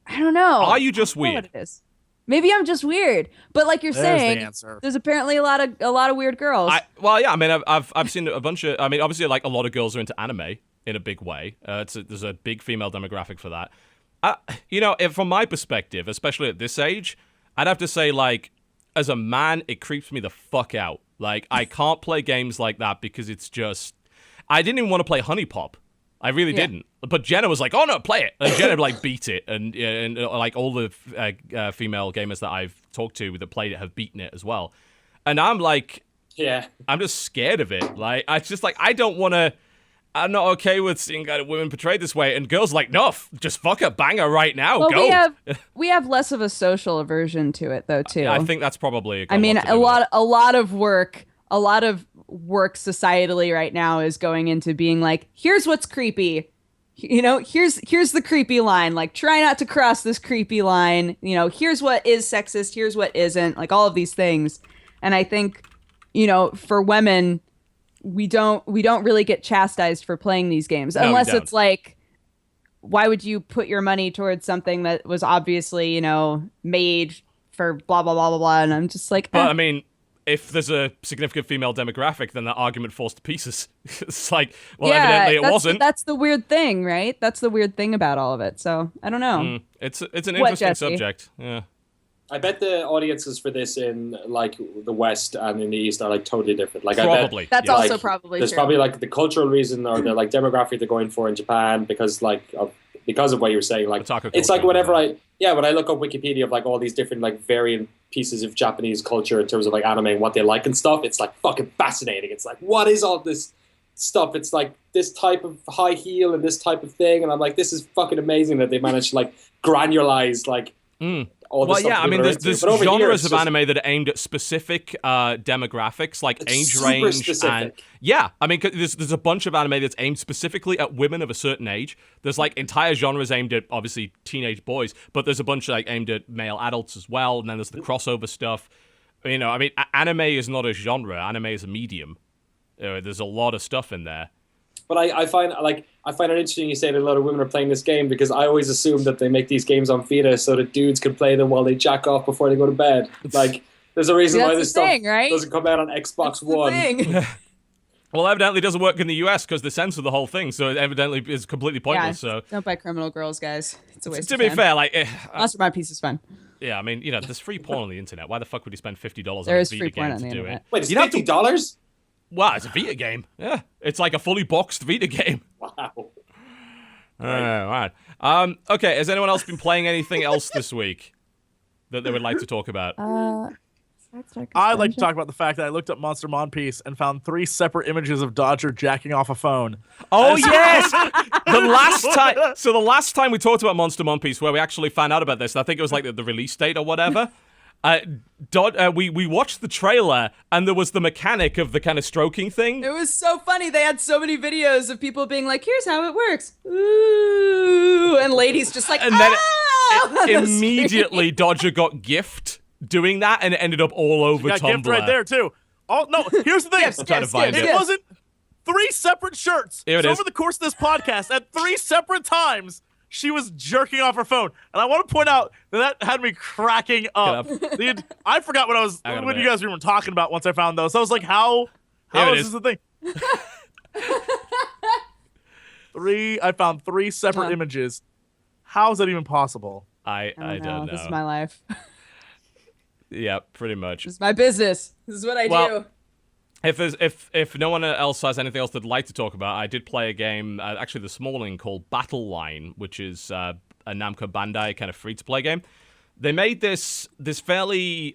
don't know. Are you just I don't know weird? what it is. Maybe I'm just weird. But like you're There's saying, the answer. there's apparently a lot of weird girls. I mean, I've seen a bunch of. I mean, obviously, like a lot of girls are into anime in a big way. There's a big female demographic for that. From my perspective, especially at this age, I'd have to say, like, as a man, it creeps me the fuck out. Like, I can't play games like that because it's just. I didn't even want to play Honey Pop. I really didn't. But Jenna was like, "Oh no, play it!" And Jenna like beat it, and like all the female gamers that I've talked to that played it have beaten it as well. And I'm like, I'm just scared of it. Like, I just like I don't want to. I'm not okay with seeing kind of women portrayed this way, and girls are like, no, just fuck her, bang her right now, well, go. We have less of a social aversion to it though too. I think that's probably. I mean, a lot of work societally right now is going into being like, here's what's creepy. Here's the creepy line. Like, try not to cross this creepy line. Here's what is sexist. Here's what isn't. Like all of these things. And I think, for women, we don't really get chastised for playing these games unless it's like, why would you put your money towards something that was obviously, made for blah, blah, blah, blah, blah. And I'm just like, But I mean, if there's a significant female demographic, then that argument falls to pieces. It's like, well, evidently it wasn't. That's the weird thing, right? That's the weird thing about all of it. So I don't know. It's an interesting Jesse? subject. Yeah. I bet the audiences for this in like the West and in the East are like totally different. Like Probably. I bet That's yeah. also like, probably there's true. probably like the cultural reason or the like demographic they're going for in Japan because of what you were saying. Like Otaku it's like culture, whenever when I look up Wikipedia of like all these different like variant pieces of Japanese culture in terms of like anime and what they like and stuff, it's like fucking fascinating. It's like, what is all this stuff? It's like this type of high heel and this type of thing, and I'm like, this is fucking amazing that they managed to like granularize like all this stuff. I mean, there's But over here, genres it's of just anime that are aimed at specific demographics, like It's age super range, specific. and I mean, there's a bunch of anime that's aimed specifically at women of a certain age. There's like entire genres aimed at obviously teenage boys, but there's a bunch like aimed at male adults as well. And then there's the crossover stuff. I mean, anime is not a genre. Anime is a medium. There's a lot of stuff in there. But I find it interesting you say that a lot of women are playing this game because I always assume that they make these games on Vita so that dudes can play them while they jack off before they go to bed. Like, there's a reason why this stuff doesn't come out on Xbox One. Well, evidently it doesn't work in the US because they censor the whole thing, so it evidently is completely pointless. So don't buy criminal girls, guys. It's a waste to of be time. fair, like, Mastermind piece is fun. yeah, I mean, there's free porn on the internet. Why the fuck would you spend $50 on There a is Vita free porn game on to the do internet. it? Wait, it's You don't have to- $50? Wow, it's a Vita game. Yeah, it's like a fully boxed Vita game. Wow. Right. Okay, has anyone else been playing anything else this week that they would like to talk about? I'd like to talk about the fact that I looked up Monster Mon Piece and found 3 separate images of Dodger jacking off a phone. Oh yes! The last time we talked about Monster Mon Piece, where we actually found out about this, I think it was like the release date or whatever. We watched the trailer and there was the mechanic of the kind of stroking thing. It was so funny. They had so many videos of people being like, "Here's how it works," ooh, and ladies just like, And then immediately Dodger got gift doing that, and it ended up all over Got Tumblr. gift right there too. Oh no! Here's the thing. Gifts, I'm trying to find It it. wasn't 3 separate shirts. Here it So is. over the course of this podcast, at 3 separate times, she was jerking off her phone, and I want to point out that had me cracking up. I forgot what you guys were even talking about once I found those. I was like, how Here it is this a thing? I found 3 separate images. How is that even possible? I don't know. This is my life. Yeah, pretty much. This is my business. This is what I do. If no one else has anything else they'd like to talk about, I did play a game actually this morning called Battle Line, which is a Namco Bandai kind of free-to-play game. They made this fairly...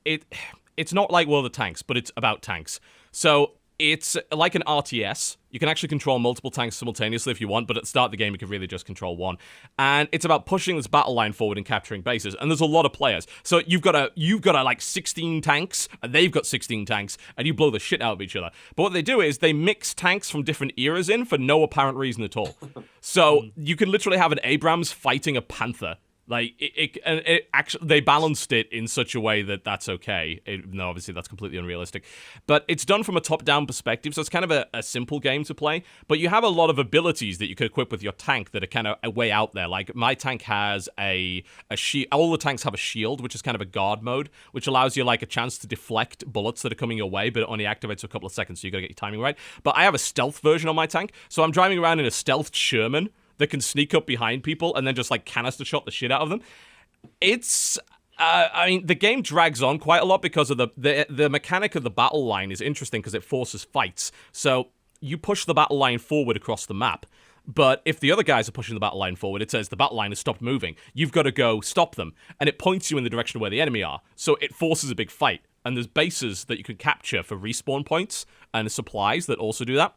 It's not like World of Tanks, but it's about tanks. So It's like an RTS. You can actually control multiple tanks simultaneously if you want, but at the start of the game, you can really just control one. And it's about pushing this battle line forward and capturing bases. And there's a lot of players. So you've got like 16 tanks, and they've got 16 tanks, and you blow the shit out of each other. But what they do is they mix tanks from different eras in for no apparent reason at all. So you can literally have an Abrams fighting a Panther. Like, it actually, they balanced it in such a way that that's okay. No, obviously that's completely unrealistic. But it's done from a top-down perspective, so it's kind of a simple game to play. But you have a lot of abilities that you can equip with your tank that are kind of way out there. Like, my tank has a shield. All the tanks have a shield, which is kind of a guard mode, which allows you, like, a chance to deflect bullets that are coming your way, but it only activates for a couple of seconds, so you gotta get your timing right. But I have a stealth version on my tank, so I'm driving around in a stealth Sherman that can sneak up behind people and then just, like, canister shot the shit out of them. It's, I mean, the game drags on quite a lot because of the mechanic of the battle line is interesting because it forces fights. So you push the battle line forward across the map, but if the other guys are pushing the battle line forward, it says the battle line has stopped moving. You've got to go stop them, and it points you in the direction of where the enemy are. So it forces a big fight, and there's bases that you can capture for respawn points and supplies that also do that.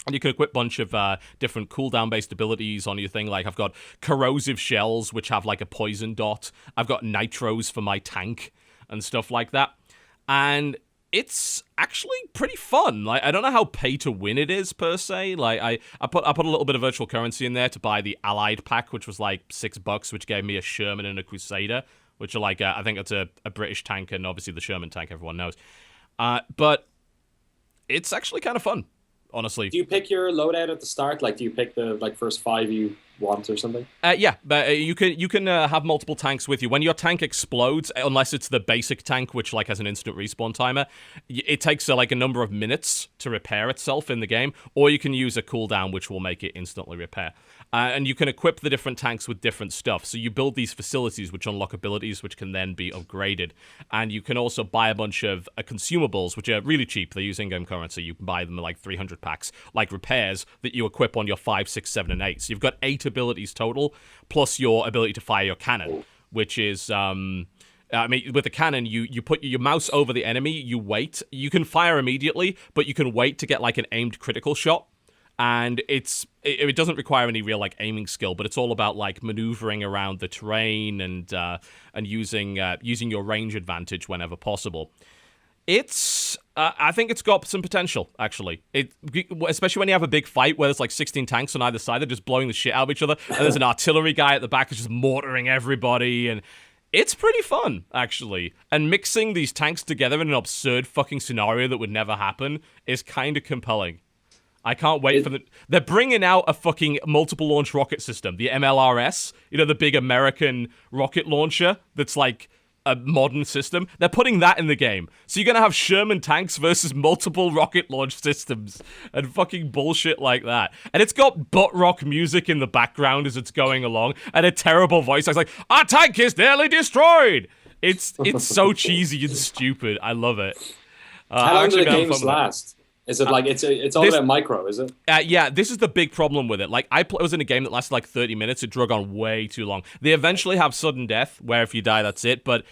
And you can equip a bunch of different cooldown-based abilities on your thing. Like, I've got corrosive shells, which have, like, a poison dot. I've got nitros for my tank and stuff like that. And it's actually pretty fun. Like, I don't know how pay-to-win it is, per se. Like, I put a little bit of virtual currency in there to buy the Allied pack, which was, like, $6, which gave me a Sherman and a Crusader, which are, like, I think it's a British tank, and obviously the Sherman tank, everyone knows. But it's actually kind of fun. Honestly. Do you pick your loadout at the start? Like, do you pick the first 5 you want or something? Yeah, but you can have multiple tanks with you. When your tank explodes, unless it's the basic tank, which like has an instant respawn timer, it takes like a number of minutes to repair itself in the game, or you can use a cooldown, which will make it instantly repair. And you can equip the different tanks with different stuff. So you build these facilities which unlock abilities which can then be upgraded. And you can also buy a bunch of consumables, which are really cheap. They use in-game currency. You can buy them in like 300 packs, like repairs that you equip on your 5, 6, 7, and 8. So you've got 8 abilities total, plus your ability to fire your cannon, which is... I mean, with the cannon, you put your mouse over the enemy, you wait. You can fire immediately, but you can wait to get like an aimed critical shot. And it doesn't require any real like aiming skill, but it's all about like maneuvering around the terrain and using your range advantage whenever possible. It's I think it's got some potential, actually. Especially when you have a big fight where there's like 16 tanks on either side, they're just blowing the shit out of each other, and there's an artillery guy at the back who's just mortaring everybody, and it's pretty fun, actually. And mixing these tanks together in an absurd fucking scenario that would never happen is kind of compelling. I can't wait for they're bringing out a fucking multiple launch rocket system, the MLRS, you know, the big American rocket launcher that's like a modern system. They're putting that in the game. So you're going to have Sherman tanks versus multiple rocket launch systems and fucking bullshit like that. And it's got butt rock music in the background as it's going along and a terrible voice. It's like, our tank is nearly destroyed. It's so cheesy and stupid. I love it. How long do the games last? Is it like, it's all about micro, is it? Yeah, this is the big problem with it. Like, I was in a game that lasted like 30 minutes. It drug on way too long. They eventually have sudden death, where if you die, that's it. But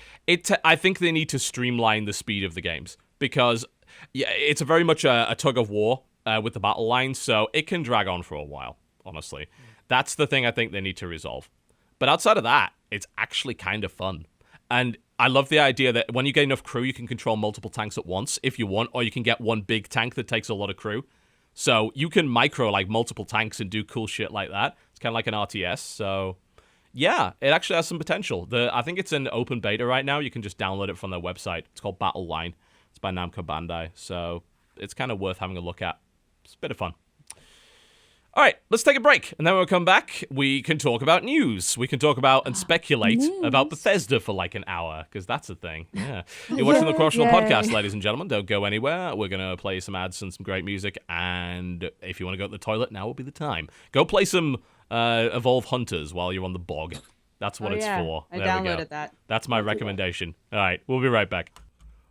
I think they need to streamline the speed of the games. Because, yeah, it's a very much a tug of war with the battle lines, so it can drag on for a while, honestly. That's the thing I think they need to resolve. But outside of that, it's actually kind of fun. And I love the idea that when you get enough crew, you can control multiple tanks at once if you want, or you can get one big tank that takes a lot of crew. So you can micro like multiple tanks and do cool shit like that. It's kind of like an RTS. So yeah, it actually has some potential. I think it's in open beta right now. You can just download it from their website. It's called Battle Line. It's by Namco Bandai. So it's kind of worth having a look at. It's a bit of fun. All right, let's take a break, and then when we come back, we can talk about news. We can talk about and speculate about Bethesda for like an hour, because that's a thing. Yeah. You're watching the Correctional Podcast, ladies and gentlemen. Don't go anywhere. We're going to play some ads and some great music, and if you want to go to the toilet, now will be the time. Go play some Evolve Hunters while you're on the bog. That's what it's for. I downloaded that. That's my recommendation. All right, we'll be right back.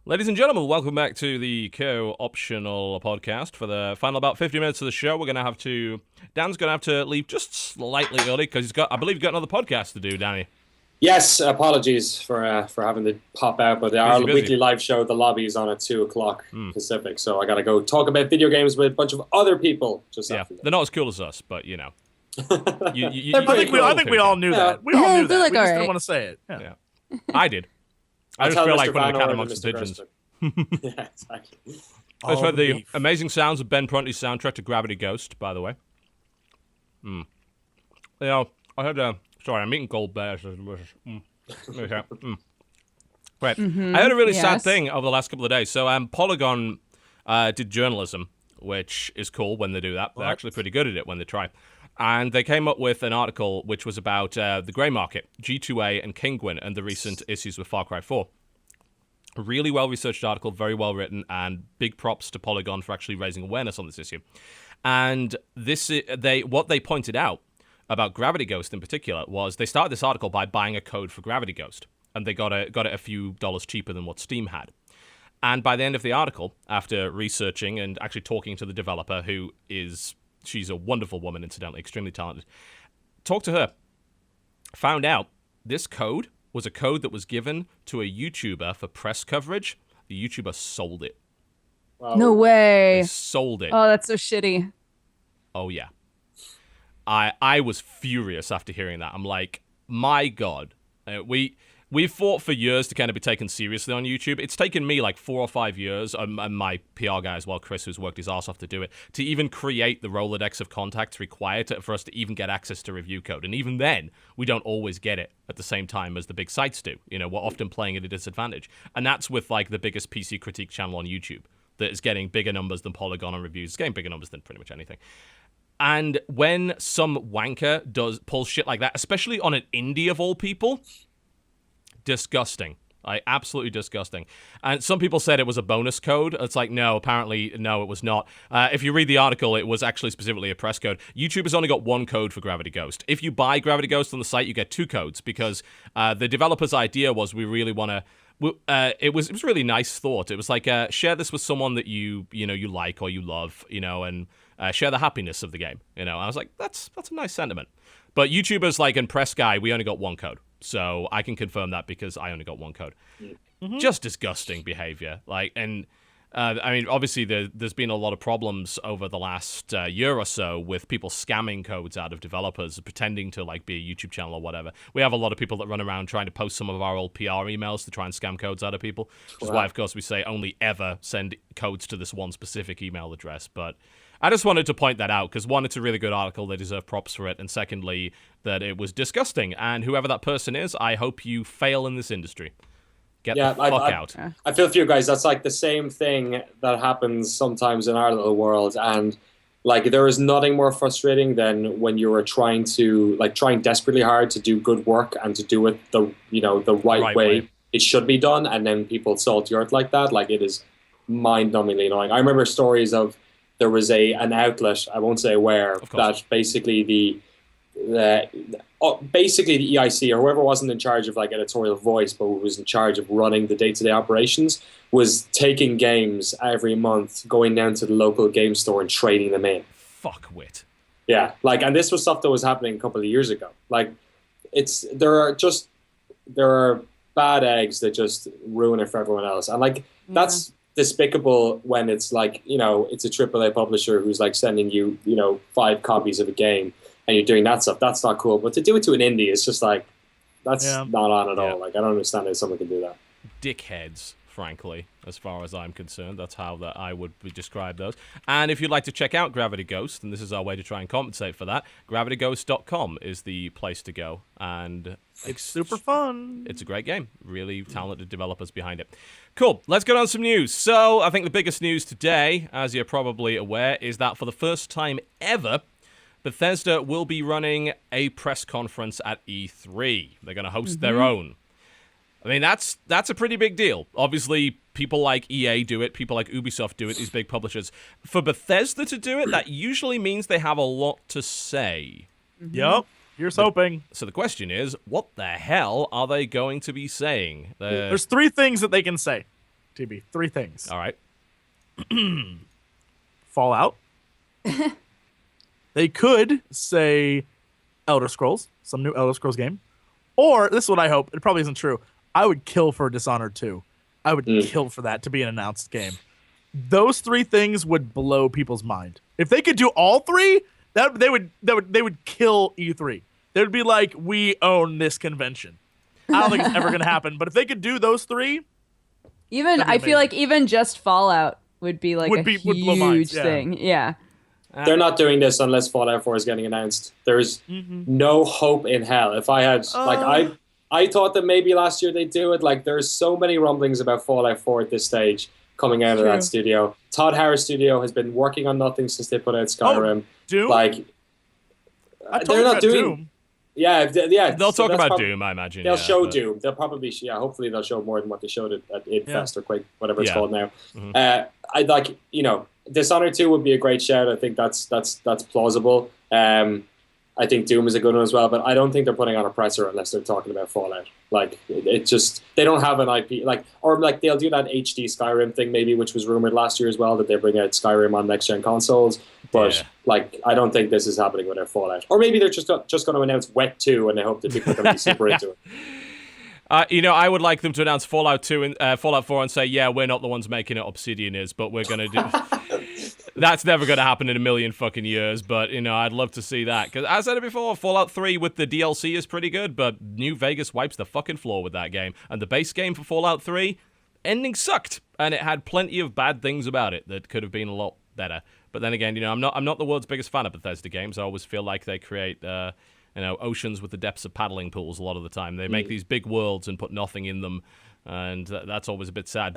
Ladies and gentlemen, welcome back to the Co-Optional Podcast. For the final about 50 minutes of the show, Dan's going to have to leave just slightly early because I believe he's got another podcast to do, Danny. Yes, apologies for having to pop out, but our Busy. weekly live show, The Lobby, is on at 2:00 Pacific, so I got to go talk about video games with a bunch of other people just after that. They're not as cool as us, but you know. I think we all knew that. We all knew that. Like, we just all didn't right. want to say it. Yeah. Yeah. I did. I just tell feel Mr. like putting Van a cat Oren amongst and the Mr. pigeons. Yeah, exactly. I just heard the beef. amazing sounds of Ben Prunty's soundtrack to Gravity Ghost, by the way. You know, I heard, sorry, I'm eating cold bears. Okay. Right. I heard a really sad yes. thing over the last couple of days. So, Polygon did journalism, which is cool when they do that. They're actually pretty good at it when they try. And they came up with an article which was about the grey market, G2A, and Kinguin, and the recent issues with Far Cry 4. A really well-researched article, very well-written, and big props to Polygon for actually raising awareness on this issue. And what they pointed out about Gravity Ghost in particular was they started this article by buying a code for Gravity Ghost, and they got it a few dollars cheaper than what Steam had. And by the end of the article, after researching and actually talking to the developer, she's a wonderful woman, incidentally, extremely talented, talked to her, found out this code was a code that was given to a YouTuber for press coverage. The YouTuber sold it. Wow. No way. They sold it. Oh, that's so shitty. Oh, yeah. I was furious after hearing that. I'm like, my God. We fought for years to kind of be taken seriously on YouTube. It's taken me like 4 or 5 years, and my PR guy as well, Chris, who's worked his ass off to do it, to even create the Rolodex of contacts required for us to even get access to review code. And even then, we don't always get it at the same time as the big sites do. You know, we're often playing at a disadvantage. And that's with like the biggest PC critique channel on YouTube that is getting bigger numbers than Polygon on reviews. It's getting bigger numbers than pretty much anything. And when some wanker pulls shit like that, especially on an indie of all people, disgusting. Like, absolutely disgusting. And some people said it was a bonus code. It's like, no, apparently, no, it was not. If you read the article, it was actually specifically a press code. YouTube has only got one code for Gravity Ghost. If you buy Gravity Ghost on the site, you get 2 codes because the developer's idea was we really want to. It was really nice thought. It was like share this with someone that you like or you love, and share the happiness of the game. I was like, that's a nice sentiment. But YouTubers like and press guy, we only got 1 code. So I can confirm that because I only got 1 code. Mm-hmm. Just disgusting behavior. Obviously there's been a lot of problems over the last year or so with people scamming codes out of developers, pretending to be a YouTube channel or whatever. We have a lot of people that run around trying to post some of our old PR emails to try and scam codes out of people, which is why, of course, we say only ever send codes to this one specific email address. But I just wanted to point that out because, one, it's a really good article. They deserve props for it. And secondly, that it was disgusting. And whoever that person is, I hope you fail in this industry. Get the fuck out. I feel for you guys. That's like the same thing that happens sometimes in our little world. And there is nothing more frustrating than when you are trying desperately hard to do good work and to do it the right way it should be done. And then people salt the earth like that. It is mind-numbingly annoying. I remember stories of there was an outlet, I won't say where, that basically the EIC or whoever wasn't in charge of editorial voice, but who was in charge of running the day-to-day operations, was taking games every month, going down to the local game store and trading them in. Fuck wit. Yeah, and this was stuff that was happening a couple of years ago. There are bad eggs that just ruin it for everyone else, and that's despicable when it's it's a AAA publisher who's sending you 5 copies of a game and you're doing that stuff. That's not cool. But to do it to an indie, it's just that's not on at all. I don't understand how someone can do that. Dickheads, frankly, as far as I'm concerned. That's how I would describe those. And if you'd like to check out Gravity Ghost, and this is our way to try and compensate for that, gravityghost.com is the place to go. And it's super fun. It's a great game. Really talented developers behind it. Cool. Let's get on some news. So I think the biggest news today, as you're probably aware, is that for the first time ever, Bethesda will be running a press conference at E3. They're going to host their own. I mean, that's a pretty big deal. Obviously, people like EA do it, people like Ubisoft do it, these big publishers. For Bethesda to do it, that usually means they have a lot to say. Yep. Here's hoping. So the question is, what the hell are they going to be saying? There's 3 things that they can say, TB. 3 things. All right. Fallout. They could say Elder Scrolls, some new Elder Scrolls game. Or, this is what I hope, it probably isn't true, I would kill for Dishonored 2. I would kill for that to be an announced game. Those 3 things would blow people's mind. If they could do all 3, they would kill E3. They would be like, we own this convention. I don't think it's ever going to happen, but if they could do those 3, I feel like even just Fallout would be like a blow minds, huge thing. Yeah. They're not doing this unless Fallout 4 is getting announced. There's no hope in hell. If I had, I thought that maybe last year they'd do it. Like, there's so many rumblings about Fallout 4 at this stage coming out of that studio. Todd Howard's studio has been working on nothing since they put out Skyrim. Doom? Like, they're not doing Doom. Yeah. They'll talk about Doom, I imagine. They'll show Doom. They'll probably, hopefully they'll show more than what they showed at IdFest or Quake, whatever it's called now. I'd like, Dishonored 2 would be a great shout. I think that's plausible. I think Doom is a good one as well, but I don't think they're putting on a presser unless they're talking about Fallout. Like, it just, they don't have an IP, or they'll do that HD Skyrim thing maybe, which was rumored last year as well, that they bring out Skyrim on next-gen consoles, but I don't think this is happening with their Fallout. Or maybe they're just going to announce Wet 2 and they hope that people are going to be super into it. I would like them to announce Fallout 2 and Fallout 4 and say, yeah, we're not the ones making it, Obsidian is, but we're going to do... That's never going to happen in a million fucking years, but, I'd love to see that. Because, as I said it before, Fallout 3 with the DLC is pretty good, but New Vegas wipes the fucking floor with that game. And the base game for Fallout 3, ending sucked. And it had plenty of bad things about it that could have been a lot better. But then again, I'm not the world's biggest fan of Bethesda games. I always feel like they create... oceans with the depths of paddling pools a lot of the time. They make these big worlds and put nothing in them, and that's always a bit sad.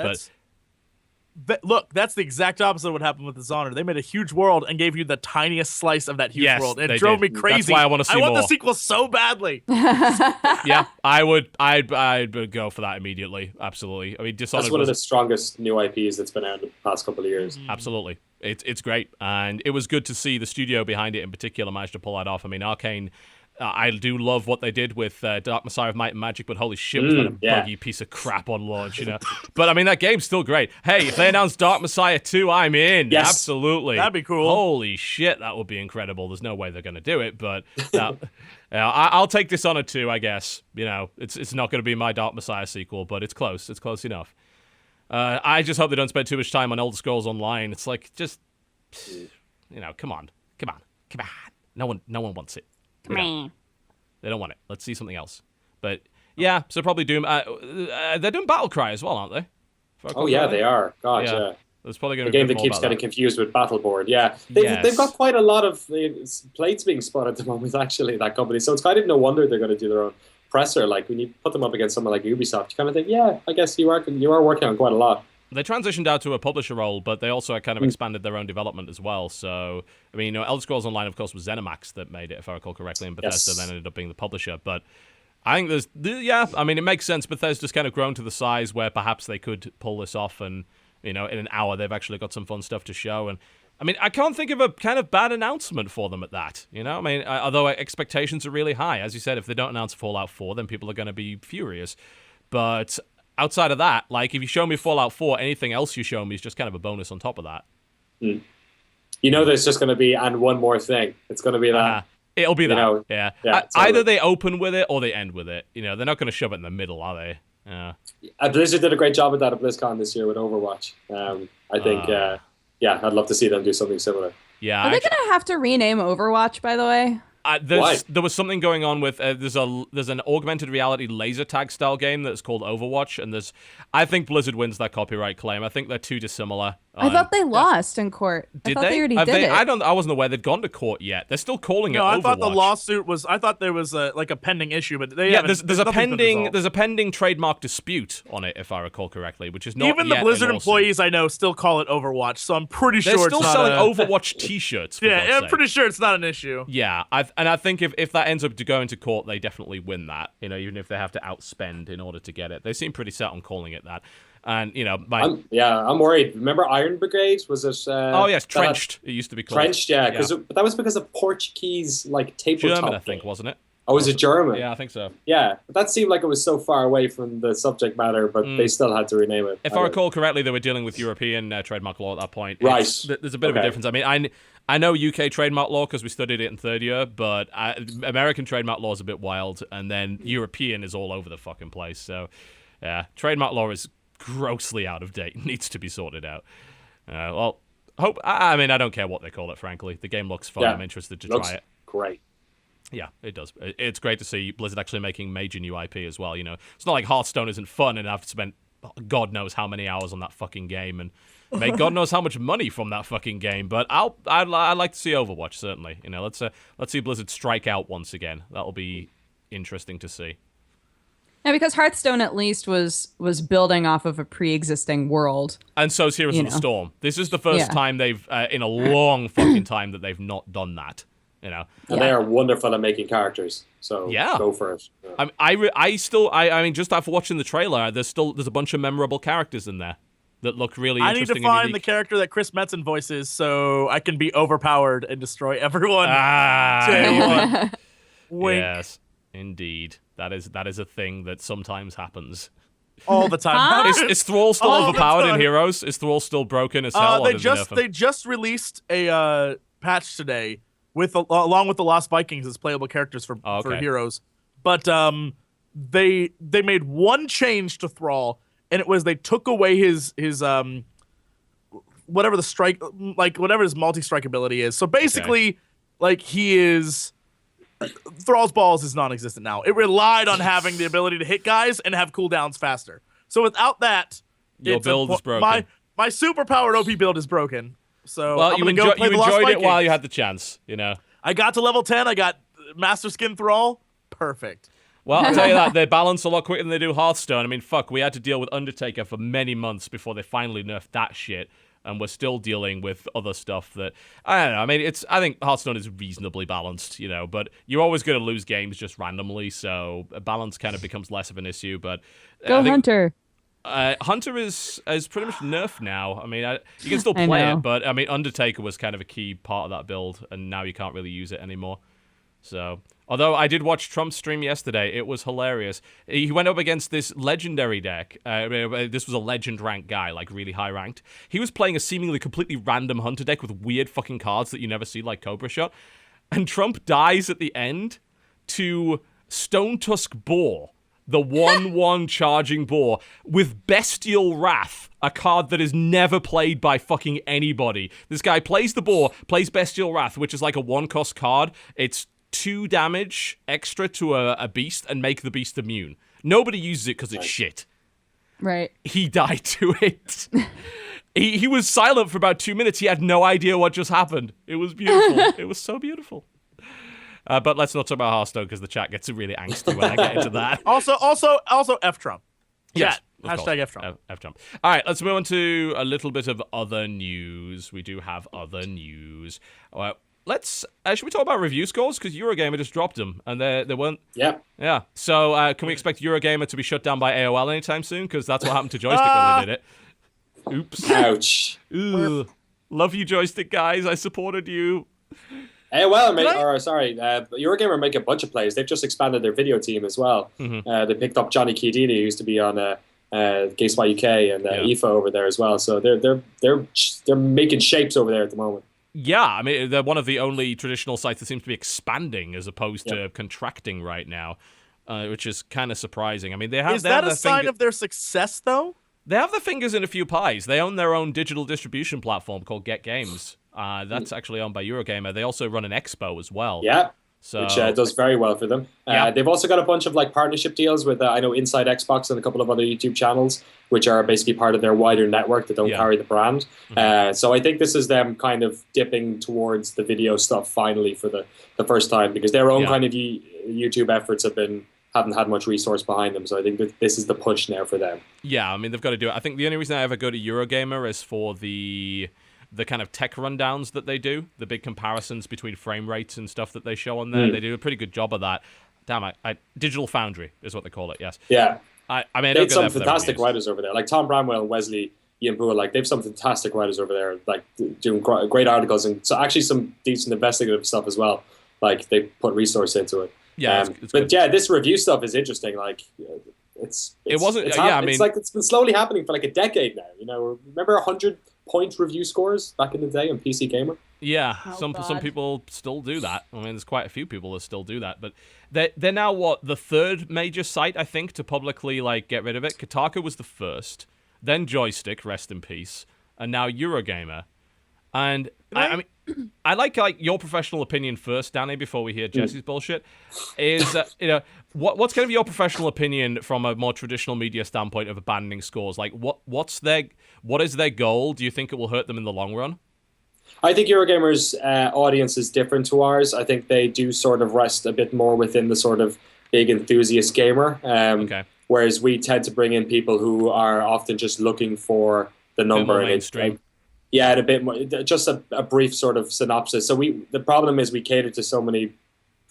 Look, that's the exact opposite of what happened with Dishonored. They made a huge world and gave you the tiniest slice of that huge world. It drove me crazy. That's why I want to see more. I want the sequel so badly. Yeah, I'd go for that immediately. Absolutely. I mean, Dishonored that's one of the strongest new IPs that's been out in the past couple of years. Absolutely. It's great, and it was good to see the studio behind it in particular manage to pull that off. I mean, Arcane, I do love what they did with Dark Messiah of Might and Magic, but holy shit, was that a buggy piece of crap on launch, But, I mean, that game's still great. Hey, if they announce Dark Messiah 2, I'm in. Yes. Absolutely. That'd be cool. Holy shit, that would be incredible. There's no way they're going to do it, but I'll take Dishonored 2, I guess. It's not going to be my Dark Messiah sequel, but it's close. It's close enough. I just hope they don't spend too much time on Elder Scrolls Online. It's like, just, come on. No one wants it. They don't want it. Let's see something else. But, yeah, so probably Doom. They're doing Battlecry as well, aren't they? Oh, yeah, they are. God, yeah. There's probably going to be a game that keeps getting confused with Battleboard. Yeah, they've got quite a lot of plates being spun at the moment, actually, that company. So it's kind of no wonder they're going to do their own presser. Like, when you put them up against someone like Ubisoft, you kind of think, yeah, I guess you are working on quite a lot. They transitioned out to a publisher role, but they also kind of expanded their own development as well. So, I mean, Elder Scrolls Online, of course, was ZeniMax that made it, if I recall correctly, and Bethesda then ended up being the publisher. But I think it makes sense. Bethesda's kind of grown to the size where perhaps they could pull this off, and, in an hour they've actually got some fun stuff to show. And, I mean, I can't think of a kind of bad announcement for them at that, I mean, although expectations are really high. As you said, if they don't announce Fallout 4, then people are going to be furious. But... outside of that, like, if you show me Fallout 4, anything else you show me is just kind of a bonus on top of that. There's just going to be, and one more thing. It's going to be that. It'll be that, yeah. Either they open with it or they end with it. They're not going to shove it in the middle, are they? Blizzard did a great job at that at BlizzCon this year with Overwatch. I think, I'd love to see them do something similar. Yeah. Are they going to have to rename Overwatch, by the way? There was something going on with there's an augmented reality laser tag style game that's called Overwatch, and I think Blizzard wins that copyright claim. I think they're too dissimilar. I thought they lost in court. Did I thought they already did it. I wasn't aware they'd gone to court yet. They're still calling it Overwatch. I thought the lawsuit was. I thought there was a pending issue, but there's a pending trademark dispute on it, if I recall correctly, which is not even the Blizzard employees I know still call it Overwatch. So I'm pretty sure they're it's still not selling Overwatch T-shirts. I'm pretty sure it's not an issue. Yeah, I think if that ends up going to court, they definitely win that. Even if they have to outspend in order to get it, they seem pretty set on calling it that. And I'm worried. Remember Iron Brigade? Was it? Oh yes, Trenched. It used to be called Trenched. Yeah, but that was because of Portuguese tabletop. German, I think, wasn't it? Oh, was it German? Yeah, I think so. Yeah, but that seemed like it was so far away from the subject matter, but they still had to rename it. If I recall correctly, they were dealing with European trademark law at that point. Right. There's a bit of a difference. I mean, I know UK trademark law because we studied it in third year, but American trademark law is a bit wild, and then European is all over the fucking place. So, yeah, trademark law is grossly out of date. Needs to be sorted out. Well, I mean, I don't care what they call it, frankly. The game looks fun. Yeah, I'm interested to looks try it. great. Yeah, it does. It's great to see Blizzard actually making major new IP as well. It's not like Hearthstone isn't fun, and I've spent God knows how many hours on that fucking game, and made God knows how much money from that fucking game. But I'd like to see Overwatch, certainly. Let's see Blizzard strike out once again. That'll be interesting to see. Yeah, because Hearthstone at least was building off of a pre-existing world. And so is Heroes of the Storm. This is the first time they've, in a long fucking time, that they've not done that. And they are wonderful at making characters. So go for it. Yeah. I mean, just after watching the trailer, there's a bunch of memorable characters in there that look really interesting. I need to find the character that Chris Metzen voices so I can be overpowered and destroy everyone. Wink. Yes, indeed. That is a thing that sometimes happens. All the time. Is Thrall still overpowered in Heroes? Is Thrall still broken as hell? They just released a patch today along with the Lost Vikings as playable characters for Heroes. But they made one change to Thrall, and it was they took away his whatever his multi-strike ability is. So basically, he is Thrall's balls is non-existent now. It relied on having the ability to hit guys and have cooldowns faster. So without that, your build is broken. My super-powered OP build is broken. So you enjoyed it while you had the chance, I got to level 10. I got Master Skin Thrall. Perfect. Well, I'll tell you that, they balance a lot quicker than they do Hearthstone. I mean, fuck, we had to deal with Undertaker for many months before they finally nerfed that shit, and we're still dealing with other stuff that, I don't know, I mean, I think Hearthstone is reasonably balanced, but you're always going to lose games just randomly, so balance kind of becomes less of an issue, but... Go Hunter! Hunter is pretty much nerfed now. I mean, you can still play it, but I mean, Undertaker was kind of a key part of that build, and now you can't really use it anymore. So, although I did watch Trump's stream yesterday, it was hilarious. He went up against this legendary deck. This was a legend ranked guy, like really high ranked. He was playing a seemingly completely random Hunter deck with weird fucking cards that you never see, like Cobra Shot. And Trump dies at the end to Stone Tusk Boar. The 1/1 charging boar with Bestial Wrath, a card that is never played by fucking anybody. This guy plays the boar, plays Bestial Wrath, which is like a 1-cost card. It's 2 damage extra to a beast and make the beast immune. Nobody uses it because it's shit. Right. He died to it. He was silent for about 2 minutes. He had no idea what just happened. It was beautiful. It was so beautiful. But let's not talk about Hearthstone because the chat gets really angsty when I get into that. Also, F Trump. Yes, hashtag F Trump. F Trump. All right, let's move on to a little bit of other news. We do have other news. Should we talk about review scores? Because Eurogamer just dropped them, and they weren't. Yeah. Yeah. So can we expect Eurogamer to be shut down by AOL anytime soon? Because that's what happened to Joystick when they did it. Oops. Ouch. Ugh. Love you, Joystick guys. I supported you. Eurogamer make a bunch of plays. They've just expanded their video team as well. Mm-hmm. They picked up Johnny Chiodini, who used to be on GameSpot UK and IFA over there as well. So they're making shapes over there at the moment. Yeah, I mean, they're one of the only traditional sites that seems to be expanding as opposed to contracting right now, which is kind of surprising. I mean, is that a sign of their success, though? They have their fingers in a few pies. They own their own digital distribution platform called Get Games. That's actually owned by Eurogamer. They also run an expo as well. Yeah, so, which does very well for them. They've also got a bunch of partnership deals with, I know, Inside Xbox and a couple of other YouTube channels, which are basically part of their wider network that don't carry the brand. Mm-hmm. So I think this is them kind of dipping towards the video stuff finally for the first time, because their own kind of YouTube efforts haven't had much resource behind them. So I think that this is the push now for them. Yeah, I mean, they've got to do it. I think the only reason I ever go to Eurogamer is for the kind of tech rundowns that they do, the big comparisons between frame rates and stuff that they show on there. They do a pretty good job of that. Damn, Digital Foundry is what they call it, yes. Yeah. I mean, they have some fantastic writers over there, like Tom Bramwell and Wesley Ian Poole. They have some fantastic writers over there, doing great articles, and so actually some decent investigative stuff as well. They put resource into it. Yeah, this review stuff is interesting. It's been slowly happening for a decade now. Remember point review scores back in the day on PC Gamer. Yeah, Oh, some God. people still do that. I mean, there's quite a few people that still do that, but they're now the third major site, I think, to publicly like get rid of it. Kotaku was the first, then Joystick, rest in peace, and now Eurogamer. And I mean, I like your professional opinion first, Danny, before we hear Jesse's bullshit. Is what's kind of your professional opinion from a more traditional media standpoint of abandoning scores? Like, what is their goal? Do you think it will hurt them in the long run? I think Eurogamer's audience is different to ours. I think they do sort of rest a bit more within the sort of big enthusiast gamer. Okay. Whereas we tend to bring in people who are often just looking for the number and mainstream. Yeah, and a bit more, just a brief sort of synopsis. So the problem is we cater to so many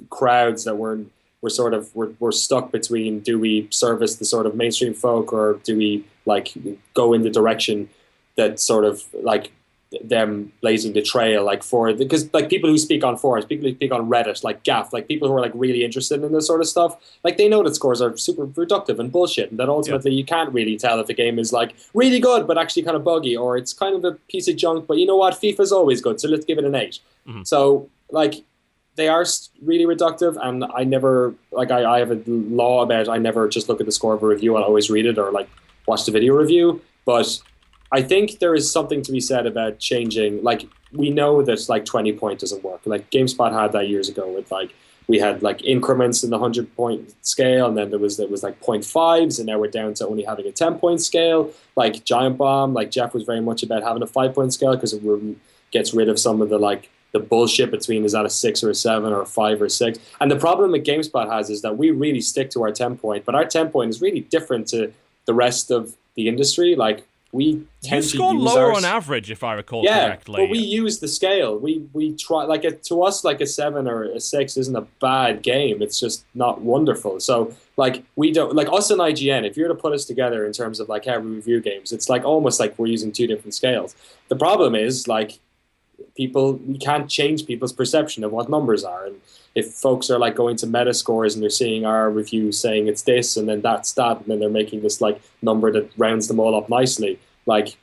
crowds that we're stuck between, do we service the sort of mainstream folk, or do we like go in the direction that sort of like them blazing the trail, like because like people who speak on forums, people who speak on Reddit, like Gaff, like people who are like really interested in this sort of stuff, like they know that scores are super reductive and bullshit, and that ultimately you can't really tell if a game is like really good but actually kind of buggy, or it's kind of a piece of junk, but you know what, FIFA's always good, so let's give it an 8. So like they are really reductive, and I never like I have a law about I never just look at the score of a review. I'll always read it or like watch the video review. But I think there is something to be said about changing. Like, we know that like 20-point doesn't work. Like GameSpot had that years ago with like we had like increments in the 100-point scale, and then there was like 0.5s, and now we're down to only having a 10-point scale. Like Giant Bomb, like Jeff was very much about having a 5-point scale because it gets rid of some of the bullshit between is that a 6 or a 7 or a 5 or a 6. And the problem that GameSpot has is that we really stick to our 10-point, but our 10-point is really different to the rest of the industry. Like, we tend to score use lower ours. on average, if I recall Yeah, correctly. but we use the scale. We try, like, to us, like a 7 or a 6 isn't a bad game. It's just not wonderful. So, like, we don't, like, us and IGN, if you were to put us together in terms of, like, how we review games, it's, like, almost like we're using two different scales. The problem is, like, we can't change people's perception of what numbers are. And if folks are like going to Metascores and they're seeing our review saying it's this and then that's that, and then they're making this like number that rounds them all up nicely, like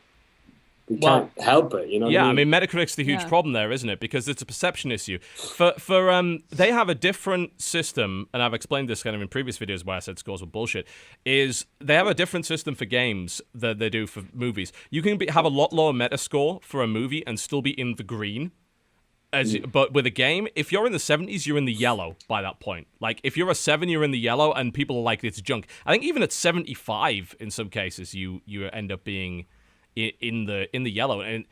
we can't help it, you know? Yeah, what I mean? Metacritic's the huge problem there, isn't it? Because it's a perception issue. They have a different system, and I've explained this kind of in previous videos where I said scores were bullshit, is they have a different system for games that they do for movies. You can have a lot lower Metascore for a movie and still be in the green. But with a game, if you're in the 70s, you're in the yellow by that point. Like, if you're a 7, you're in the yellow, and people are like, it's junk. I think even at 75, in some cases, you end up being in the yellow. And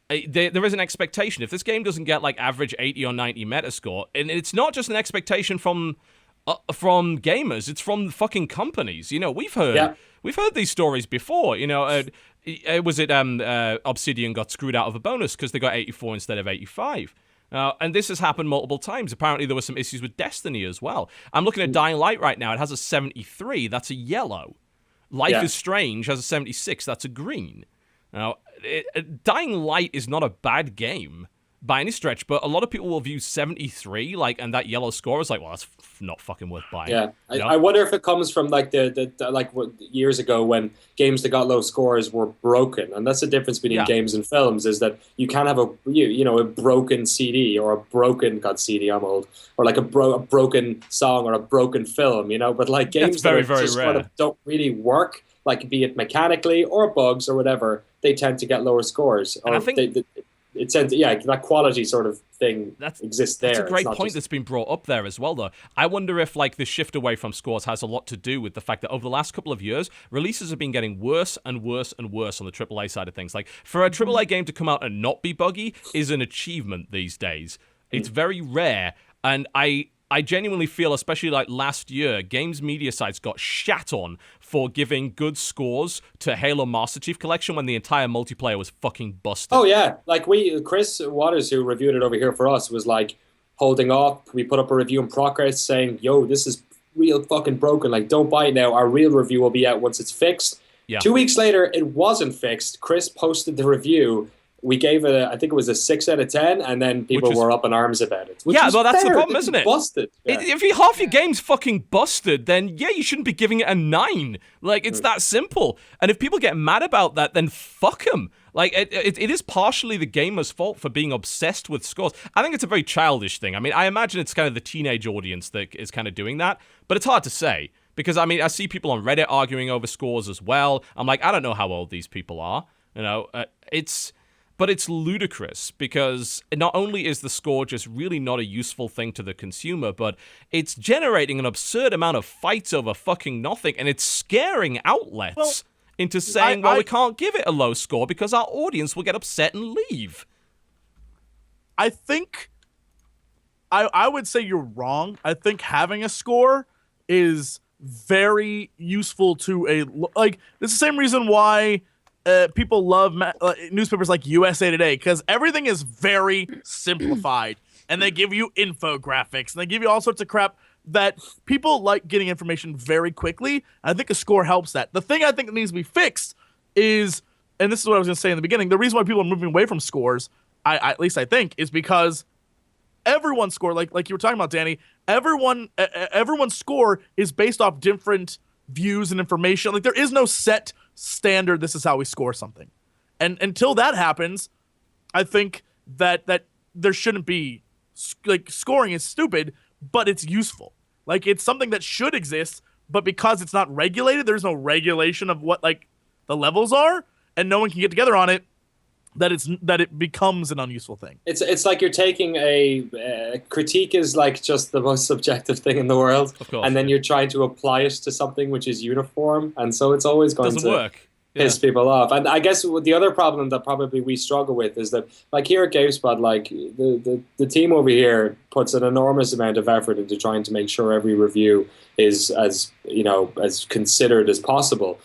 there is an expectation. If this game doesn't get, like, average 80 or 90 Metascore, and it's not just an expectation from gamers, it's from fucking companies. You know, we've heard these stories before. You know, Obsidian got screwed out of a bonus because they got 84 instead of 85. And this has happened multiple times. Apparently, there were some issues with Destiny as well. I'm looking at Dying Light right now. It has a 73. That's a yellow. Life is Strange has a 76. That's a green. Now, Dying Light is not a bad game by any stretch, but a lot of people will view 73, like, and that yellow score is like, well, that's not fucking worth buying. Yeah, you know? I wonder if it comes from like the like what, years ago when games that got low scores were broken, and that's the difference between games and films, is that you can't have a broken CD or a broken CD, I'm old, or like a broken song or a broken film, you know. But like games very, that very just rare. sort of don't really work, like be it mechanically or bugs or whatever, they tend to get lower scores. And I think it tends, that quality sort of thing exists there. That's a great point that's been brought up there as well, though. I wonder if, like, the shift away from scores has a lot to do with the fact that over the last couple of years, releases have been getting worse and worse and worse on the AAA side of things. Like, for a AAA game to come out and not be buggy is an achievement these days. It's very rare, and I genuinely feel, especially like last year, games media sites got shat on for giving good scores to Halo Master Chief Collection when the entire multiplayer was fucking busted. Oh yeah, like Chris Waters, who reviewed it over here for us, was like holding off. We put up a review in progress saying, "Yo, this is real fucking broken. Like, don't buy it now. Our real review will be out once it's fixed." Yeah. 2 weeks later, it wasn't fixed. Chris posted the review. We gave it, I think it was a 6 out of 10, and then people were up in arms about it. Yeah, well, that's the problem, isn't it? Busted. Yeah. If half your game's fucking busted, then you shouldn't be giving it a 9. Like, it's that simple. And if people get mad about that, then fuck them. Like, it is partially the gamer's fault for being obsessed with scores. I think it's a very childish thing. I mean, I imagine it's kind of the teenage audience that is kind of doing that, but it's hard to say. Because, I mean, I see people on Reddit arguing over scores as well. I'm like, I don't know how old these people are. You know, but it's ludicrous because not only is the score just really not a useful thing to the consumer, but it's generating an absurd amount of fights over fucking nothing, and it's scaring outlets into saying, we can't give it a low score because our audience will get upset and leave. I think I would say you're wrong. I think having a score is very useful to it's the same reason why people love newspapers like USA Today, because everything is very simplified and they give you infographics and they give you all sorts of crap that people like getting information very quickly. I think a score helps that. The thing I think that needs to be fixed is, and this is what I was going to say in the beginning, the reason why people are moving away from scores, at least I think, is because everyone's score, like you were talking about, Danny, everyone's score is based off different views and information. Like, there is no set standard, this is how we score something. And until that happens, I think that there shouldn't be, like, scoring is stupid, but it's useful. Like, it's something that should exist, but because it's not regulated, there's no regulation of what, like, the levels are, and no one can get together on it, that it becomes an unuseful thing. It's like you're taking a critique is like just the most subjective thing in the world, of course, and then you're trying to apply it to something which is uniform, and so it's always going to work. Piss people off. And I guess the other problem that probably we struggle with is that, like, here at GameSpot, like the team over here puts an enormous amount of effort into trying to make sure every review is as considered as possible.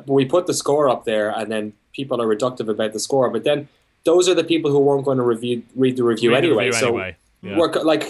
We put the score up there, and then people are reductive about the score, but then those are the people who weren't going to read the review anyway.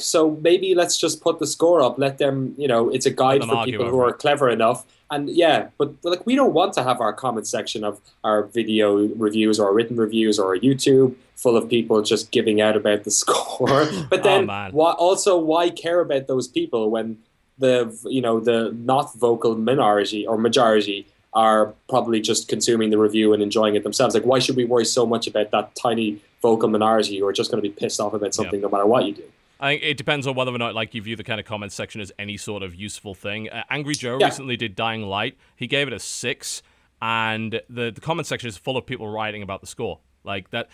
So maybe let's just put the score up. Let them, it's a guide for people who are clever enough. And but like, we don't want to have our comment section of our video reviews or our written reviews or our YouTube full of people just giving out about the score. But then why care about those people when the not vocal minority or majority are probably just consuming the review and enjoying it themselves? Like, why should we worry so much about that tiny vocal minority who are just going to be pissed off about something no matter what you do? I think it depends on whether or not, like, you view the kind of comments section as any sort of useful thing. Angry Joe recently did Dying Light. He gave it a 6, and the comment section is full of people writing about the score. Like, that,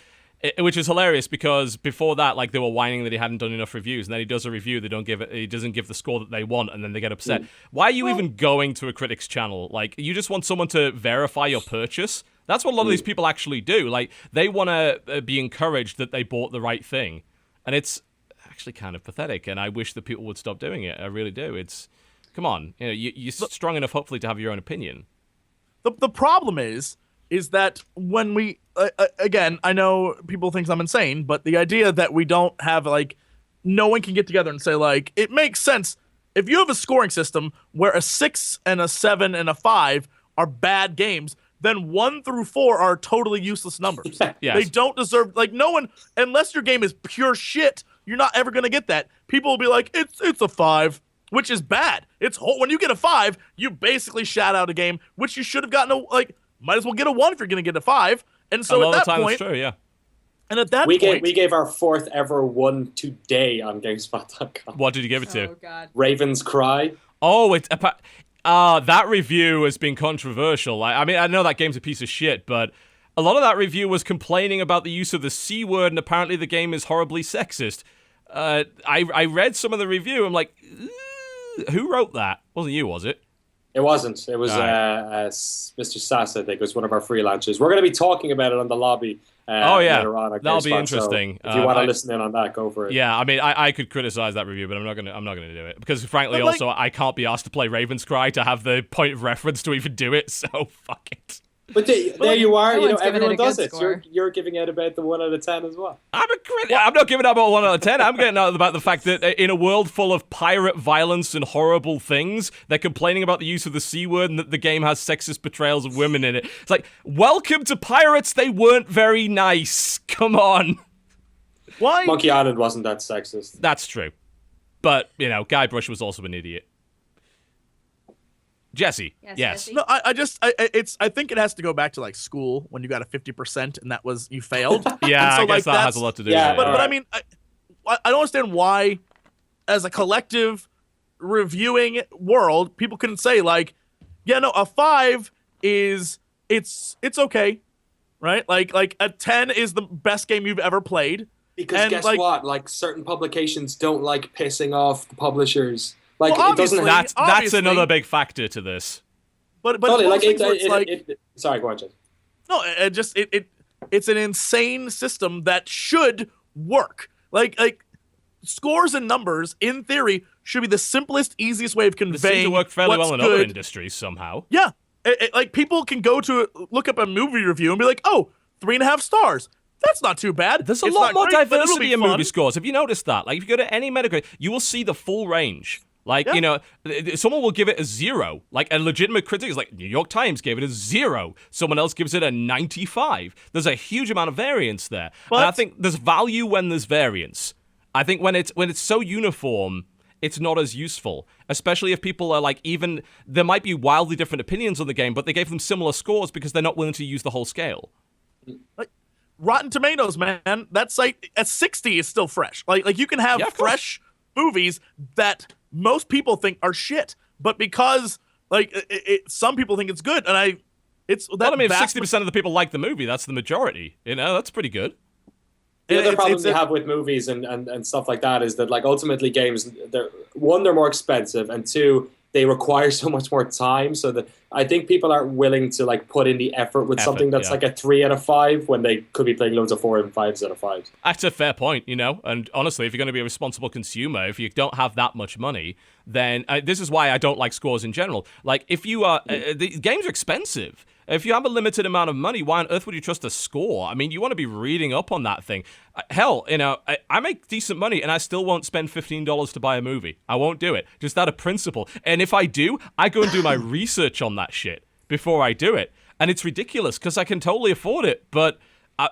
which is hilarious because before that, like, they were whining that he hadn't done enough reviews, and then he does a review, he doesn't give the score that they want, and then they get upset. Why are you even going to a critic's channel? Like, you just want someone to verify your purchase? That's what a lot of these people actually do. Like, they want to be encouraged that they bought the right thing. And it's actually kind of pathetic, and I wish that people would stop doing it. I really do. Come on, you're strong enough, hopefully, to have your own opinion. The problem is that when we again, I know people think I'm insane, but the idea that we don't have, like, no one can get together and say, like, it makes sense if you have a scoring system where a 6 and a 7 and a 5 are bad games, then 1 through 4 are totally useless numbers. Yes. They don't deserve, like, no one, unless your game is pure shit, you're not ever going to get that. People will be like, it's a 5, which is bad. When you get a 5, you basically shout out a game, which you should have gotten might as well get a 1 if you're going to get a 5. And so at that point, that's true, yeah. And at that we point, we gave our 4th ever 1 today on GameSpot.com. What did you give it to? Oh, God. Raven's Cry. Oh, that review has been controversial. I mean, I know that game's a piece of shit, but a lot of that review was complaining about the use of the C word, and apparently the game is horribly sexist. I read some of the review. I'm like, who wrote that? Wasn't you, was it? It wasn't. It was Mr. Sass, I think. It was one of our freelancers. We're going to be talking about it on the lobby. Later on at that'll be GameSpot, interesting. So if you want to listen in on that, go for it. Yeah, I mean, I could criticize that review, but I'm not gonna do it because, frankly, also I can't be asked to play Raven's Cry to have the point of reference to even do it. So fuck it. But there you are. Everyone does it. Score. You're giving out about the 1 out of 10 as well. I'm not giving out about 1 out of 10. I'm getting out about the fact that in a world full of pirate violence and horrible things, they're complaining about the use of the C word and that the game has sexist portrayals of women in it. It's like, welcome to Pirates. They weren't very nice. Come on. Why? Monkey Island wasn't that sexist. Guybrush was also an idiot. Jesse. Yes. Jesse. No, I think it has to go back to like school when you got a 50% and that was you failed. Yeah, so, I guess that has a lot to do with it. But I mean, I don't understand why, as a collective reviewing world, people couldn't say like, yeah, no, a 5 is it's okay, right? Like a 10 is the best game you've ever played. Because guess what? Like certain publications don't like pissing off the publishers. Like well, it doesn't. That's another big factor to this. But totally, sorry, go on, Jen. No, it's an insane system that should work. Like scores and numbers, in theory, should be the simplest, easiest way of conveying. They seem to work fairly well in good. other industries somehow. Yeah, like people can go to look up a movie review and be like, oh, 3.5 stars. That's not too bad. There's a It's lot not more great, but it'll diversity be in fun. movie scores. Have you noticed that? Like, if you go to any Metacritic, you will see the full range. Like, you know, someone will give it a 0. Like, a legitimate critic is like, New York Times gave it a 0. Someone else gives it a 95. There's a huge amount of variance there. And I think there's value when there's variance. I think when it's so uniform, it's not as useful. Especially if people are like, even, there might be wildly different opinions on the game, but they gave them similar scores because they're not willing to use the whole scale. Like, Rotten Tomatoes, man, that site at 60 is still fresh. Like you can have fresh movies that most people think are shit, but because like some people think it's good, and if 60% of the people like the movie, that's the majority. You know, that's pretty good. The other problem you have with movies and stuff like that is that like ultimately games, they're more expensive, and 2, they require so much more time, so that I think people aren't willing to like put in the effort with something that's like a 3 out of 5 when they could be playing loads of 4 and 5s out of 5s. That's a fair point, you know. And honestly, if you're going to be a responsible consumer, if you don't have that much money, then this is why I don't like scores in general. Like, if you are, the games are expensive. If you have a limited amount of money, why on earth would you trust a score? I mean, you want to be reading up on that thing. Hell, you know, I make decent money and I still won't spend $15 to buy a movie. I won't do it. Just out of principle. And if I do, I go and do my research on that shit before I do it. And it's ridiculous because I can totally afford it, but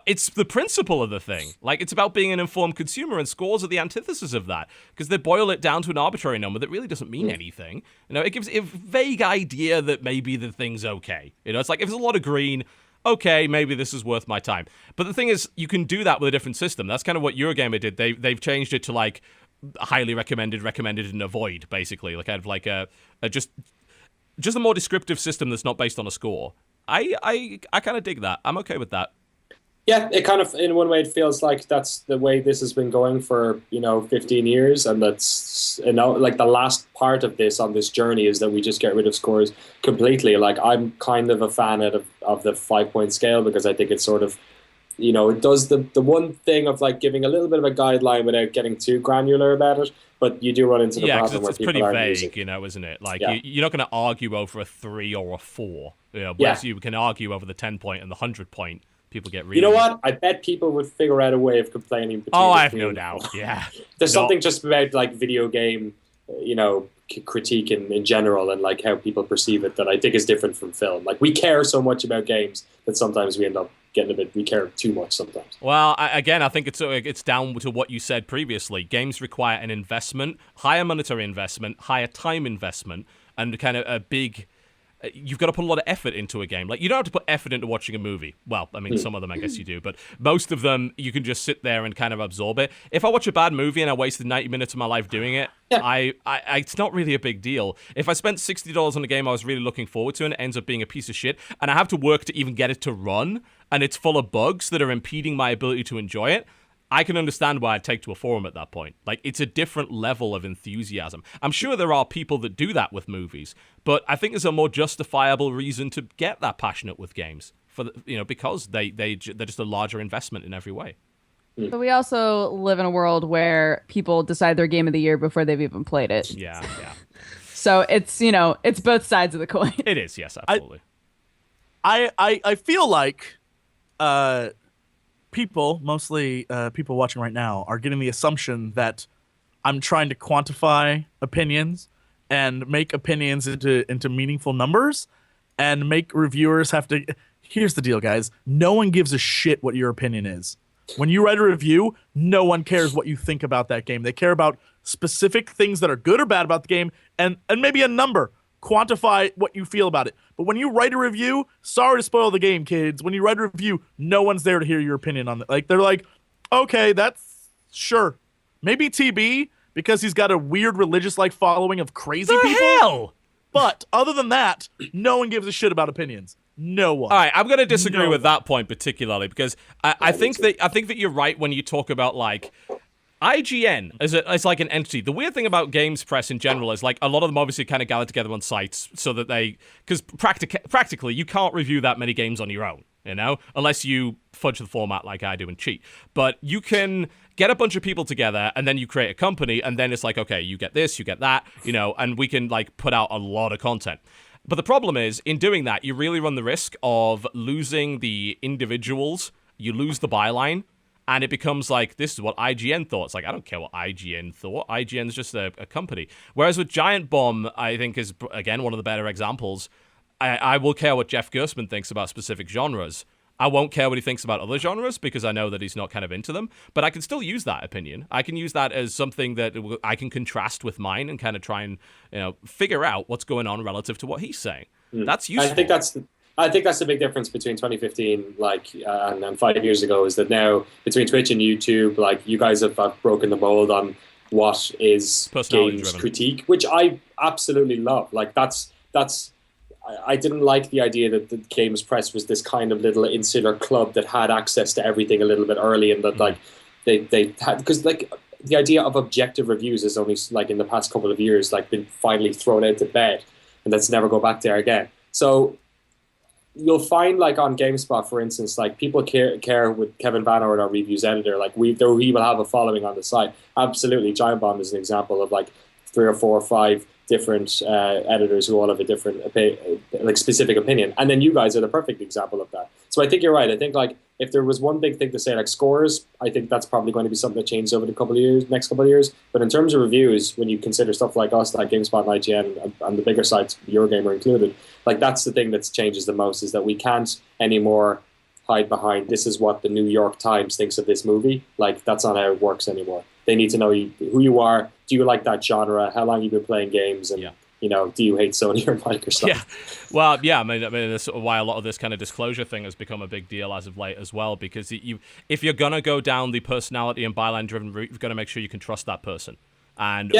it's the principle of the thing. Like, it's about being an informed consumer, and scores are the antithesis of that because they boil it down to an arbitrary number that really doesn't mean anything. You know, it gives a vague idea that maybe the thing's okay. You know, it's like if there's a lot of green, okay, maybe this is worth my time. But the thing is, you can do that with a different system. That's kind of what Eurogamer did. They've changed it to like highly recommended, and avoid, basically, like kind of like a just a more descriptive system that's not based on a score. I kind of dig that. I'm okay with that. Yeah, it kind of, in one way, it feels like that's the way this has been going for, 15 years. And that's, like the last part of this on this journey is that we just get rid of scores completely. Like, I'm kind of a fan of the 5-point scale because I think it's sort of, it does the one thing of like giving a little bit of a guideline without getting too granular about it. But you do run into the problem where people aren't using. It's pretty vague, isn't it? Like, you're not going to argue over a 3 or a 4. Whereas you can argue over the 10-point and the 100-point. People get really... You know what? I bet people would figure out a way of complaining. I have no doubt. Yeah. There's something just about like video game, critique in general and like how people perceive it that I think is different from film. Like, we care so much about games that sometimes we end up getting we care too much sometimes. Well, I think it's down to what you said previously. Games require an investment, higher monetary investment, higher time investment, and kind of a big... You've got to put a lot of effort into a game. Like, you don't have to put effort into watching a movie. Well, I mean, some of them I guess you do, but most of them you can just sit there and kind of absorb it. If I watch a bad movie and I wasted 90 minutes of my life doing it, it's not really a big deal. If I spent $60 on a game I was really looking forward to and it ends up being a piece of shit, and I have to work to even get it to run, and it's full of bugs that are impeding my ability to enjoy it, I can understand why I'd take to a forum at that point. Like, it's a different level of enthusiasm. I'm sure there are people that do that with movies, but I think there's a more justifiable reason to get that passionate with games because they're just a larger investment in every way. But we also live in a world where people decide their game of the year before they've even played it. Yeah. So it's it's both sides of the coin. It is, yes, absolutely. I feel like people, mostly people watching right now, are getting the assumption that I'm trying to quantify opinions and make opinions into meaningful numbers and make reviewers have to... Here's the deal, guys. No one gives a shit what your opinion is. When you write a review, no one cares what you think about that game. They care about specific things that are good or bad about the game and maybe a number. quantify what you feel about it. But when you write a review, sorry to spoil the game, kids. When you write a review, no one's there to hear your opinion on it. Like, they're like, okay, that's sure. Maybe TB, because he's got a weird religious-like following of crazy people. Hell? But other than that, no one gives a shit about opinions. No one. All right, I'm going to disagree with that point particularly, because I think that you're right when you talk about, like, IGN as like an entity. The weird thing about games press in general is, like, a lot of them obviously kind of gather together on sites so that because practically you can't review that many games on your own, you know, unless you fudge the format like I do and cheat. But you can get a bunch of people together and then you create a company, and then it's like, okay, you get this, you get that, you know, and we can, like, put out a lot of content. But the problem is, in doing that, you really run the risk of losing the individuals. You lose the byline, and it becomes like, this is what IGN thought. It's like, I don't care what IGN thought. IGN's just a company. Whereas with Giant Bomb, I think is, again, one of the better examples. I will care what Jeff Gerstmann thinks about specific genres. I won't care what he thinks about other genres because I know that he's not kind of into them, but I can still use that opinion. I can use that as something that I can contrast with mine and kind of try and, you know, figure out what's going on relative to what he's saying. That's useful. I think that's the big difference between 2015, like, and 5 years ago, is that now between Twitch and YouTube, like, you guys have broken the mold on what is games critique, which I absolutely love. Like, that's. I didn't like the idea that the Games Press was this kind of little insular club that had access to everything a little bit early, and that, like, they had, because, like, the idea of objective reviews is only, like, in the past couple of years, like, been finally thrown out to bed, and let's never go back there again. So you'll find, like, on GameSpot, for instance, like, people care with Kevin Banner, our reviews editor, like, we will have a following on the site. Absolutely. Giant Bomb is an example of, like, 3 or 4 or 5 different editors who all have a different specific opinion, and then you guys are the perfect example of that. So I think you're right. I think, like, if there was one big thing to say, like, scores, I think that's probably going to be something that changes over the next couple of years. But in terms of reviews, when you consider stuff like us, like GameSpot and IGN, and the bigger sites, Eurogamer included, like, that's the thing that changes the most, is that we can't anymore hide behind, this is what the New York Times thinks of this movie. Like, that's not how it works anymore. They need to know who you are. Do you like that genre? How long you've been playing games? And, you know, do you hate Sony or Microsoft? Yeah. Well, yeah, I mean, that's why a lot of this kind of disclosure thing has become a big deal as of late as well, because if you're going to go down the personality and byline-driven route, you've got to make sure you can trust that person. And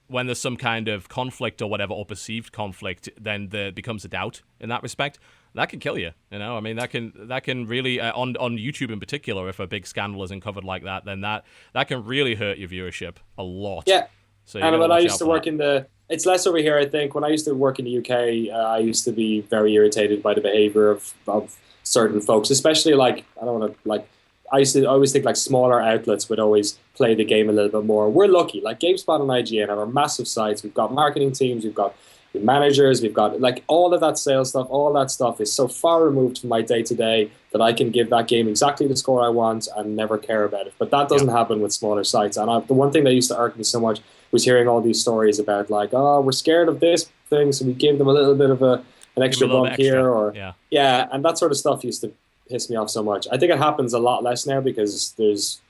when there's some kind of conflict or whatever, or perceived conflict, then there becomes a doubt in that respect. That can kill you, you know. I mean, that can really on YouTube in particular, if a big scandal is uncovered like that, then that can really hurt your viewership a lot. Yeah. So and when I used to work it's less over here, I think. When I used to work in the UK, I used to be very irritated by the behavior of certain folks, especially, like, I don't want to, like, I always think, like, smaller outlets would always play the game a little bit more. We're lucky, like GameSpot and IGN are massive sites. We've got marketing teams, we've got managers, we've got, like, all of that sales stuff. All that stuff is so far removed from my day-to-day that I can give that game exactly the score I want and never care about it. But that doesn't happen with smaller sites. And the one thing that used to irk me so much was hearing all these stories about, like, oh, we're scared of this thing, so we give them a little bit of an extra bump here, or and that sort of stuff used to piss me off so much. I think it happens a lot less now because there's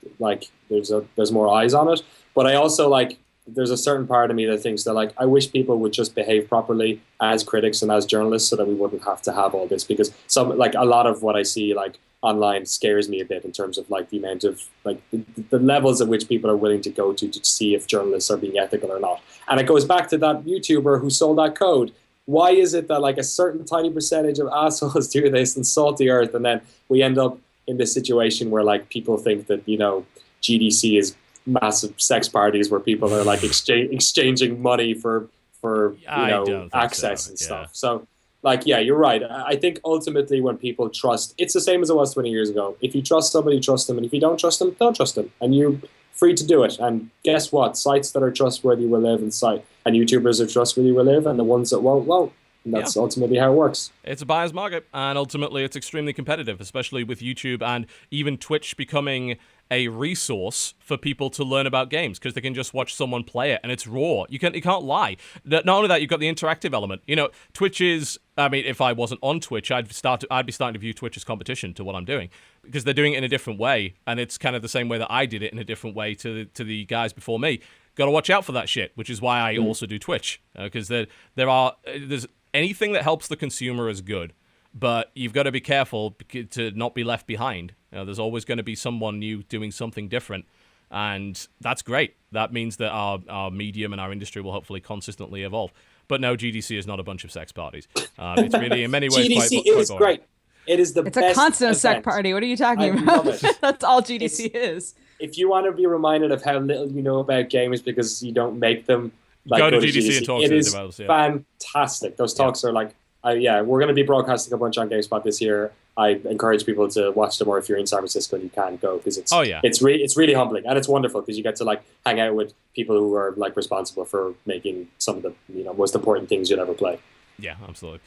more eyes on it. But I also, like, there's a certain part of me that thinks that, like, I wish people would just behave properly as critics and as journalists, so that we wouldn't have to have all this, because a lot of what I see, like, online scares me a bit in terms of, like, the amount of, like, the levels at which people are willing to go to see if journalists are being ethical or not. And it goes back to that YouTuber who sold that code. Why is it that, like, a certain tiny percentage of assholes do this and salt the earth, and then we end up in this situation where, like, people think that, you know, GDC is massive sex parties where people are, like, exchanging money for access and stuff. So, like, yeah, you're right. I think ultimately when people trust, it's the same as it was 20 years ago. If you trust somebody, trust them. And if you don't trust them, don't trust them. And you're free to do it. And guess what? Sites that are trustworthy will live, and YouTubers are trustworthy will live, and the ones that won't. And that's ultimately how it works. It's a buyer's market, and ultimately it's extremely competitive, especially with YouTube and even Twitch becoming a resource for people to learn about games, because they can just watch someone play it and it's raw. You can't lie. Not only that, you've got the interactive element. You know, Twitch is, I mean, if I wasn't on Twitch, I'd be starting to view Twitch as competition to what I'm doing, because they're doing it in a different way, and it's kind of the same way that I did it in a different way to the guys before me. got to watch out for that shit, which is why I also do Twitch, because there's anything that helps the consumer is good, but you've got to be careful to not be left behind. There's always going to be someone new doing something different, and that's great. That means that our medium and our industry will hopefully consistently evolve. But no, GDC is not a bunch of sex parties. It's really, in many ways, GDC quite is great. It is the It's best a constant event. sex party. What are you talking I about? love it. That's all GDC is. If you want to be reminded of how little you know about games because you don't make them, Go to GDC and talk to the is developers, yeah. fantastic. Those talks are like, we're going to be broadcasting a bunch on GameSpot this year. I encourage people to watch them, or if you're in San Francisco and you can go, because it's really humbling, and it's wonderful because you get to like hang out with people who are like responsible for making some of the most important things you'll ever play. Yeah, absolutely.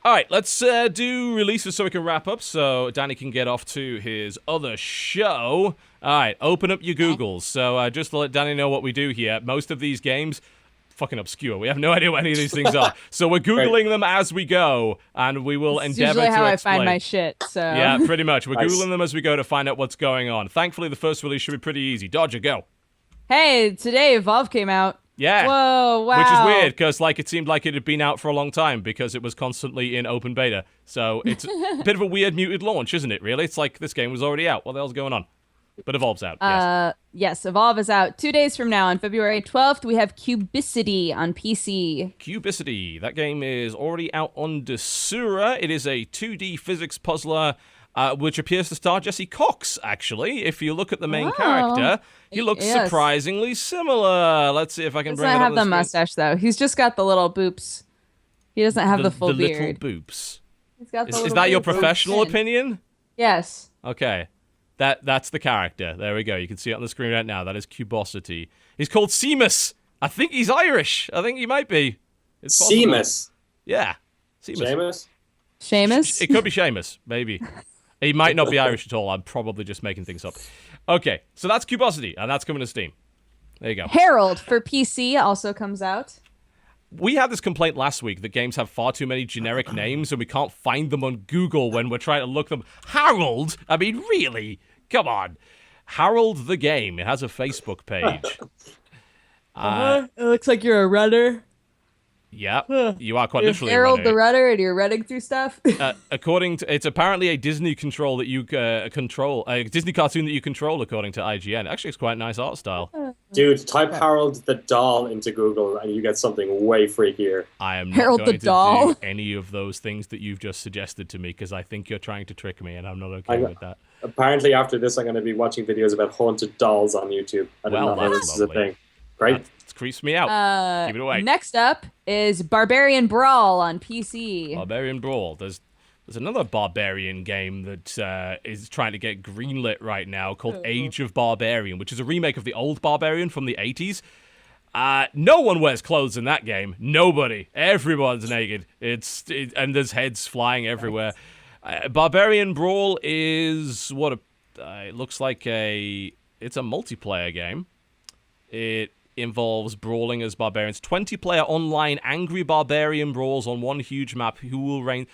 All right, let's do releases so we can wrap up so Danny can get off to his other show. All right, open up your Googles. So just to let Danny know what we do here, most of these games, fucking obscure. We have no idea what any of these things are. So we're Googling them as we go, and we will endeavor to usually how explain. I find my shit, so... Yeah, pretty much. We're Nice. Googling them as we go to find out what's going on. Thankfully, the first release should be pretty easy. Dodger, go. Hey, today Evolve came out. Yeah. Whoa, wow. Which is weird, because it seemed like it had been out for a long time, because it was constantly in open beta. So it's a bit of a weird muted launch, isn't it, really? It's like this game was already out. What the hell's going on? But Evolve's out, yes. Yes, Evolve is out 2 days from now. On February 12th, we have Cubicity on PC. Cubicity. That game is already out on Desura. It is a 2D physics puzzler, which appears to star Jesse Cox, actually. If you look at the main character, he looks surprisingly similar. Let's see if I can bring it up. He doesn't have the screen. mustache, though. He's just got the little boops. He doesn't have the full beard. little boops. He's got the Is little that your beard. professional opinion? Yes. Okay. That's the character. There we go. You can see it on the screen right now. That is Cubosity. He's called Seamus. I think he's Irish. I think he might be. It's possible. Seamus. Yeah. Seamus. Seamus? It could be Seamus, maybe. He might not be Irish at all. I'm probably just making things up. Okay, so that's Cubosity, and that's coming to Steam. There you go. Herald for PC also comes out. We had this complaint last week that games have far too many generic names and we can't find them on Google when we're trying to look them. Harold? I mean, really? Come on. Harold the Game. It has a Facebook page. It looks like you're a runner. Yeah, you are quite You're literally Harold running. the runner and you're running through stuff. According to, it's apparently a Disney control that you control, a Disney cartoon that you control, according to IGN. Actually, it's quite a nice art style. Dude, type Harold the Doll into Google and you get something way freakier. I am not Harold going the to Doll. do any of those things that you've just suggested to me because I think you're trying to trick me and I'm not okay with that. Apparently, after this, I'm going to be watching videos about haunted dolls on YouTube. I didn't know this is a lovely. thing. Great. That creeps me out. Give it away. Next up is Barbarian Brawl on PC. Barbarian Brawl. There's another Barbarian game that is trying to get greenlit right now called Age of Barbarian, which is a remake of the old Barbarian from the 80s. No one wears clothes in that game. Nobody. Everyone's naked. And there's heads flying everywhere. Barbarian Brawl is it looks like it's a multiplayer game. It involves brawling as barbarians. 20-player online angry barbarian brawls on one huge map. Who will reign?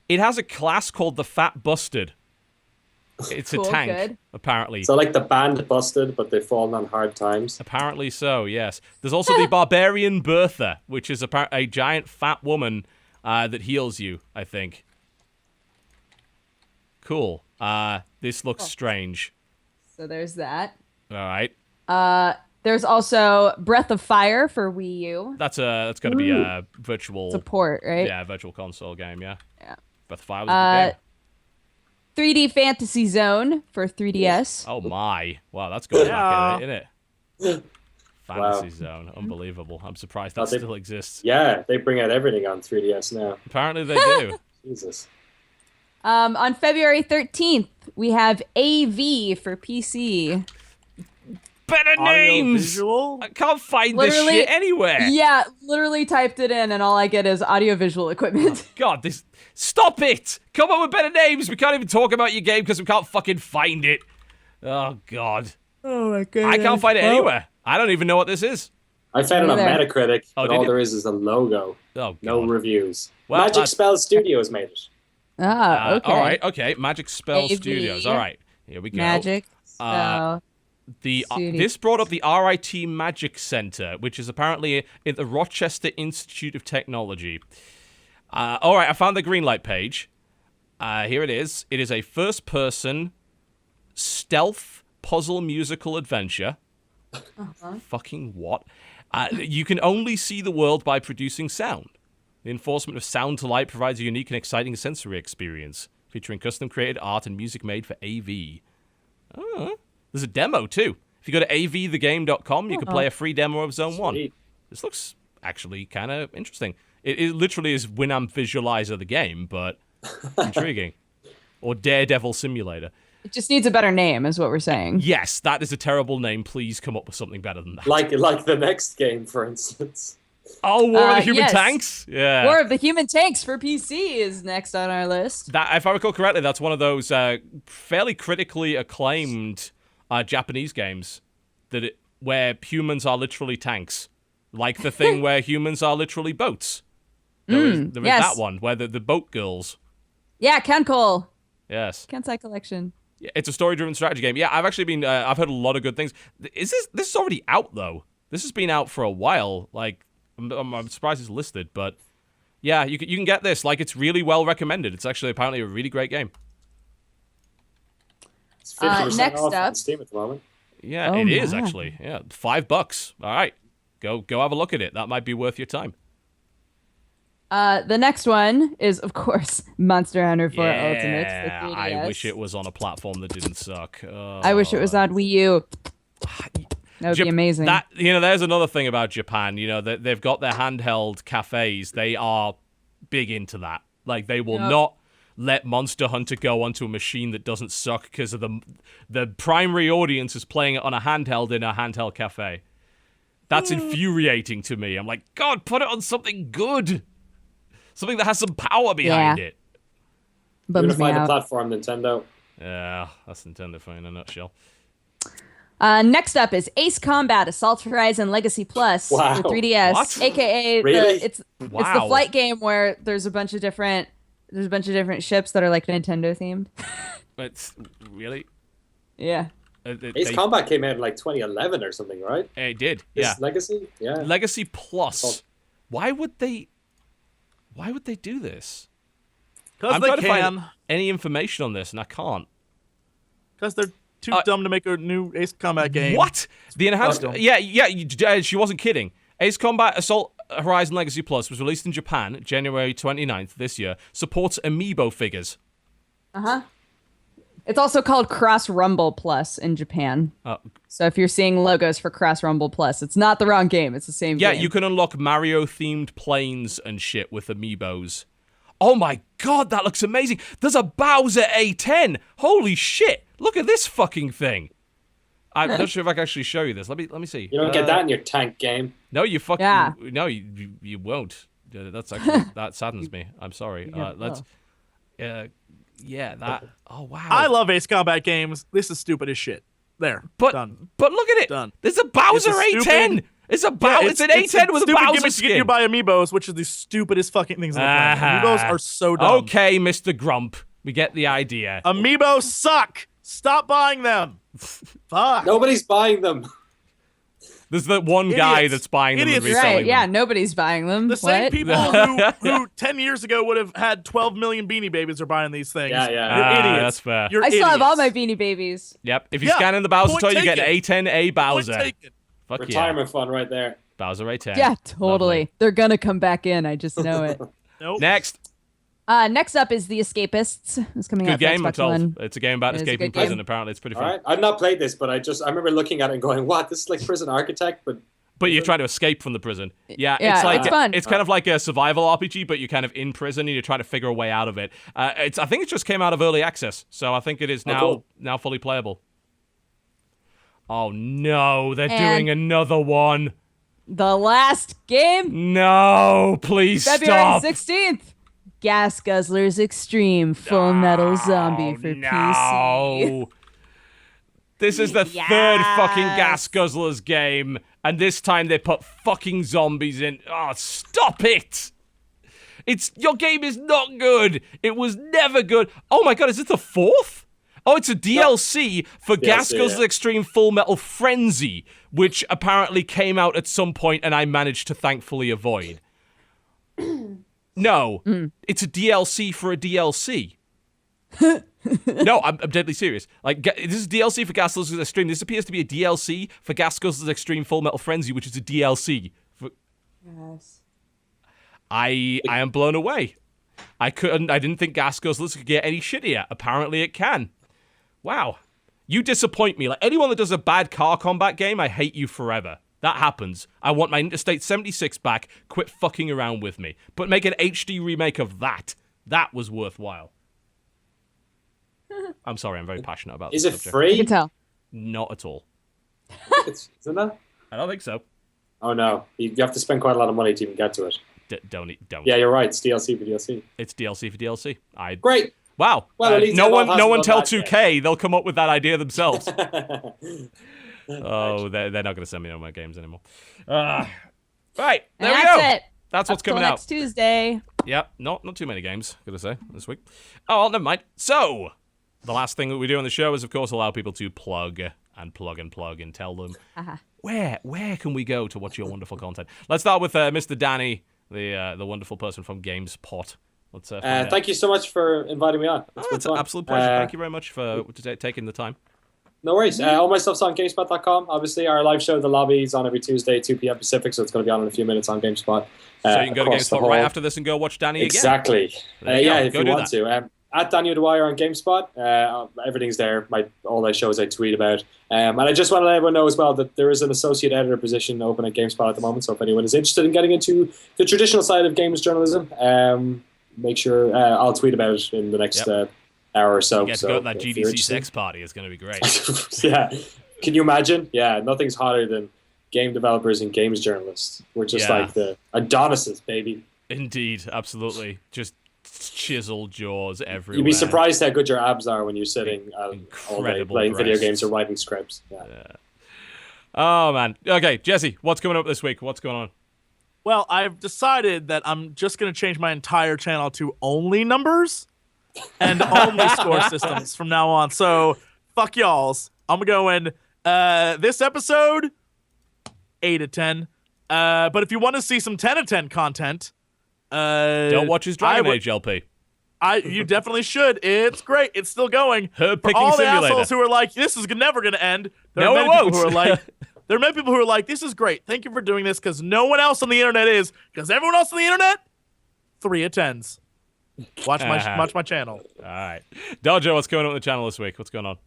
It has a class called the Fat Bustard. It's Cool, a tank, good. apparently. So like the band Busted, but they've fallen on hard times. Apparently so, yes. There's also the Barbarian Bertha, which is a giant fat woman that heals you, I think. Cool. This looks strange. So there's that. All right. There's also Breath of Fire for Wii U. That's got to be a virtual... It's a port, right? Yeah, virtual console game, yeah. Yeah. Breath of Fire was a good game. 3D Fantasy Zone for 3DS. Oh my. Wow, that's going back in it, isn't it? Fantasy Zone. Unbelievable. I'm surprised that still exists. Yeah, they bring out everything on 3DS now. Apparently they do. Jesus. On February 13th, we have AV for PC. Better names! Visual? I can't find this Literally- shit anywhere. Yeah, literally typed it in, and all I get is audiovisual equipment. God, this... Stop it! Come up with better names! We can't even talk about your game because we can't fucking find it. Oh, God. Oh my goodness. I can't find it anywhere. I don't even know what this is. I found it on There. Metacritic, Oh, but did all you? there is a logo. Oh, God. No reviews. Well, Magic that's- Spell Studios made it. Okay. All right, okay. Magic Spell AV. Studios. All right. Here we go. Magic. So, This brought up the RIT Magic Center, which is apparently at the Rochester Institute of Technology. All right, I found the Greenlight page. Here it is. It is a first-person stealth puzzle musical adventure. Fucking what? You can only see the world by producing sound. The enforcement of sound to light provides a unique and exciting sensory experience, featuring custom-created art and music made for AV. Oh, there's a demo, too. If you go to avthegame.com, you can play a free demo of Zone 1. This looks actually kind of interesting. It literally is Winamp Visualizer, the game, but intriguing. Or Daredevil Simulator. It just needs a better name, is what we're saying. Yes, that is a terrible name. Please come up with something better than that. Like the next game, for instance. Oh, War of the Human Tanks? Yeah. War of the Human Tanks for PC is next on our list. That, if I recall correctly, that's one of those fairly critically acclaimed Japanese games where humans are literally tanks. Like the thing where humans are literally boats. There is that one, where the boat girls. Yeah, Kencol. Yes. Kensai Collection. Yeah, it's a story-driven strategy game. Yeah, I've actually been, I've heard a lot of good things. This is already out, though. This has been out for a while. Like, I'm surprised it's listed, but yeah, you can get this. Like, it's really well recommended. It's actually apparently a really great game. It's 50% next off up. on Steam at the moment. Yeah, it is actually. Yeah, $5. All right, go have a look at it. That might be worth your time. The next one is, of course, Monster Hunter 4 Ultimate for 3DS. I wish it was on a platform that didn't suck. I wish it was on Wii U. That would be amazing. There's another thing about Japan. They've got their handheld cafes. They are big into that. Like, they will not let Monster Hunter go onto a machine that doesn't suck because of the primary audience is playing it on a handheld in a handheld cafe. That's infuriating to me. I'm like, God, put it on something good. Something that has some power behind it. Unify the platform, Nintendo. Yeah, that's Nintendo for you in a nutshell. Next up is Ace Combat Assault Horizon Legacy Plus for 3DS, What? aka Really? it's the flight game where there's a bunch of different ships that are like Nintendo themed. But really, yeah. Ace Combat came out in like 2011 or something, right? It did. This Legacy, yeah. Legacy Plus. Why would they do this? Because I'm they trying to find can. any information on this, and I can't. Because they're too dumb to make a new Ace Combat game. What? The enhanced? Yeah. She wasn't kidding. Ace Combat Assault Horizon Legacy Plus was released in Japan January 29th this year. Supports amiibo figures. It's also called Cross Rumble Plus in Japan. So if you're seeing logos for Cross Rumble Plus, it's not the wrong game. It's the same game. Yeah, you can unlock Mario-themed planes and shit with amiibos. Oh my god, that looks amazing. There's a Bowser A10. Holy shit. Look at this fucking thing. I'm not sure if I can actually show you this. Let me see. You don't get that in your tank game. No, you fucking... Yeah. No, you won't. That's actually... that saddens me. I'm sorry. Yeah, that... Oh, wow. I love Ace Combat games. This is stupid as shit. There. Done. But look at it. Done. There's a Bowser A10. It's an A10 with a Bowser gimmick skin. to get you by amiibos, which is the stupidest fucking things on the planet. Amiibos are so dumb. Okay, Mr. Grump. We get the idea. Amiibos suck. Stop buying them. Fuck. Nobody's buying them. There's that one guy Idiots. that's buying them and Idiots. reselling Right, them. yeah, nobody's buying them. The same What? people who 10 years ago would have had 12 million Beanie Babies are buying these things. Yeah. You're idiots. That's fair. You're I still have all my idiots. Beanie Babies. Yep. If you scan in the Bowser Point toy, you get taken. an A10A Bowser. Point taken. Fuck Retirement fund right there. yeah. Bowser A10. Yeah, totally. Lovely. They're gonna come back in. I just know it. Nope. Next. Next up is The Escapists. It's coming Good out game, for I'm Xbox told. One. It's a game about It is a escaping good prison. game. Apparently, it's pretty All fun. right. I've not played this, but I remember looking at it and going, what? This is like Prison Architect, but But you're trying to escape from the prison. Yeah, Yeah, it's like it's fun. It's kind of like a survival RPG, but you're kind of in prison and you're trying to figure a way out of it. I think it just came out of early access, so I think it is now fully playable. Oh no, they're doing another one. The last game, No, please February stop. 16th. Gas Guzzlers Extreme Full Metal Zombie for PC. No. This is the third fucking Gas Guzzlers game, and this time they put fucking zombies in. Oh, stop it! Your game is not good. It was never good. Oh my god, is it the fourth? Oh, it's a DLC for Gas DLC, Guzzler's yeah. Extreme Full Metal Frenzy, which apparently came out at some point and I managed to thankfully avoid. No, it's a DLC for a DLC. No, I'm deadly serious. Like, this is DLC for Gas Guzzler's Extreme. This appears to be a DLC for Gas Guzzler's Extreme Full Metal Frenzy, which is a DLC. Yes. I am blown away. I didn't think Gas Guzzlers could get any shittier. Apparently it can. Wow. You disappoint me. Like, anyone that does a bad car combat game, I hate you forever. That happens. I want my Interstate 76 back. Quit fucking around with me. But make an HD remake of that. That was worthwhile. I'm sorry, I'm very passionate about this Is it subject. You free? can tell. Not at all. Isn't it? I don't think so. Oh no, you have to spend quite a lot of money to even get to it. Don't. Yeah, you're right. It's DLC for DLC. It's DLC for DLC. Great. Wow. Well, at least no Evolve one hasn't tell done that 2K. They'll come up with that idea themselves. Oh, they're not going to send me no more games anymore. Right, there And we that's go. it. That's what's Up till coming out. next Tuesday. Yep, not too many games, gotta say, this week. Oh, well, never mind. So, the last thing that we do on the show is, of course, allow people to plug and tell them where can we go to watch your wonderful content. Let's start with Mr. Danny, the wonderful person from GameSpot. Let's find out. Thank you so much for inviting me on. It's an absolute pleasure. Thank you very much for taking the time. No worries. All my stuff's on GameSpot.com. Obviously, our live show, The Lobby, is on every Tuesday, 2 p.m. Pacific, so it's going to be on in a few minutes on GameSpot. So you can go to across the GameSpot whole- right after this and go watch Danny again. Exactly. There you Yeah, go. if Go you do want to. At Daniel Dwyer on GameSpot. Everything's there. All my shows I tweet about. And I just want to let everyone know as well that there is an associate editor position open at GameSpot at the moment. So if anyone is interested in getting into the traditional side of games journalism, make sure I'll tweet about it in the next hour or so. You get to go to that if you're GDC interested. sex party. It's going to be great. Yeah. Can you imagine? Yeah, nothing's hotter than game developers and games journalists. We're just like the Adonises, baby. Indeed, absolutely. Just chiseled jaws everywhere. You'd be surprised how good your abs are when you're sitting all day Incredible playing video breasts. games or writing scripts. Yeah. Oh, man. Okay, Jesse, what's coming up this week? What's going on? Well, I've decided that I'm just going to change my entire channel to only numbers and only score systems from now on. So, fuck y'alls. I'm going this episode, 8 of 10. But if you want to see some 10 of 10 content, Don't watch his Dragon Age LP. You definitely should. It's great. It's still going. Herb For picking all the simulator. assholes who are like, this is never going to end. There No, are it many people won't. who are like, there are many people who are like, this is great. Thank you for doing this, because no one else on the internet is. Because everyone else on the internet, 3 of 10s. Watch my channel. All right. Dojo, what's going on with the channel this week? What's going on?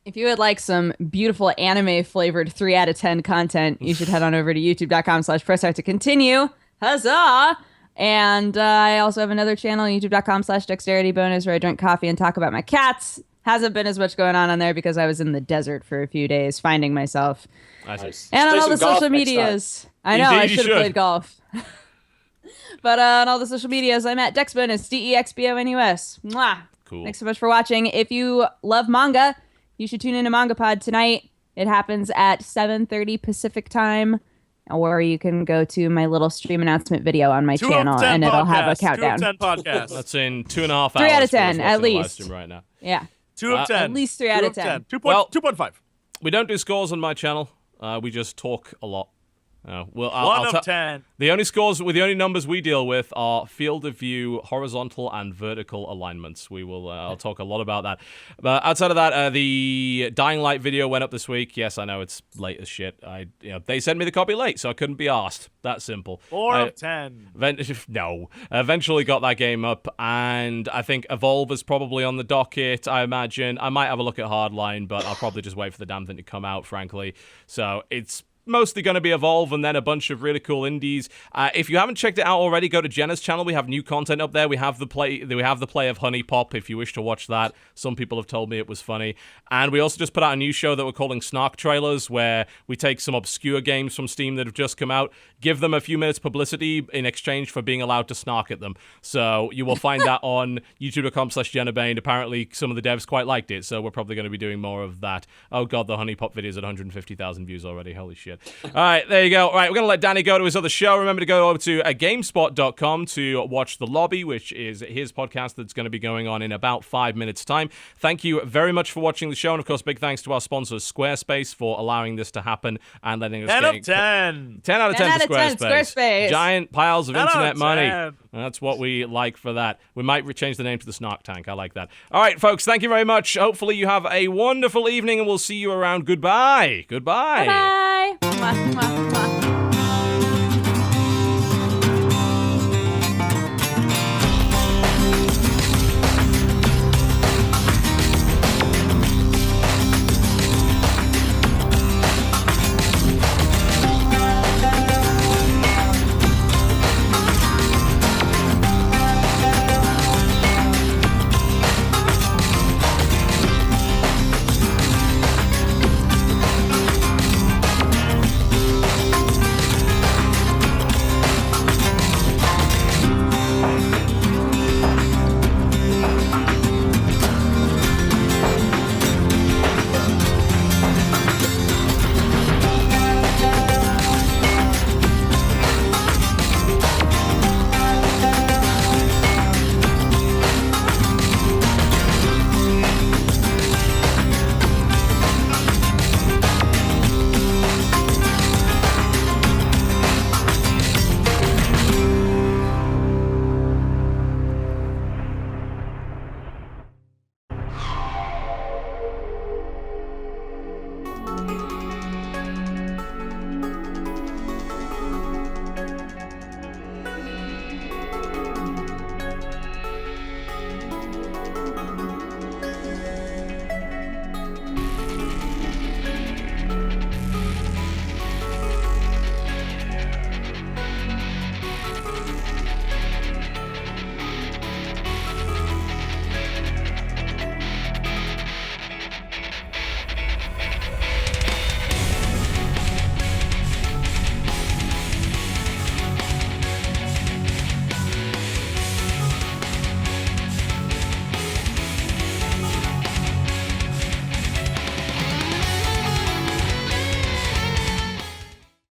If you would like some beautiful anime-flavored 3 out of 10 content, you should head on over to youtube.com/press to continue. Huzzah! And I also have another channel, youtube.com/dexterity bonus, where I drink coffee and talk about my cats. Hasn't been as much going on there because I was in the desert for a few days finding myself. Nice. And on Play all the some golf social next time. medias. I know, Indeed, I you should have should. played golf. But on all the social medias, I'm at DexBonus, DEXBONUS. Mwah. Cool. Thanks so much for watching. If you love manga, you should tune into Manga Pod tonight. It happens at 7:30 Pacific time, or you can go to my little stream announcement video on my 2 channel, of 10 and it'll have a podcasts. 2 countdown. of 10 podcasts. That's in 2.5 hours. 3 out of for us 10, watching at the live least. stream right now. Yeah. 2 of 10. At least 3 out of 10. 2.5. We don't do scores on my channel. We just talk a lot. Well, 1 of 10. The only numbers we deal with are field of view, horizontal and vertical alignments. We will. I'll talk a lot about that. But outside of that, the Dying Light video went up this week. Yes, I know it's late as shit. They sent me the copy late, so I couldn't be asked. That simple. 4 of 10. Eventually got that game up, and I think Evolve is probably on the docket. I imagine I might have a look at Hardline, but I'll probably just wait for the damn thing to come out. Frankly, so it's mostly going to be Evolve and then a bunch of really cool indies. If you haven't checked it out already, go to Jenna's channel. We have new content up there. We have the play of Honey Pop if you wish to watch that. Some people have told me it was funny. And we also just put out a new show that we're calling Snark Trailers, where we take some obscure games from Steam that have just come out, give them a few minutes publicity in exchange for being allowed to snark at them. So you will find that on youtube.com/JennaBane. Apparently some of the devs quite liked it, so we're probably going to be doing more of that. Oh god, the Honey Pop video is at 150,000 views already. Holy shit. All right, there you go. All right, we're going to let Danny go to his other show. Remember to go over to GameSpot.com to watch The Lobby, which is his podcast that's going to be going on in about 5 minutes' time. Thank you very much for watching the show. And, of course, big thanks to our sponsor, Squarespace, for allowing this to happen and letting us 10 get... of 10. 10 out of 10 for 10, Squarespace. Giant piles of 10 out of internet money. 10. That's what we like for that. We might change the name to the Snark Tank. I like that. All right, folks, thank you very much. Hopefully you have a wonderful evening, and we'll see you around. Goodbye. Goodbye. Bye. Mwah, mwah, mwah.